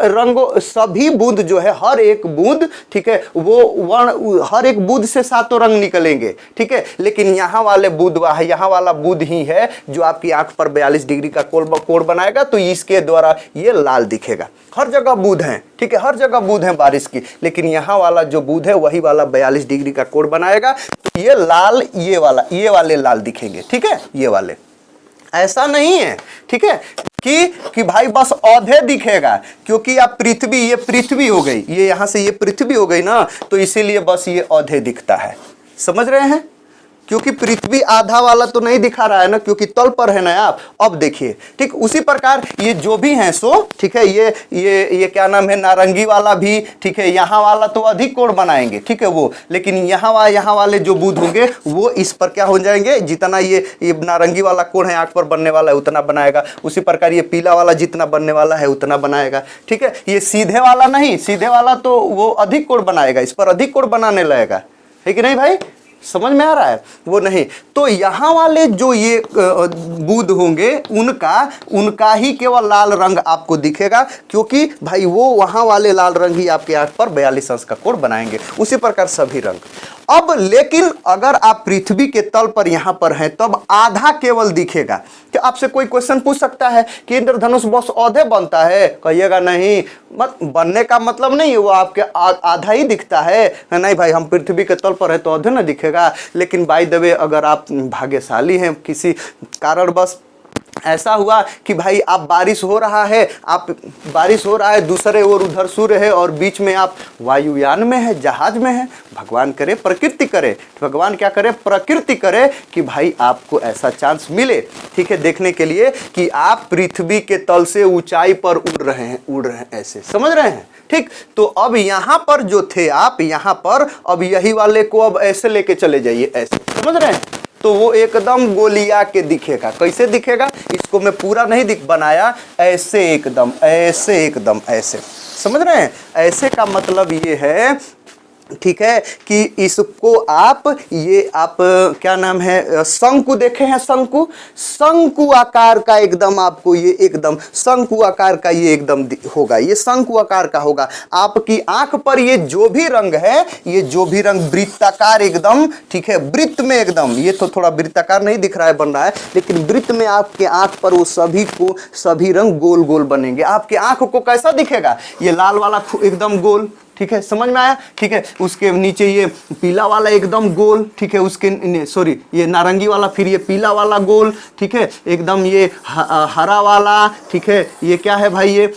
रंगों, सभी बूंद जो है, हर एक बूंद, ठीक है, वो हर एक बूंद से 7 रंग निकलेंगे, ठीक है। लेकिन यहाँ वाले बूंद, यहाँ वाला बूंद ही है जो आपकी आंख पर 42 डिग्री का कोण बनाएगा, तो इसके द्वारा ये लाल दिखेगा। हर जगह बूंद है, ठीक है, हर जगह बूंद है बारिश की, लेकिन यहाँ वाला जो बूंद है वही वाला 42 डिग्री का कोण बनाएगा, तो ये लाल, ये वाले लाल दिखेंगे, ठीक है, ये वाले। ऐसा नहीं है, ठीक है, कि भाई बस औधे दिखेगा, क्योंकि आप पृथ्वी, ये पृथ्वी हो गई, ये यहां से ये पृथ्वी हो गई ना, तो इसीलिए बस ये औधे दिखता है, समझ रहे हैं। क्योंकि पृथ्वी आधा वाला तो नहीं दिखा रहा है ना, क्योंकि तल पर है ना आप। अब देखिए, ठीक, उसी प्रकार ये जो भी हैं सो, ठीक है, ये क्या नाम है, नारंगी वाला भी, ठीक है, यहाँ वाला तो अधिक कोण बनाएंगे, ठीक है वो, लेकिन यहाँ वाले जो बूंद होंगे वो इस पर क्या हो जाएंगे, जितना ये नारंगी वाला कोण है आंख पर बनने वाला है उतना बनाएगा, उसी प्रकार ये पीला वाला जितना बनने वाला है उतना बनाएगा, ठीक है। ये सीधे वाला नहीं, सीधे वाला तो वो अधिक कोण बनाएगा, इस पर अधिक कोण बनाने लगेगा, है कि नहीं भाई, समझ में आ रहा है, वो नहीं। तो यहाँ वाले जो ये बूंद होंगे उनका ही केवल लाल रंग आपको दिखेगा, क्योंकि भाई वो वहां वाले लाल रंग ही आपके आंख पर 42 अंश का कोण बनाएंगे, उसी प्रकार सभी रंग। अब लेकिन अगर आप पृथ्वी के तल पर यहाँ पर हैं तब आधा केवल दिखेगा। कि आपसे कोई क्वेश्चन पूछ सकता है कि इंद्रधनुष बस औधे बनता है, कहिएगा नहीं, मत बनने का मतलब नहीं है वो आपके आधा ही दिखता है, नहीं भाई हम पृथ्वी के तल पर है तो औधे ना दिखेगा। लेकिन बाय द वे अगर आप भाग्यशाली हैं, किसी कारणवश ऐसा हुआ कि भाई आप बारिश हो रहा है, दूसरे ओर उधर सूर्य है और बीच में आप वायुयान में है, जहाज में है, भगवान करे प्रकृति करे, भगवान क्या करे, प्रकृति करे कि भाई आपको ऐसा चांस मिले, ठीक है, देखने के लिए कि आप पृथ्वी के तल से ऊंचाई पर उड़ रहे हैं, ऐसे, समझ रहे हैं, ठीक। तो अब यहाँ पर जो थे आप, यहाँ पर अब यही वाले को अब ऐसे लेके चले जाइए, ऐसे, समझ रहे हैं, तो वो एकदम गोलिया के दिखेगा। कैसे दिखेगा, इसको मैं पूरा नहीं बनाया, ऐसे एकदम ऐसे, समझ रहे हैं। ऐसे का मतलब ये है, ठीक है, कि इसको आप क्या नाम है, शंकु देखे हैं, शंकु आकार का एकदम आपको ये एकदम शंकु आकार का ये एकदम होगा, ये शंकु आकार का होगा। आपकी आंख पर ये जो भी रंग है, ये जो भी रंग वृत्ताकार एकदम, ठीक है, वृत्त में एकदम, ये तो थोड़ा वृत्ताकार नहीं दिख रहा है, बन रहा है, लेकिन वृत्त में आपके आंख पर वो सभी रंग गोल गोल बनेंगे। आपके आंख को कैसा दिखेगा, ये लाल वाला एकदम गोल, ठीक है, समझ में आया, ठीक है। उसके नीचे ये पीला वाला एकदम गोल, ठीक है, उसके सॉरी ये नारंगी वाला, फिर ये पीला वाला गोल, ठीक है, एकदम ये हरा वाला, ठीक है, ये क्या है भाई,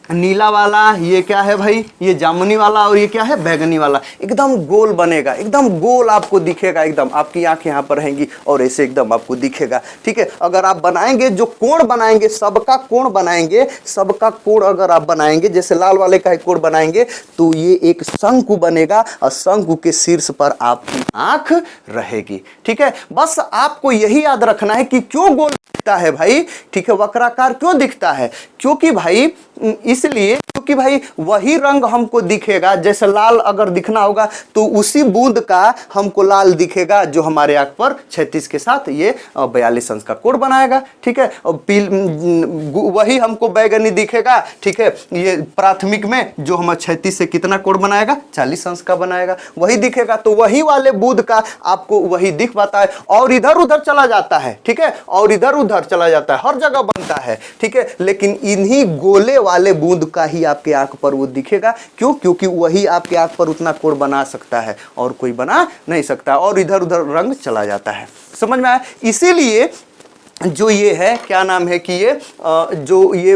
नीला वाला, ये क्या है भाई, ये जामुनी वाला, और ये क्या है, बैगनी वाला। एकदम गोल बनेगा, एकदम गोल आपको दिखेगा, एकदम आपकी आंख यहाँ पर रहेंगी और ऐसे एकदम आपको दिखेगा। ठीक है, अगर आप बनाएंगे, जो कोण बनाएंगे, सबका कोण बनाएंगे, सबका कोण अगर आप बनाएंगे, जैसे लाल वाले का कोण बनाएंगे, तो ये एक शंकु बनेगा और शंकु के शीर्ष पर आपकी आंख रहेगी। ठीक है, बस आपको यही याद रखना है कि क्यों गोल दिखता है भाई, ठीक है, वक्राकार क्यों दिखता है, क्योंकि भाई इसलिए क्योंकि भाई वही रंग हमको दिखेगा, जैसे लाल अगर दिखना होगा तो उसी बूंद का हमको लाल दिखेगा जो हमारे आंख पर 36 के साथ ये 42 अंश का कोण बनाएगा। ठीक है, और वही हमको बैगनी दिखेगा। ठीक है, ये प्राथमिक में जो हम 36 से कितना कोण बनाएगा, 40 अंश का बनाएगा, वही दिखेगा। तो वही वाले बूंद का आपको वही दिख पाता है, और इधर उधर चला जाता है। ठीक है, और इधर उधर चला जाता है, हर जगह बनता है। ठीक है, लेकिन इन्हीं गोले वाले बूंद का ही आपके आंख पर वो दिखेगा। क्यों? क्योंकि वही आपके आंख पर उतना कोण बना सकता है और कोई बना नहीं सकता, और इधर उधर रंग चला जाता है। समझ में आया? इसीलिए जो ये है, क्या नाम है कि ये जो ये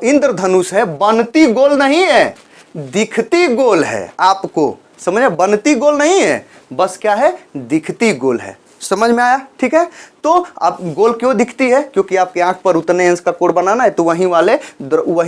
इंद्रधनुष है, बनती गोल नहीं है, दिखती गोल है। आपको समझ में? बनती गोल नहीं है, बस क्या है, दिखती गोल है। समझ में आया? ठीक है, तो आप गोल क्यों दिखती है, क्योंकि आपकी आंख पर उतने अंश का कोण बनाना है, तो वही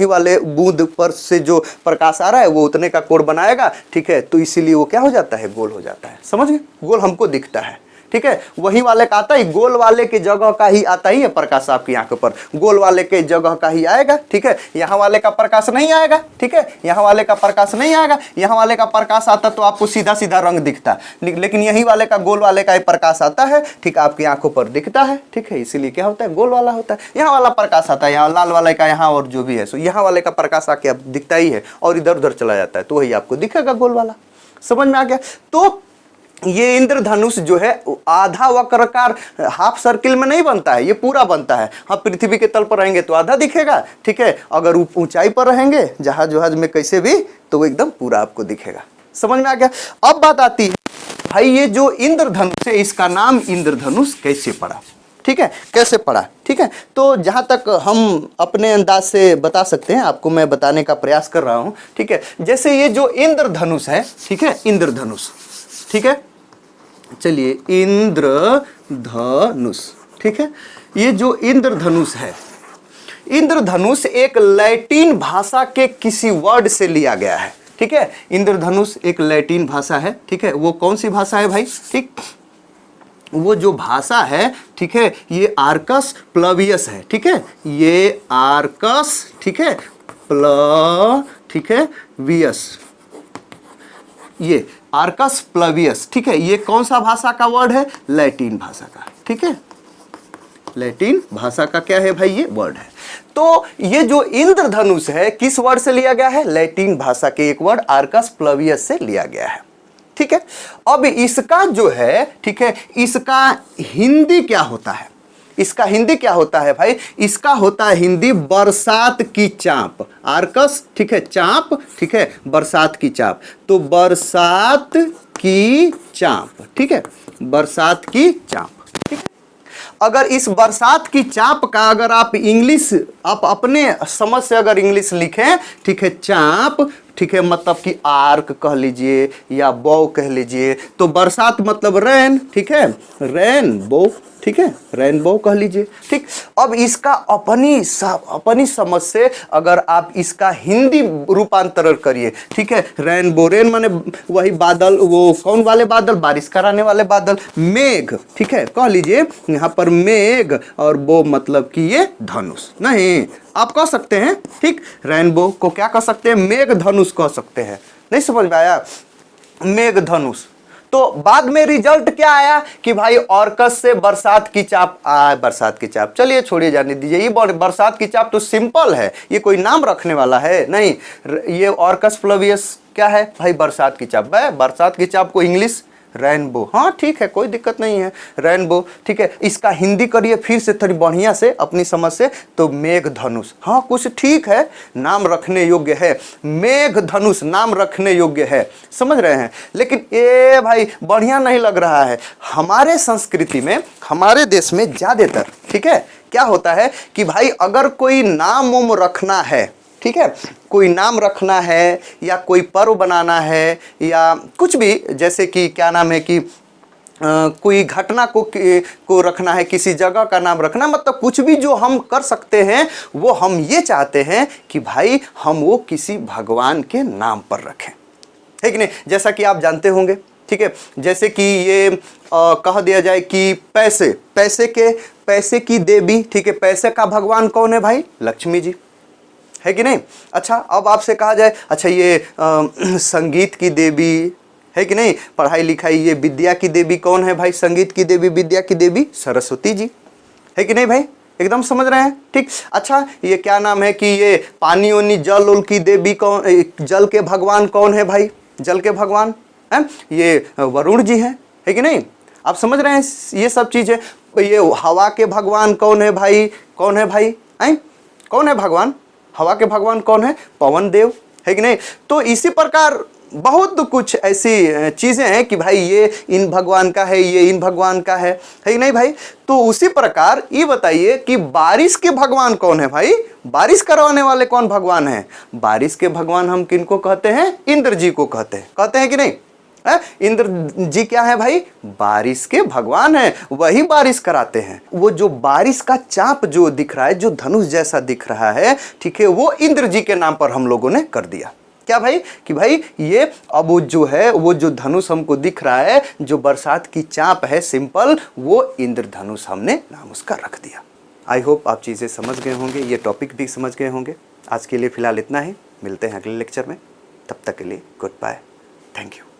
वाले बूंद पर से जो प्रकाश आ रहा है वो उतने का कोण बनाएगा। ठीक है, तो इसीलिए वो क्या हो जाता है, गोल हो जाता है। समझ गए? गोल हमको दिखता है। ठीक है, वही वाले का आता ही, गोल वाले के जगह का ही आता ही है प्रकाश आपकी आंख पर, गोल वाले के जगह का ही आएगा। ठीक है, यहाँ वाले का प्रकाश नहीं आएगा। ठीक है, यहाँ वाले का प्रकाश नहीं आएगा, यहाँ वाले का प्रकाश आता तो आपको सीधा सीधा रंग दिखता, लेकिन यही वाले का, गोल वाले का ही प्रकाश आता है। ठीक, आपकी आंखों पर दिखता है। ठीक है, इसीलिए क्या होता है, गोल वाला होता है। यहाँ वाला प्रकाश आता है, यहाँ लाल वाले का, यहाँ और जो भी है सो यहाँ वाले का प्रकाश आके अब दिखता ही है, और इधर उधर चला जाता है, तो वही आपको दिखेगा गोल वाला। समझ में आ गया? तो ये इंद्रधनुष जो है आधा वक्राकार हाफ सर्किल में नहीं बनता है, ये पूरा बनता है। हाँ, पृथ्वी के तल पर रहेंगे तो आधा दिखेगा। ठीक है, अगर ऊंचाई पर रहेंगे, जहाज में कैसे भी, तो वो एकदम पूरा आपको दिखेगा। समझ में आ गया? अब बात आती है भाई, ये जो इंद्रधनुष है, इसका नाम इंद्रधनुष कैसे पड़ा? ठीक है, कैसे पड़ा? ठीक है, तो जहाँ तक हम अपने अंदाज से बता सकते हैं, आपको मैं बताने का प्रयास कर रहा हूँ। ठीक है, जैसे ये जो इंद्रधनुष है, ठीक है, इंद्रधनुष, ठीक है, चलिए इंद्रधनुष, ठीक है, ये जो इंद्रधनुष है, इंद्रधनुष एक लैटिन भाषा के किसी वर्ड से लिया गया है। ठीक है, इंद्रधनुष एक लैटिन भाषा है। ठीक है, वो कौन सी भाषा है भाई? ठीक, वो जो भाषा है, ठीक है, ये आर्कस प्लवियस है। ठीक है, ये आर्कस, ठीक है, ठीक है, वियस, ये आर्कस प्लवियस। ठीक है, ये कौन सा भाषा का वर्ड है? लैटिन भाषा का। ठीक है, लैटिन भाषा का क्या है भाई? ये वर्ड है। तो ये जो इंद्रधनुष है, किस वर्ड से लिया गया है? लैटिन भाषा के एक वर्ड आर्कस प्लवियस से लिया गया है। ठीक है, अब इसका जो है, ठीक है, इसका हिंदी क्या होता है? इसका हिंदी क्या होता है भाई? इसका होता है हिंदी बरसात की चाँप। आर्कस, ठीक है, चाँप, ठीक है, बरसात की चाँप, तो बरसात की चाँप। ठीक है, बरसात की चाँप। ठीक है, अगर इस बरसात की चाँप का अगर आप इंग्लिश, आप अपने समझ से अगर इंग्लिश लिखें, ठीक है, चाँप, ठीक है, मतलब कि आर्क कह लीजिए या बो कह लीजिए, तो बरसात मतलब रेन। ठीक है, रेनबो, ठीक है, रेनबो कह लीजिए। ठीक, अब इसका अपनी समझ से अगर आप इसका हिंदी रूपांतरण करिए, ठीक है, रेनबो, रेन माने वही बादल, वो कौन वाले बादल? बारिश कराने वाले बादल। मेघ, ठीक है, कह लीजिए यहाँ पर मेघ, और बो मतलब कि ये धनुष। नहीं, आप कह सकते हैं, ठीक, रेनबो को क्या कह सकते हैं? मेघ धनुष कह सकते हैं। नहीं समझ में आया? मेघ धनुष। तो बाद में रिजल्ट क्या आया कि भाई ऑर्कस से बरसात की चाप बरसात की चाप, चलिए छोड़िए, जाने दीजिए। ये बरसात की चाप तो सिंपल है, ये कोई नाम रखने वाला है नहीं। ये ऑर्कस प्लवियस क्या है भाई? बरसात की चाप। बरसात की चाप को इंग्लिश रेनबो। हाँ ठीक है, कोई दिक्कत नहीं है, रेनबो। ठीक है, इसका हिंदी करिए फिर से थोड़ी बढ़िया से अपनी समझ से, तो मेघ धनुष। हाँ कुछ ठीक है, नाम रखने योग्य है, मेघ धनुष नाम रखने योग्य है। समझ रहे हैं? लेकिन ये भाई बढ़िया नहीं लग रहा है। हमारे संस्कृति में, हमारे देश में ज़्यादातर, ठीक है, क्या होता है कि भाई अगर कोई नाम उम रखना है, ठीक है, कोई नाम रखना है या कोई पर्व बनाना है या कुछ भी, जैसे कि क्या नाम है कि कोई घटना को रखना है, किसी जगह का नाम रखना, मतलब कुछ भी जो हम कर सकते हैं वो हम ये चाहते हैं कि भाई हम वो किसी भगवान के नाम पर रखें, है कि नहीं। जैसा कि आप जानते होंगे, ठीक है, जैसे कि ये कह दिया जाए कि पैसे की देवी, ठीक है, पैसे का भगवान कौन है भाई? लक्ष्मी जी, है कि नहीं। अच्छा, अब आपसे कहा जाए अच्छा ये संगीत की देवी, है कि नहीं, पढ़ाई लिखाई, ये विद्या की देवी कौन है भाई? संगीत की देवी, विद्या की देवी सरस्वती जी, है कि नहीं भाई? एकदम समझ रहे हैं, ठीक। अच्छा, ये क्या नाम है कि ये पानी ओनी जल उल की देवी कौन, जल के भगवान कौन है भाई? जल के भगवान है ये वरुण जी है कि नहीं। आप समझ रहे हैं ये सब चीजें। ये हवा के भगवान कौन है भाई? कौन है भाई? कौन है भगवान? हवा के भगवान कौन है? पवन देव, है कि नहीं। तो इसी प्रकार बहुत कुछ ऐसी चीजें हैं कि भाई ये इन भगवान का है, ये इन भगवान का है कि नहीं भाई। तो उसी प्रकार ये बताइए कि बारिश के भगवान कौन है भाई? बारिश करवाने वाले कौन भगवान है? बारिश के भगवान हम किनको कहते हैं? इंद्र जी को कहते हैं कि नहीं। इंद्र जी क्या है भाई? बारिश के भगवान है, वही बारिश कराते हैं। वो जो बारिश का चाप जो दिख रहा है, जो धनुष जैसा दिख रहा है, ठीक है, वो इंद्र जी के नाम पर हम लोगों ने कर दिया। क्या भाई? कि भाई ये अब वो जो है, वो जो धनुष हमको दिख रहा है, जो बरसात की चाप है सिंपल, वो इंद्रधनुष हमने नाम उसका रख दिया। आई होप आप चीज़ें समझ गए होंगे, ये टॉपिक भी समझ गए होंगे। आज के लिए फिलहाल इतना ही, मिलते हैं अगले लेक्चर में, तब तक के लिए गुड बाय, थैंक यू।